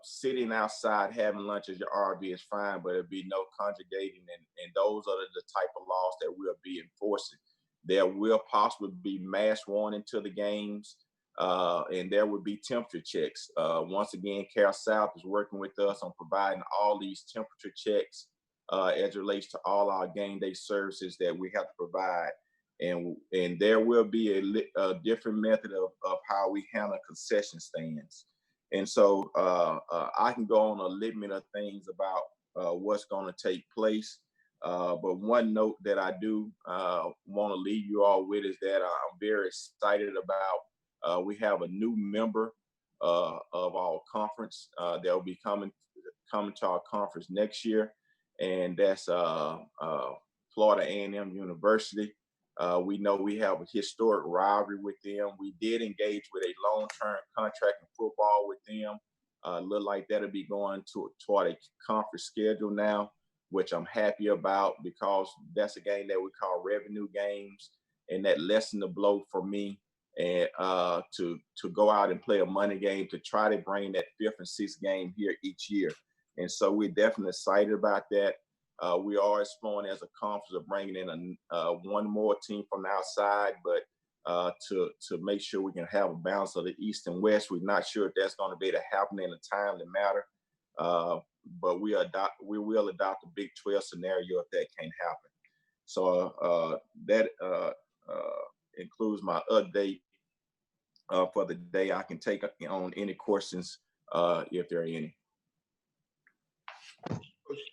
sitting outside having lunch at your RV is fine, but it'll be no congregating, and those are the type of laws that we'll be enforcing. There will possibly be mask worn into the games, and there will be temperature checks. Once again, Cal South is working with us on providing all these temperature checks as it relates to all our game day services that we have to provide. And there will be a different method of how we handle concession stands. And so I can go on a litany of things about what's going to take place. But one note that I do want to leave you all with is that I'm very excited about. We have a new member of our conference that will be coming to our conference next year, and that's Florida A&M University. We know we have a historic rivalry with them. We did engage with a long-term contract in football with them. Look like that'll be going toward a conference schedule now, which I'm happy about because that's a game that we call revenue games, and that lessened the blow for me. And to go out and play a money game to try to bring that 5th and 6th game here each year. And so we're definitely excited about that. We are exploring as a conference of bringing in one more team from the outside, but to make sure we can have a balance of the East and West. We're not sure if that's going to be able to happen in a timely matter, but we will adopt a Big 12 scenario if that can't happen. So that includes my update for the day. I can take on any questions if there are any.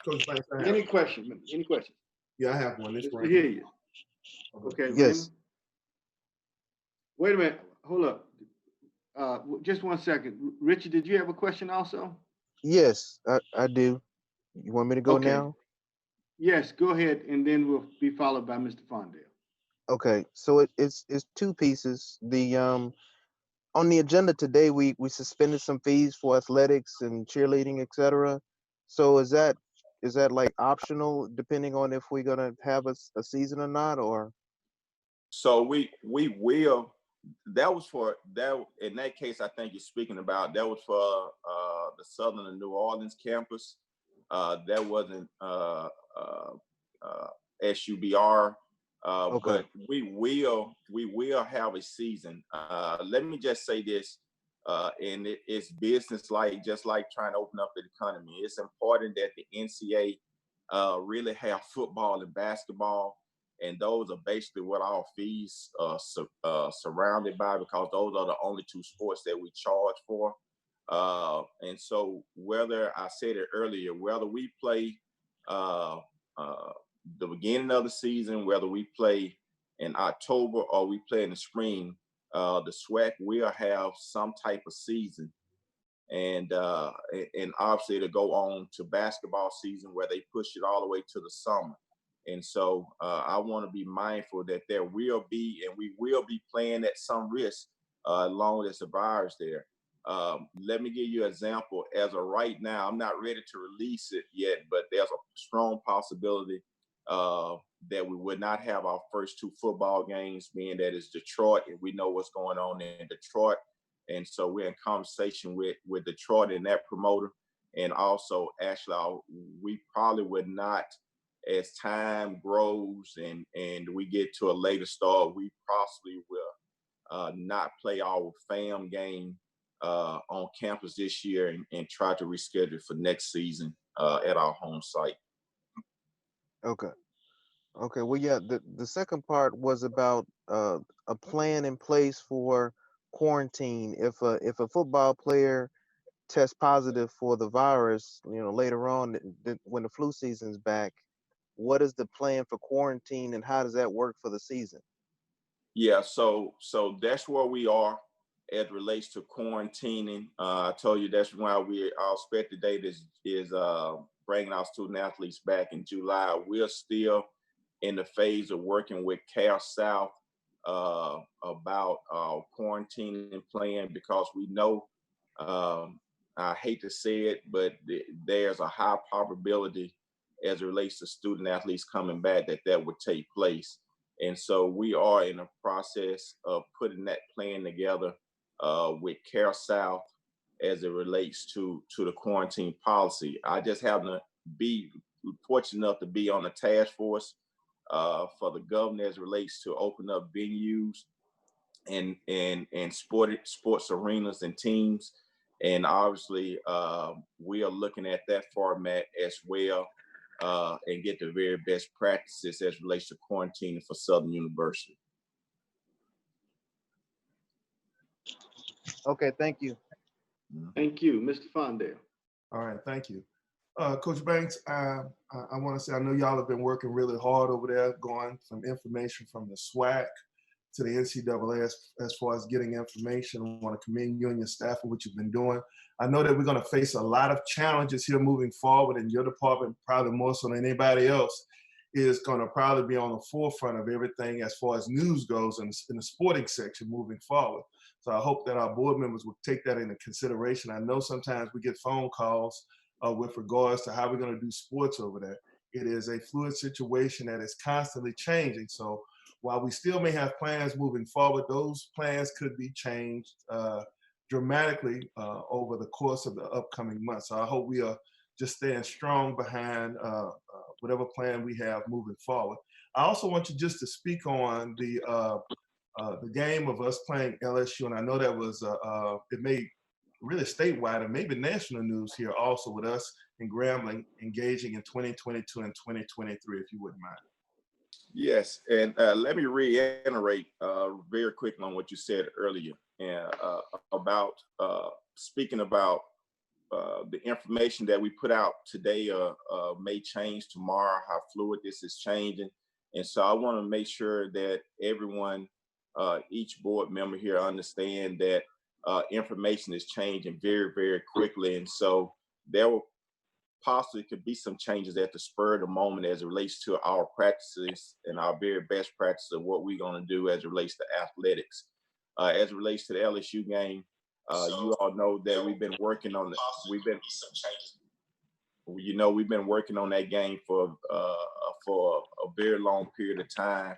Coach Banks, Any questions? Any questions? Yeah, I have one. This I hear you. Okay. Yes. Wait a minute. Hold up. Just 1 second. Richard, did you have a question also? Yes, I do. You want me to go now? Yes, go ahead, and then we'll be followed by Mr. Fondale. Okay, so it's 2 pieces. The on the agenda today, we suspended some fees for athletics and cheerleading, etc. So is that like optional depending on if we're gonna have a season or not, or? So we will. That was for that. In that case, I think you're speaking about that was for the Southern and New Orleans campus. That wasn't SUBR. Okay. But we will have a season. Let me just say this, and it's business like just like trying to open up the economy. It's important that the NCAA really have football and basketball, and those are basically what our fees surrounded by, because those are the only 2 sports that we charge for. And so whether I said it earlier, whether we play the beginning of the season, whether we play in October or we play in the spring, the SWAC will have some type of season. And obviously to go on to basketball season where they push it all the way to the summer. And so I want to be mindful that there will be, and we will be playing at some risk as long as the virus there. Let me give you an example. As of right now, I'm not ready to release it yet, but there's a strong possibility that we would not have our first 2 football games, being that it's Detroit, and we know what's going on in Detroit. And so we're in conversation with Detroit and that promoter. And also, actually, we probably would not, as time grows and we get to a later start, we possibly will not play our FAM game on campus this year and try to reschedule for next season at our home site. Okay. Well, yeah, the second part was about a plan in place for quarantine. If a football player tests positive for the virus, later on when the flu season's back, what is the plan for quarantine and how does that work for the season? Yeah, so that's where we are as it relates to quarantining. I told you that's why our expected date is bringing our student athletes back in July. We're still in the phase of working with Cal South about our quarantining plan, because we know, I hate to say it, but there's a high probability as it relates to student athletes coming back that would take place. And so we are in a process of putting that plan together with Cal South as it relates to the quarantine policy. I just happen to be fortunate enough to be on the task force for the governor as it relates to open up venues and sports arenas and teams. And obviously, we are looking at that format as well and get the very best practices as it relates to quarantining for Southern University. Okay, thank you. Thank you, Mr. Fondale. All right, thank you. Coach Banks, I want to say, I know y'all have been working really hard over there, going from information from the SWAC to the NCAA as far as getting information. I want to commend you and your staff for what you've been doing. I know that we're going to face a lot of challenges here moving forward in your department, probably more so than anybody else. is going to probably be on the forefront of everything as far as news goes in the sporting section moving forward. So I hope that our board members will take that into consideration. I know sometimes we get phone calls with regards to how we're going to do sports over there. It is a fluid situation that is constantly changing. So while we still may have plans moving forward, those plans could be changed dramatically over the course of the upcoming months. So I hope we are just staying strong behind whatever plan we have moving forward. I also want you just to speak on the game of us playing LSU, and I know that was it made really statewide and maybe national news here also with us in Grambling engaging in 2022 and 2023, if you wouldn't mind. Yes, and let me reiterate very quickly on what you said earlier about speaking about the information that we put out today may change tomorrow, how fluid this is changing. And so I want to make sure that everyone, each board member here understand that information is changing very, very quickly. And so there will possibly could be some changes at the spur of the moment as it relates to our practices and our very best practices of what we're going to do as it relates to athletics. As it relates to the LSU game, you all know that we've been working on we've been working on that game for a very long period of time,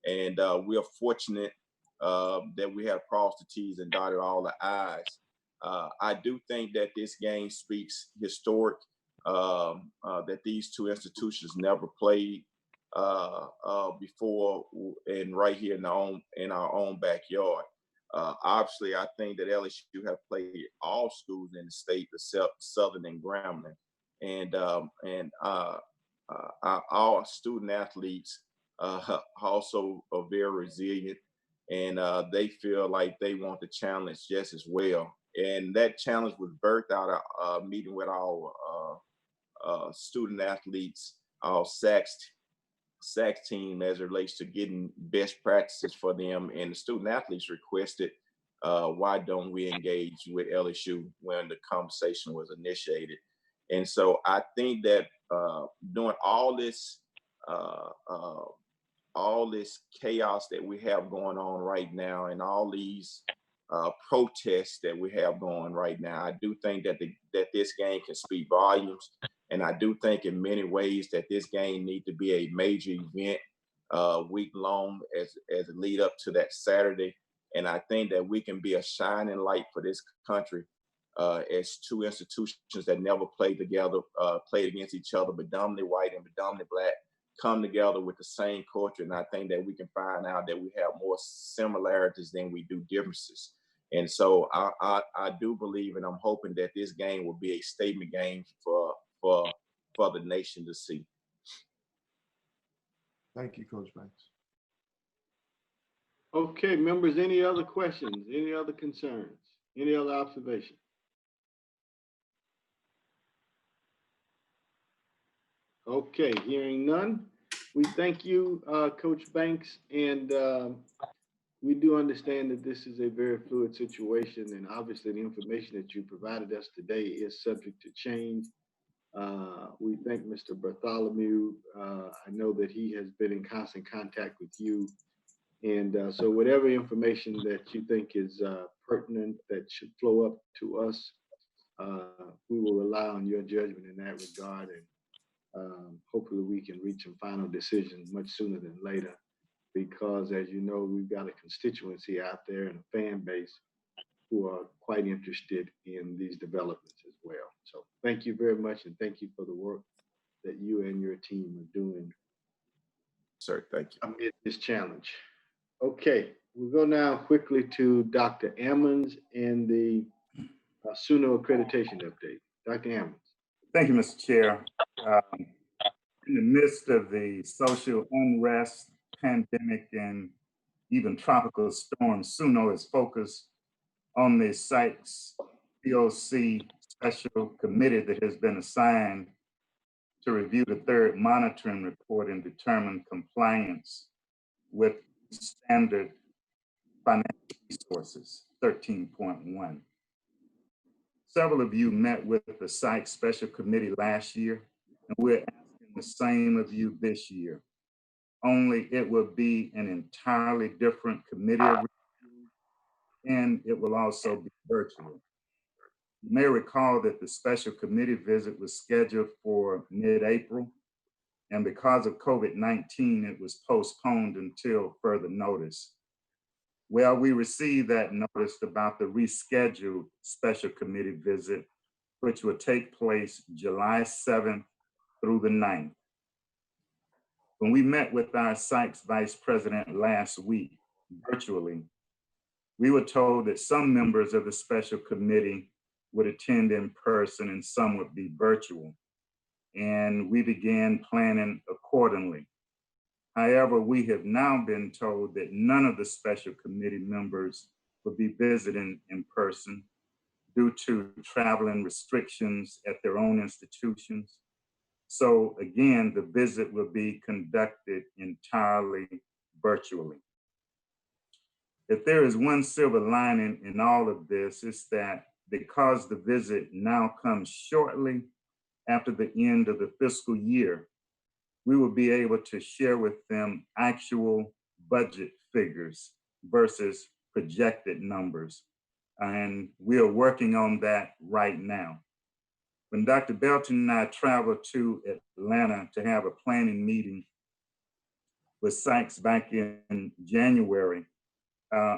and we are fortunate that we have crossed the T's and dotted all the I's. I do think that this game speaks historic, that these two institutions never played before, and right here in our own backyard. Obviously, I think that LSU have played all schools in the state except Southern and Grambling, and our student athletes also are very resilient, and they feel like they want the challenge just as well. And that challenge was birthed out of meeting with our student athletes, our SACS team, as it relates to getting best practices for them. And the student athletes requested, why don't we engage with LSU when the conversation was initiated? And so I think that doing all this chaos that we have going on right now, and all these protests that we have going right now, I do think that that this game can speak volumes. And I do think in many ways that this game needs to be a major event week long as a lead up to that Saturday. And I think that we can be a shining light for this country as two institutions that never played together, played against each other, predominantly white and predominantly black, come together with the same culture. And I think that we can find out that we have more similarities than we do differences. And so I do believe, and I'm hoping that this game will be a statement game for the nation to see. Thank you, Coach Banks. Okay, members, any other questions, any other concerns, any other observations? Okay, hearing none, we thank you, Coach Banks, and we do understand that this is a very fluid situation, and obviously the information that you provided us today is subject to change. We thank Mr. Bartholomew. I know that he has been in constant contact with you, and so whatever information that you think is pertinent that should flow up to us, we will rely on your judgment in that regard, and hopefully we can reach a final decision much sooner than later, because as you know, we've got a constituency out there and a fan base who are quite interested in these developments as well. So thank you very much, and thank you for the work that you and your team are doing. Sir, thank you. Amid this challenge. Okay, we'll go now quickly to Dr. Ammons and the SUNO accreditation update. Dr. Ammons. Thank you, Mr. Chair. In the midst of the social unrest, pandemic, and even tropical storms, SUNO is focused on the site's POC special committee that has been assigned to review the third monitoring report and determine compliance with standard financial resources 13.1. Several of you met with the site special committee last year, and we're asking the same of you this year, only it will be an entirely different committee and it will also be virtual. You may recall that the special committee visit was scheduled for mid-April, and because of COVID-19, it was postponed until further notice. Well, we received that notice about the rescheduled special committee visit, which will take place July 7th through the 9th. When we met with our Sykes Vice President last week, virtually, we were told that some members of the special committee would attend in person and some would be virtual. And we began planning accordingly. However, we have now been told that none of the special committee members will be visiting in person due to traveling restrictions at their own institutions. So again, the visit will be conducted entirely virtually. If there is one silver lining in all of this, it's that because the visit now comes shortly after the end of the fiscal year, we will be able to share with them actual budget figures versus projected numbers. And we are working on that right now. When Dr. Belton and I traveled to Atlanta to have a planning meeting with Sykes back in January,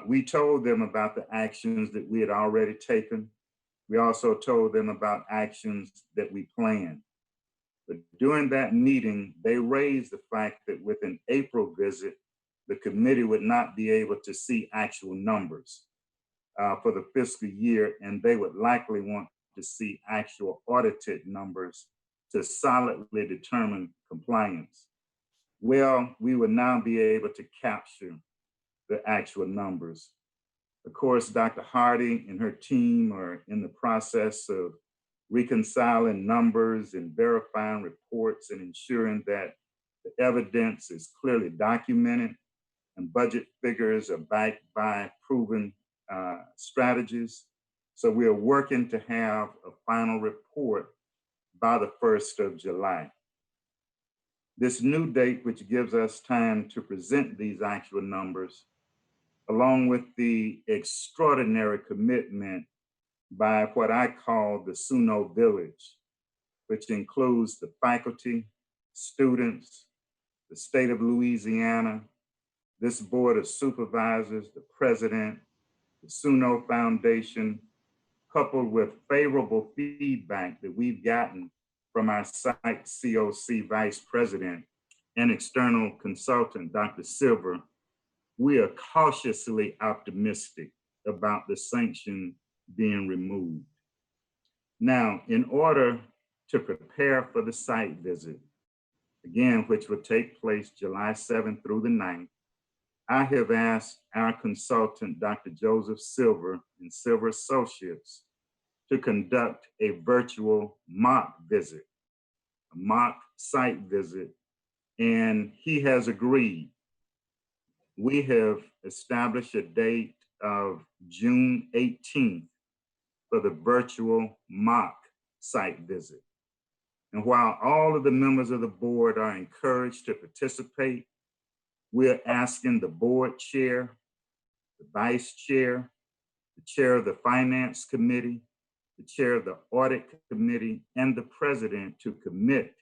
we told them about the actions that we had already taken. We also told them about actions that we planned. But during that meeting, they raised the fact that with an April visit, the committee would not be able to see actual numbers for the fiscal year, and they would likely want to see actual audited numbers to solidly determine compliance. Well, we would now be able to capture the actual numbers. Of course, Dr. Hardy and her team are in the process of reconciling numbers and verifying reports and ensuring that the evidence is clearly documented and budget figures are backed by proven strategies. So we are working to have a final report by the 1st of July. This new date, which gives us time to present these actual numbers, along with the extraordinary commitment by what I call the SUNO Village, which includes the faculty, students, the state of Louisiana, this board of supervisors, the president, the SUNO Foundation, coupled with favorable feedback that we've gotten from our site COC vice president and external consultant, Dr. Silver, we are cautiously optimistic about the sanction being removed. Now, in order to prepare for the site visit, again, which will take place July 7th through the 9th, I have asked our consultant, Dr. Joseph Silver and Silver Associates, to conduct a virtual mock visit, a mock site visit, and he has agreed. We have established a date of June 18th for the virtual mock site visit. And while all of the members of the board are encouraged to participate, we're asking the board chair, the vice chair, the chair of the finance committee, the chair of the audit committee, and the president to commit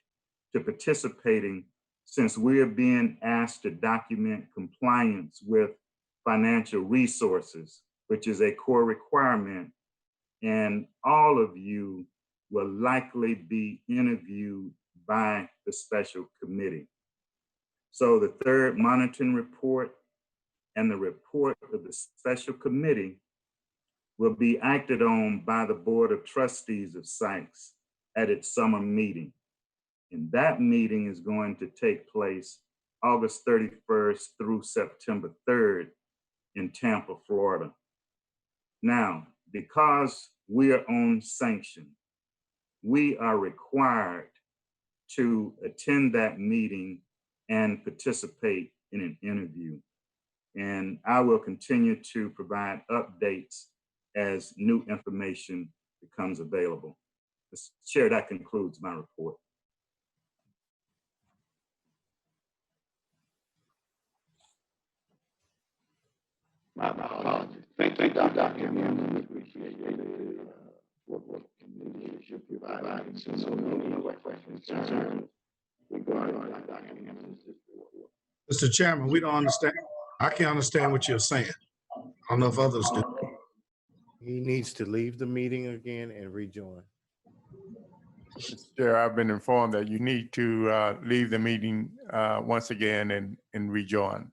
to participating, since we are being asked to document compliance with financial resources, which is a core requirement, and all of you will likely be interviewed by the special committee. So the third monitoring report and the report of the special committee will be acted on by the Board of Trustees of Sykes at its summer meeting. And that meeting is going to take place August 31st through September 3rd in Tampa, Florida. Now, because we are on sanction, we are required to attend that meeting and participate in an interview. And I will continue to provide updates as new information becomes available. Mr. Chair, that concludes my report. My apologies. Thank you, Dr. Hammond. We appreciate what leadership you provide. And so many questions, concerns regarding Dr. Hammond's report. Mr. Chairman, we don't understand. I can't understand what you're saying. I don't know if others do. He needs to leave the meeting again and rejoin. Mr. Chair, I've been informed that you need to leave the meeting once again and rejoin.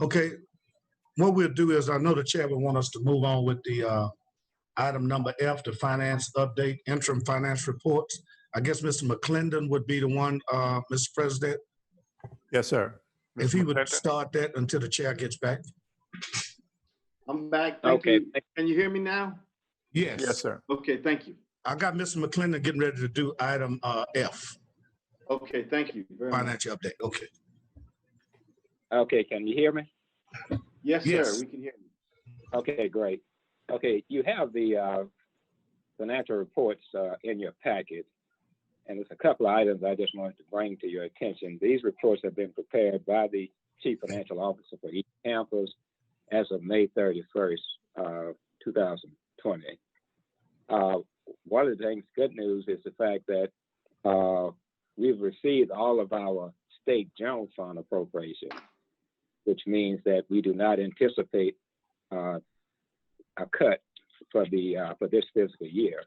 Okay, what we'll do is, I know the chair will want us to move on with the item number F, the finance update, interim finance reports. I guess Mr. McClendon would be the one, Mr. President. Yes, sir. Mr. If he would McClendon? start that until the chair gets back. I'm back. Thank you. Can you hear me now? Yes. Yes, sir. Okay, thank you. I got Mr. McClendon getting ready to do item F. Okay, thank you very much. Financial update, okay. Okay, can you hear me? Yes, Yes. sir, we can hear you. Okay, great. Okay, you have the financial reports in your packet, and there's a couple of items I just wanted to bring to your attention. These reports have been prepared by the Chief Financial Officer for each campus as of May 31st, 2020. One of the things, good news, is the fact that we've received all of our state general fund appropriation, which means that we do not anticipate a cut for this fiscal year.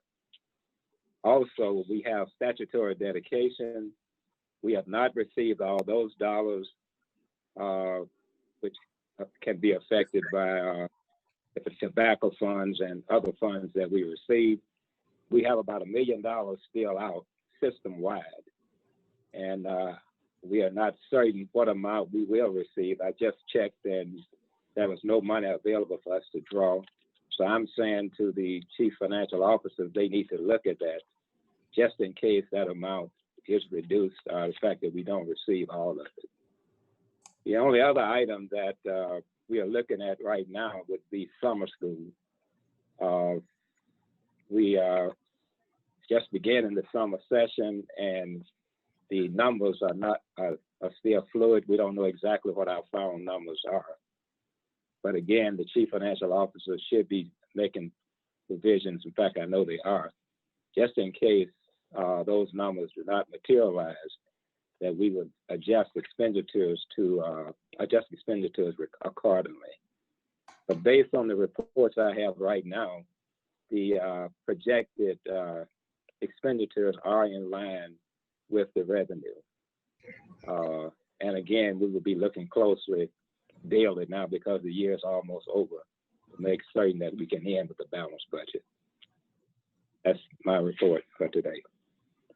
Also, we have statutory dedication. We have not received all those dollars, which can be affected by the tobacco funds and other funds that we receive. We have about $1 million still out system-wide, and we are not certain what amount we will receive. I just checked, and there was no money available for us to draw. So I'm saying to the chief financial officers, they need to look at that just in case that amount is reduced, the fact that we don't receive all of it. The only other item that we are looking at right now would be summer school. We are just beginning the summer session, and the numbers are still fluid. We don't know exactly what our final numbers are. But again, the chief financial officer should be making provisions. In fact, I know they are, just in case those numbers do not materialize, that we would adjust expenditures accordingly. But based on the reports I have right now, the projected expenditures are in line with the revenue. And again, we will be looking closely daily now because the year is almost over to make certain that we can end with a balanced budget. That's my report for today,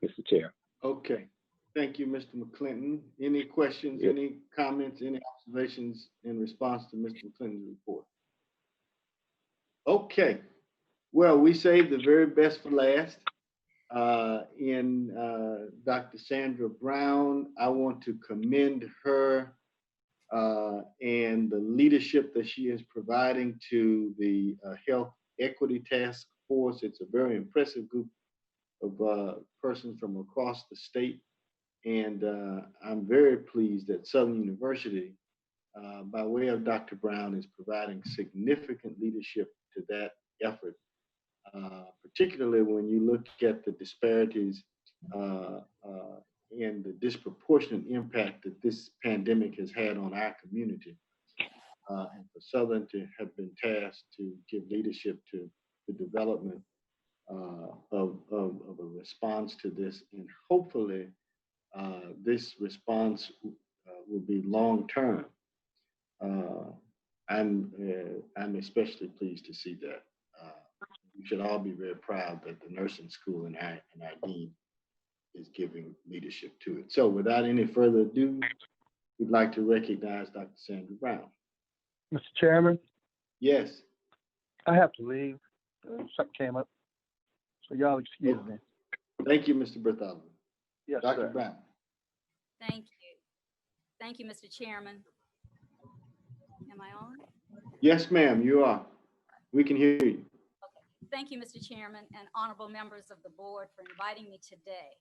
Mr. Chair. Okay. Thank you, Mr. McClinton. Any questions, any comments, any observations in response to Mr. McClinton's report? Okay. Well, we saved the very best for last. In Dr. Sandra Brown, I want to commend her and the leadership that she is providing to the Health Equity Task Force. It's a very impressive group of persons from across the state. And I'm very pleased that Southern University, by way of Dr. Brown, is providing significant leadership to that effort, particularly when you look at the disparities and the disproportionate impact that this pandemic has had on our community. And for Southern to have been tasked to give leadership to the development of a response to this, and hopefully this response will be long-term. I'm especially pleased to see that. We should all be very proud that the nursing school and our dean is giving leadership to it. So without any further ado, we'd like to recognize Dr. Sandra Brown. Mr. Chairman? Yes. I have to leave. Something came up. So y'all excuse me. Thank you, Mr. Bartholomew. Yes, Dr. sir. Brown. Thank you. Thank you, Mr. Chairman. Am I on? Yes, ma'am, you are. We can hear you. Thank you, Mr. Chairman and honorable members of the board for inviting me today.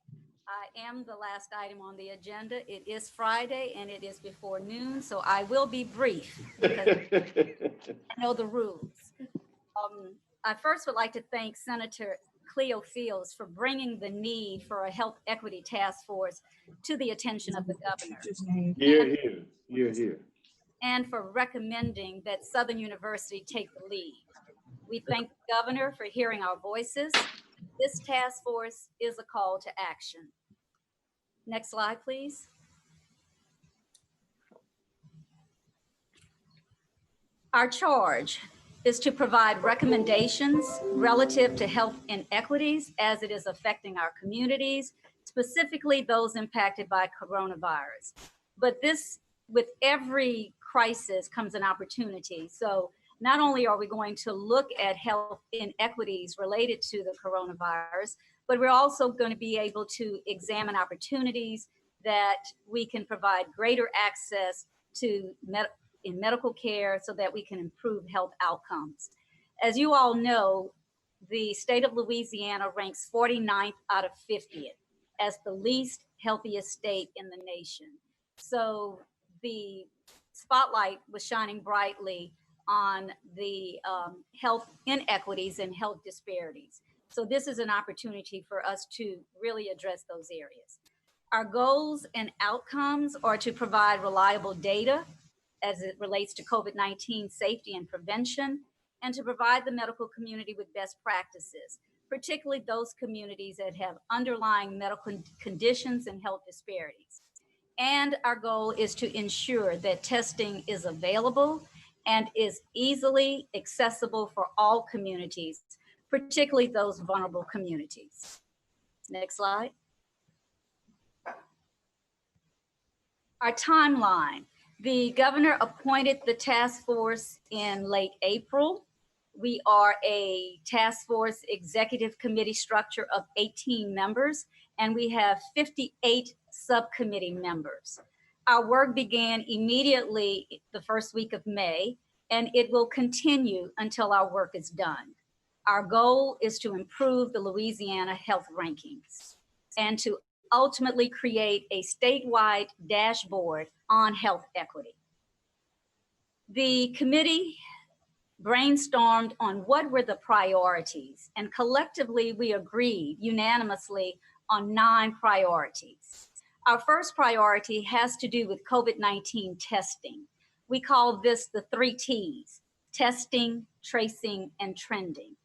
I am the last item on the agenda. It is Friday and it is before noon, so I will be brief because I know the rules. I first would like to thank Senator Cleo Fields for bringing the need for a health equity task force to the attention of the governor. Here. And for recommending that Southern University take the lead. We thank the governor for hearing our voices. This task force is a call to action. Next slide, please. Our charge is to provide recommendations relative to health inequities as it is affecting our communities, specifically those impacted by coronavirus. But this, with every crisis comes an opportunity. So not only are we going to look at health inequities related to the coronavirus, but we're also going to be able to examine opportunities that we can provide greater access to medical care so that we can improve health outcomes. As you all know, the state of Louisiana ranks 49th out of 50th as the least healthiest state in the nation. So the spotlight was shining brightly on the health inequities and health disparities. So this is an opportunity for us to really address those areas. Our goals and outcomes are to provide reliable data as it relates to COVID-19 safety and prevention, and to provide the medical community with best practices, particularly those communities that have underlying medical conditions and health disparities. And our goal is to ensure that testing is available and is easily accessible for all communities, particularly those vulnerable communities. Next slide. Our timeline. The governor appointed the task force in late April. We are a task force executive committee structure of 18 members, and we have 58 subcommittee members. Our work began immediately the first week of May, and it will continue until our work is done. Our goal is to improve the Louisiana health rankings and to ultimately create a statewide dashboard on health equity. The committee brainstormed on what were the priorities, and collectively we agreed unanimously on 9 priorities. Our first priority has to do with COVID-19 testing. We call this the 3 T's: testing, tracing, and trending.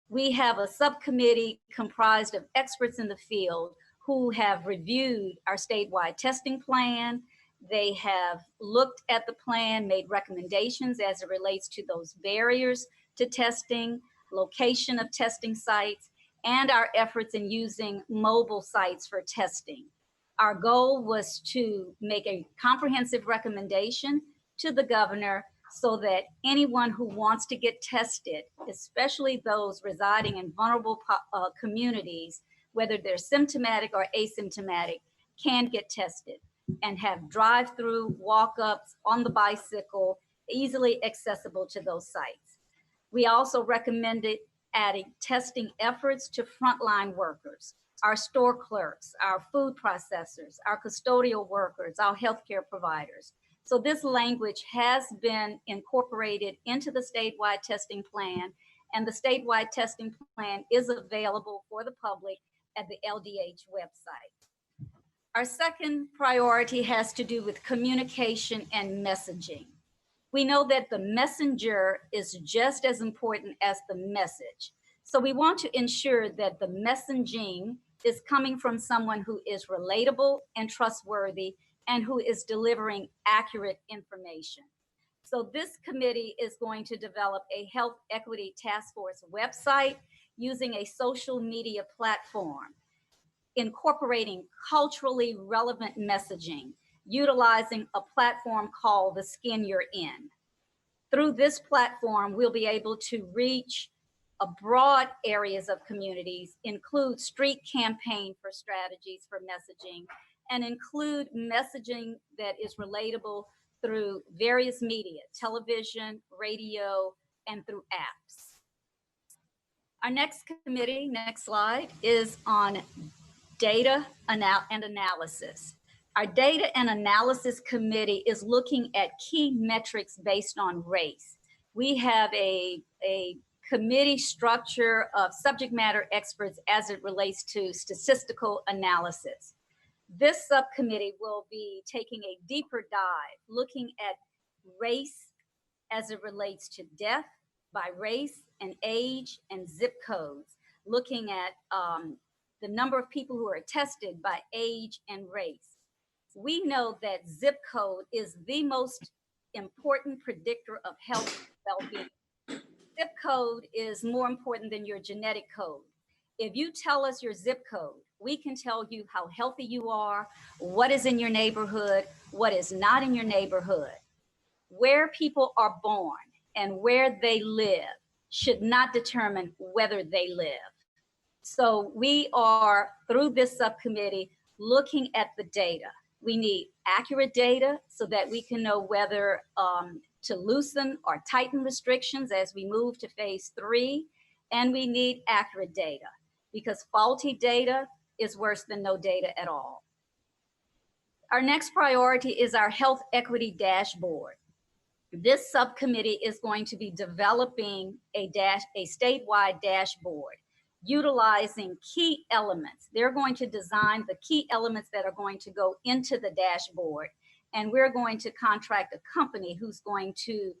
We have a subcommittee comprised of experts in the field who have reviewed our statewide testing plan. They have looked at the plan, made recommendations as it relates to those barriers to testing, location of testing sites, and our efforts in using mobile sites for testing. Our goal was to make a comprehensive recommendation to the governor so that anyone who wants to get tested, especially those residing in vulnerable communities, whether they're symptomatic or asymptomatic, can get tested and have drive-through, walk-ups on the bicycle, easily accessible to those sites. We also recommended adding testing efforts to frontline workers, our store clerks, our food processors, our custodial workers, our healthcare providers. So this language has been incorporated into the statewide testing plan, and the statewide testing plan is available for the public at the LDH website. Our second priority has to do with communication and messaging. We know that the messenger is just as important as the message. So we want to ensure that the messaging is coming from someone who is relatable and trustworthy and who is delivering accurate information. So this committee is going to develop a health equity task force website using a social media platform, incorporating culturally relevant messaging, utilizing a platform called The Skin You're In. Through this platform, we'll be able to reach a broad areas of communities, include street campaign for strategies for messaging, and include messaging that is relatable through various media, television, radio, and through apps. Our next committee, next slide, is on data and analysis. Our data and analysis committee is looking at key metrics based on race. We have a committee structure of subject matter experts as it relates to statistical analysis. This subcommittee will be taking a deeper dive, looking at race as it relates to death by race and age and zip codes, looking at the number of people who are tested by age and race. We know that zip code is the most important predictor of health and well-being. Zip code is more important than your genetic code. If you tell us your zip code, we can tell you how healthy you are, what is in your neighborhood, what is not in your neighborhood. Where people are born and where they live should not determine whether they live. So we are, through this subcommittee, looking at the data. We need accurate data so that we can know whether to loosen or tighten restrictions as we move to phase 3. And we need accurate data because faulty data is worse than no data at all. Our next priority is our health equity dashboard. This subcommittee is going to be developing a statewide dashboard utilizing key elements. They're going to design the key elements that are going to go into the dashboard. And we're going to contract a company who's going to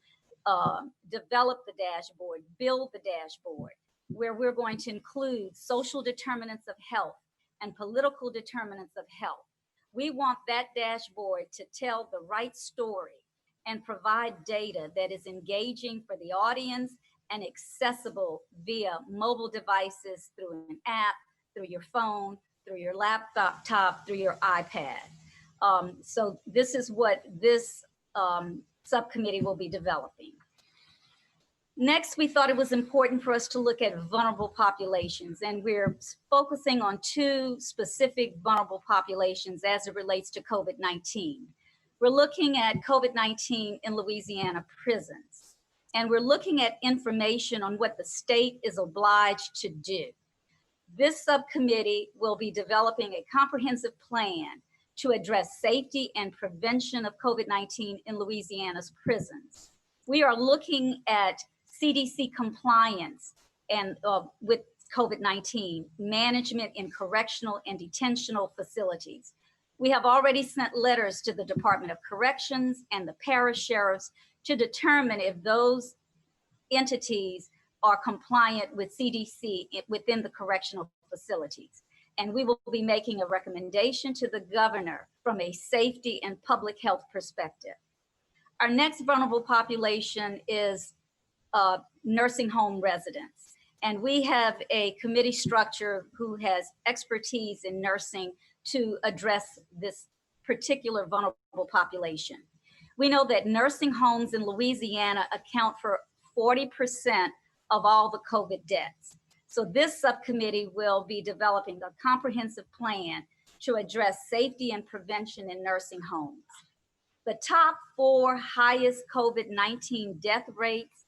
develop the dashboard, build the dashboard, where we're going to include social determinants of health and political determinants of health. We want that dashboard to tell the right story and provide data that is engaging for the audience and accessible via mobile devices, through an app, through your phone, through your laptop, through your iPad. So this is what this subcommittee will be developing. Next, we thought it was important for us to look at vulnerable populations, and we're focusing on 2 specific vulnerable populations as it relates to COVID-19. We're looking at COVID-19 in Louisiana prisons, and we're looking at information on what the state is obliged to do. This subcommittee will be developing a comprehensive plan to address safety and prevention of COVID-19 in Louisiana's prisons. We are looking at CDC compliance and with COVID-19 management in correctional and detentional facilities. We have already sent letters to the Department of Corrections and the parish sheriffs to determine if those entities are compliant with CDC within the correctional facilities. And we will be making a recommendation to the governor from a safety and public health perspective. Our next vulnerable population is nursing home residents. And we have a committee structure who has expertise in nursing to address this particular vulnerable population. We know that nursing homes in Louisiana account for 40% of all the COVID deaths. So this subcommittee will be developing a comprehensive plan to address safety and prevention in nursing homes. The top 4 highest COVID-19 death rates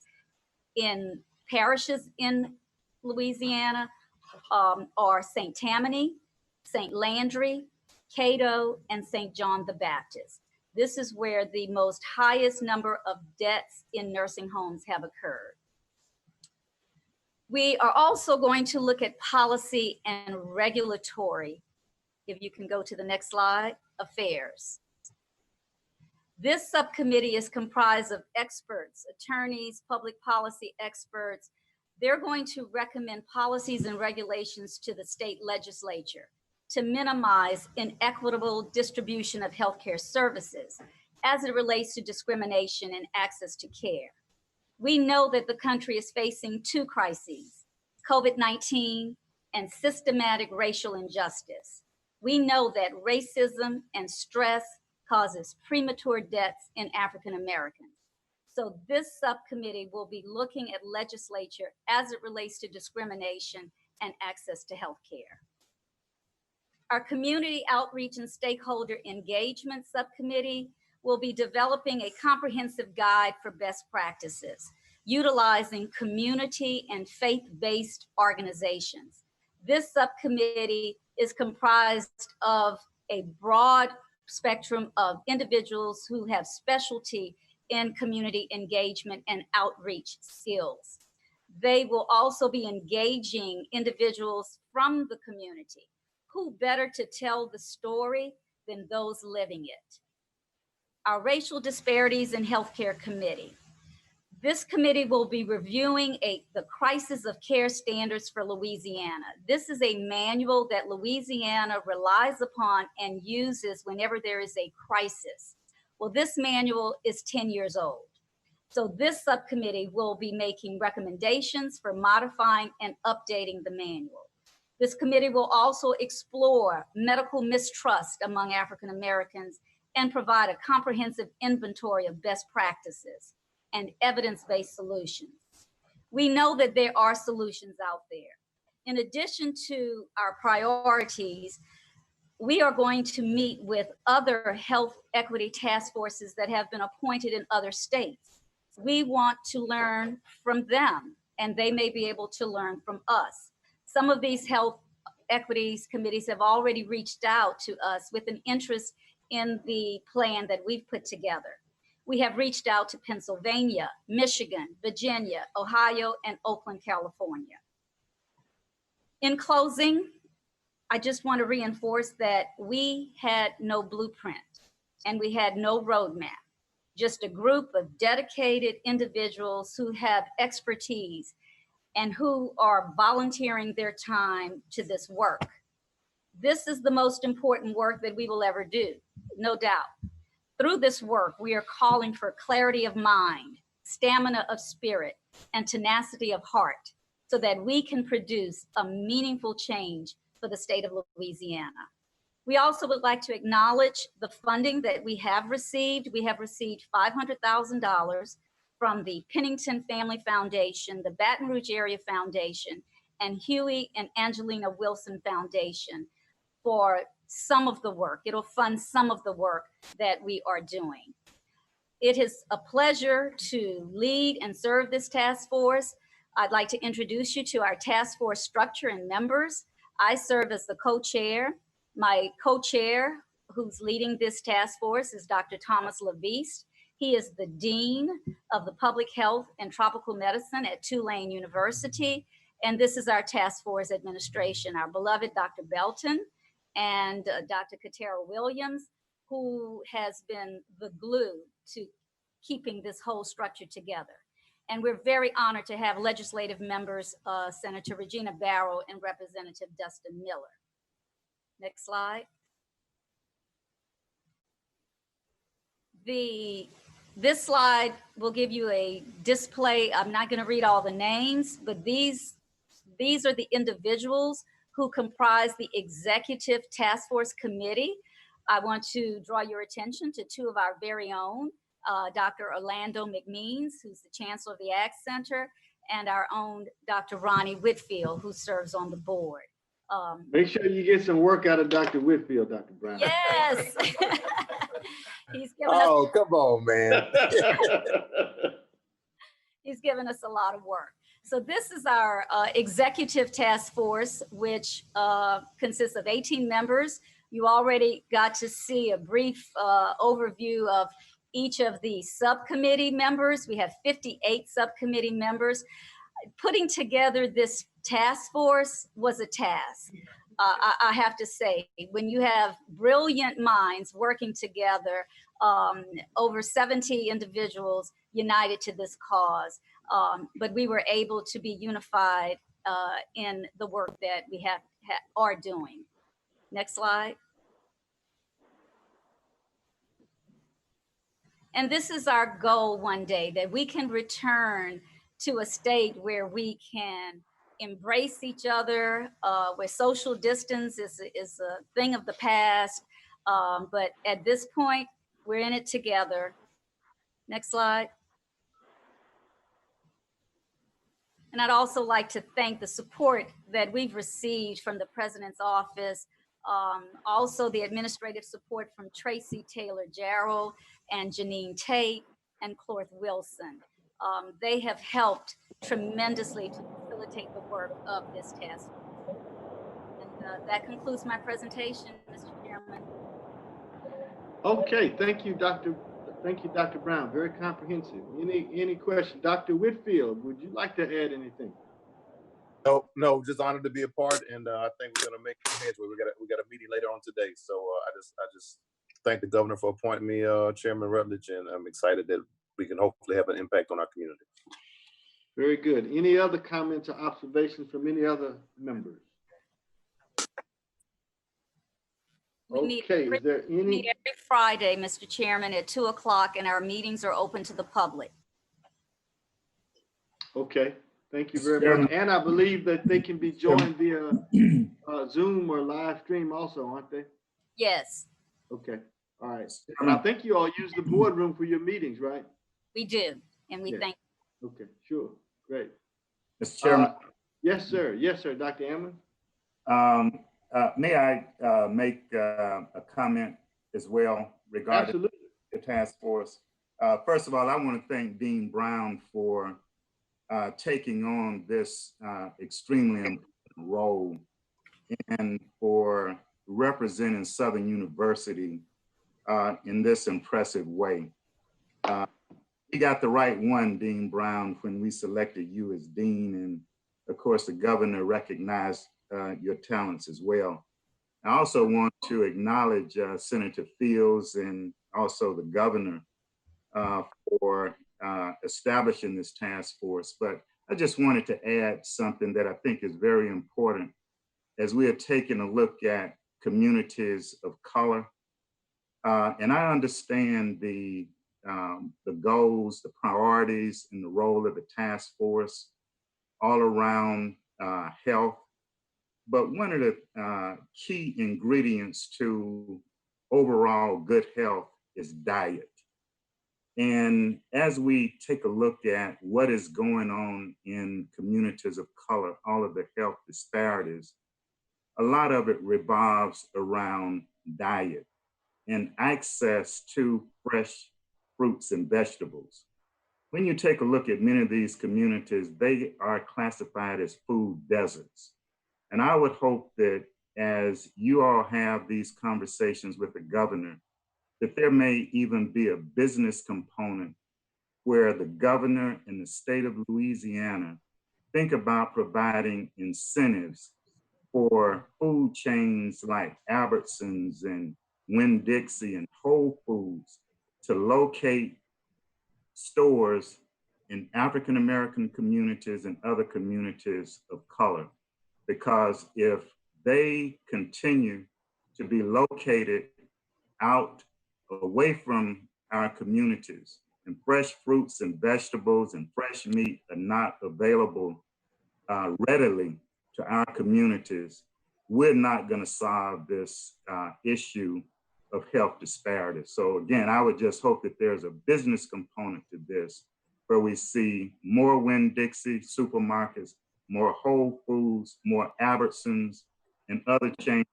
in parishes in Louisiana are St. Tammany, St. Landry, Cato, and St. John the Baptist. This is where the most highest number of deaths in nursing homes have occurred. We are also going to look at policy and regulatory, if you can go to the next slide, affairs. This subcommittee is comprised of experts, attorneys, public policy experts. They're going to recommend policies and regulations to the state legislature to minimize inequitable distribution of healthcare services as it relates to discrimination and access to care. We know that the country is facing 2 crises, COVID-19 and systematic racial injustice. We know that racism and stress causes premature deaths in African Americans. So this subcommittee will be looking at legislature as it relates to discrimination and access to health care. Our community outreach and stakeholder engagement subcommittee will be developing a comprehensive guide for best practices, utilizing community and faith-based organizations. This subcommittee is comprised of a broad spectrum of individuals who have specialty in community engagement and outreach skills. They will also be engaging individuals from the community. Who better to tell the story than those living it? Our Racial Disparities in Healthcare Committee. This committee will be reviewing the Crisis of Care Standards for Louisiana. This is a manual that Louisiana relies upon and uses whenever there is a crisis. Well, this manual is 10 years old. So this subcommittee will be making recommendations for modifying and updating the manual. This committee will also explore medical mistrust among African Americans and provide a comprehensive inventory of best practices and evidence-based solutions. We know that there are solutions out there. In addition to our priorities, we are going to meet with other health equity task forces that have been appointed in other states. We want to learn from them, and they may be able to learn from us. Some of these health equities committees have already reached out to us with an interest in the plan that we've put together. We have reached out to Pennsylvania, Michigan, Virginia, Ohio, and Oakland, California. In closing, I just want to reinforce that we had no blueprint and we had no roadmap, just a group of dedicated individuals who have expertise and who are volunteering their time to this work. This is the most important work that we will ever do, no doubt. Through this work, we are calling for clarity of mind, stamina of spirit, and tenacity of heart so that we can produce a meaningful change for the state of Louisiana. We also would like to acknowledge the funding that we have received. We have received $500,000 from the Pennington Family Foundation, the Baton Rouge Area Foundation, and Huey and Angelina Wilson Foundation for some of the work. It'll fund some of the work that we are doing. It is a pleasure to lead and serve this task force. I'd like to introduce you to our task force structure and members. I serve as the co-chair. My co-chair who's leading this task force is Dr. Thomas LaVeist. He is the Dean of the Public Health and Tropical Medicine at Tulane University. And this is our task force administration, our beloved Dr. Belton and Dr. Katera Williams, who has been the glue to keeping this whole structure together. And we're very honored to have legislative members, Senator Regina Barrow and Representative Dustin Miller. Next slide. This slide will give you a display. I'm not going to read all the names, but these are the individuals who comprise the Executive Task Force Committee. I want to draw your attention to two of our very own, Dr. Orlando McMeans, who's the Chancellor of the Ag Center, and our own Dr. Ronnie Whitfield, who serves on the board. Make sure you get some work out of Dr. Whitfield, Dr. Brown. Yes. He's given Oh, come on, man. He's given us a lot of work. So this is our executive task force, which consists of 18 members. You already got to see a brief overview of each of the subcommittee members. We have 58 subcommittee members. Putting together this task force was a task. I have to say, when you have brilliant minds working together, over 70 individuals united to this cause, but we were able to be unified in the work that we are doing. Next slide. And this is our goal one day, that we can return to a state where we can embrace each other, where social distance is a thing of the past. But at this point, we're in it together. Next slide. And I'd also like to thank the support that we've received from the President's office, also the administrative support from Tracy Taylor-Jarrell and Janine Tate and Clorth Wilson. They have helped tremendously to facilitate the work of this task force. And That concludes my presentation, Mr. Chairman. Okay, thank you, Dr. Brown. Very comprehensive. Any question? Dr. Whitfield, would you like to add anything? No, just honored to be a part, and I think we're gonna make headway. We got a meeting later on today, so I just thank the governor for appointing me Chairman Rutledge, and I'm excited that we can hopefully have an impact on our community. Very good. Any other comments or observations from any other members? Okay, is there We meet any? every Friday, Mr. Chairman, at 2 o'clock, and our meetings are open to the public. Okay, thank you very much. And I believe that they can be joined via Zoom or live stream also, aren't they? Yes, Okay, all right. And I think you all use the boardroom for your meetings, right? we do, and we Yeah. thank. Okay, sure, great. Mr. Chairman. Yes, sir. Yes, sir. Dr. Ammon? May I make a comment as well regarding Absolutely. the task force? First of all, I want to thank Dean Brown for taking on this extremely important role and for representing Southern University in this impressive way. We got the right one, Dean Brown, when we selected you as dean, and of course the governor recognized your talents as well. I also want to acknowledge Senator Fields and also the governor for establishing this task force. But I just wanted to add something that I think is very important as we are taking a look at communities of color. And I understand the goals, the priorities, and the role of the task force all around health. But one of the key ingredients to overall good health is diet. And as we take a look at what is going on in communities of color, all of the health disparities, a lot of it revolves around diet and access to fresh fruits and vegetables. When you take a look at many of these communities, they are classified as food deserts. And I would hope that as you all have these conversations with the governor, that there may even be a business component where the governor and the state of Louisiana think about providing incentives for food chains like Albertsons and Winn-Dixie and Whole Foods to locate stores in African-American communities and other communities of color. Because if they continue to be located out away from our communities and fresh fruits and vegetables and fresh meat are not available readily to our communities, we're not going to solve this issue of health disparities. So again, I would just hope that there's a business component to this where we see more Winn-Dixie supermarkets, more Whole Foods, more Albertsons, and other chains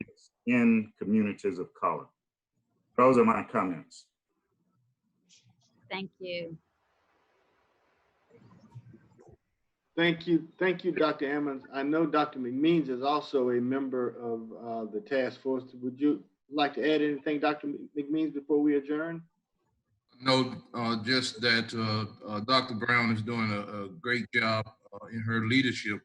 in communities of color. Those are my comments. Thank you. Thank you, Dr. Ammons. I know Dr. McMeans is also a member of the task force. Would you like to add anything, Dr. McMeans, before we adjourn? No, just that Dr. Brown is doing a great job in her leadership.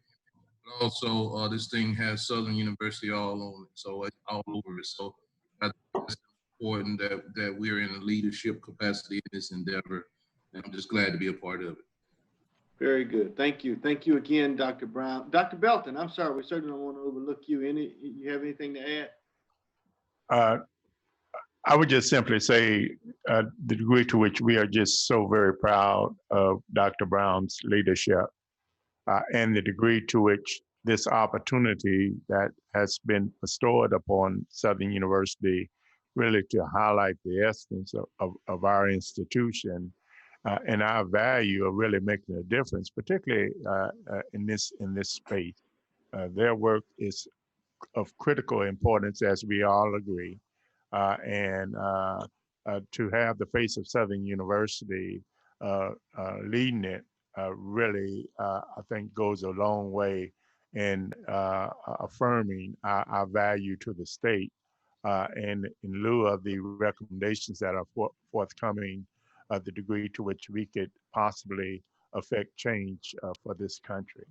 But also, this thing has Southern University all on it, so it's all over it. So I think it's important that we're in a leadership capacity in this endeavor, and I'm just glad to be a part of it. Very good. Thank you. Thank you again, Dr. Brown. Dr. Belton, I'm sorry, we certainly don't want to overlook you. You have anything to add? I would just simply say the degree to which we are just so very proud of Dr. Brown's leadership and the degree to which this opportunity that has been bestowed upon Southern University really to highlight the essence of our institution and our value of really making a difference, particularly in this space. Their work is of critical importance, as we all agree. And to have the face of Southern University leading it really, I think, goes a long way and affirming our value to the state. And in lieu of the recommendations that are forthcoming, the degree to which we could possibly affect change for this country.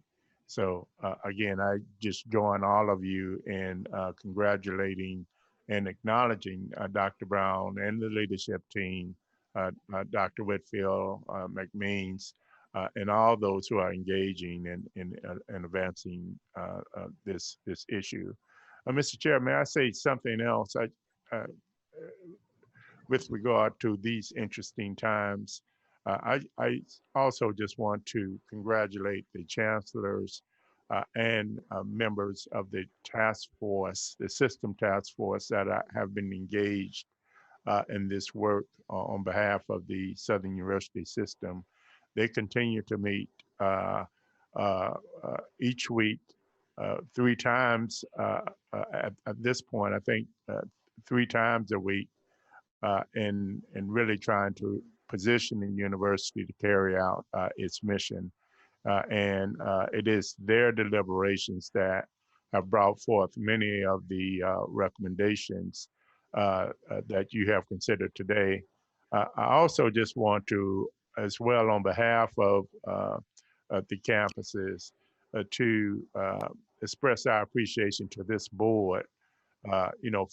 So again, I just join all of you in congratulating and acknowledging Dr. Brown and the leadership team, Dr. Whitfield, McMeans, and all those who are engaging in advancing this issue. Mr. Chair, may I say something else? With regard to these interesting times, I also just want to congratulate the chancellors and members of the task force, the system task force that have been engaged in this work on behalf of the Southern University system. They continue to meet each week 3 times at this point, I think 3 times a week, and really trying to position the university to carry out its mission. And it is their deliberations that have brought forth many of the recommendations that you have considered today. I also just want to, as well, on behalf of the campuses, to express our appreciation to this board,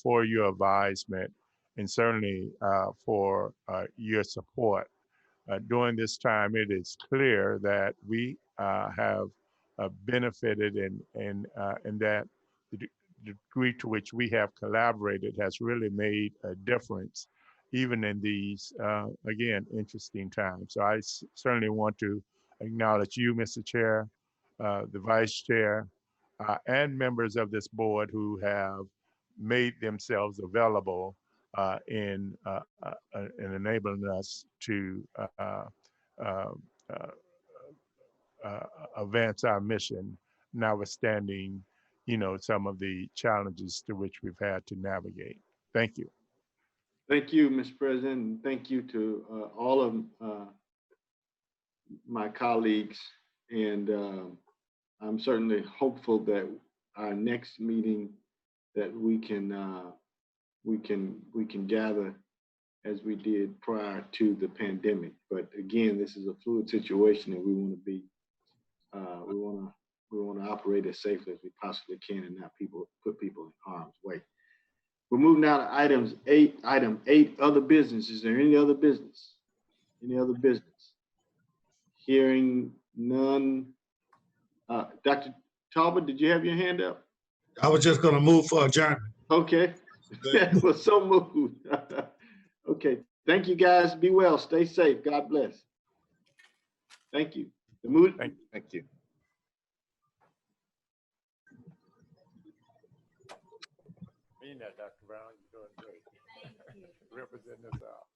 for your advisement and certainly for your support. During this time, it is clear that we have benefited and that the degree to which we have collaborated has really made a difference, even in these, again, interesting times. So I certainly want to acknowledge you, Mr. Chair, the Vice Chair, and members of this board who have made themselves available in enabling us to advance our mission, notwithstanding, some of the challenges to which we've had to navigate. Thank you. Thank you, Mr. President, and thank you to all of my colleagues. And I'm certainly hopeful that our next meeting that we can gather as we did prior to the pandemic. But again, this is a fluid situation, and we want to be we want to operate as safely as we possibly can and not put people in harm's way. We're moving now to item 8, other business. Is there any other business? Any other business? Hearing none. Dr. Talbot, did you have your hand up? I was just going to move for adjournment. Okay. Well, so moved. Okay. Thank you, guys. Be well. Stay safe. God bless. Thank you. Thank you. Dr. Brown, you're doing great. Representing us all.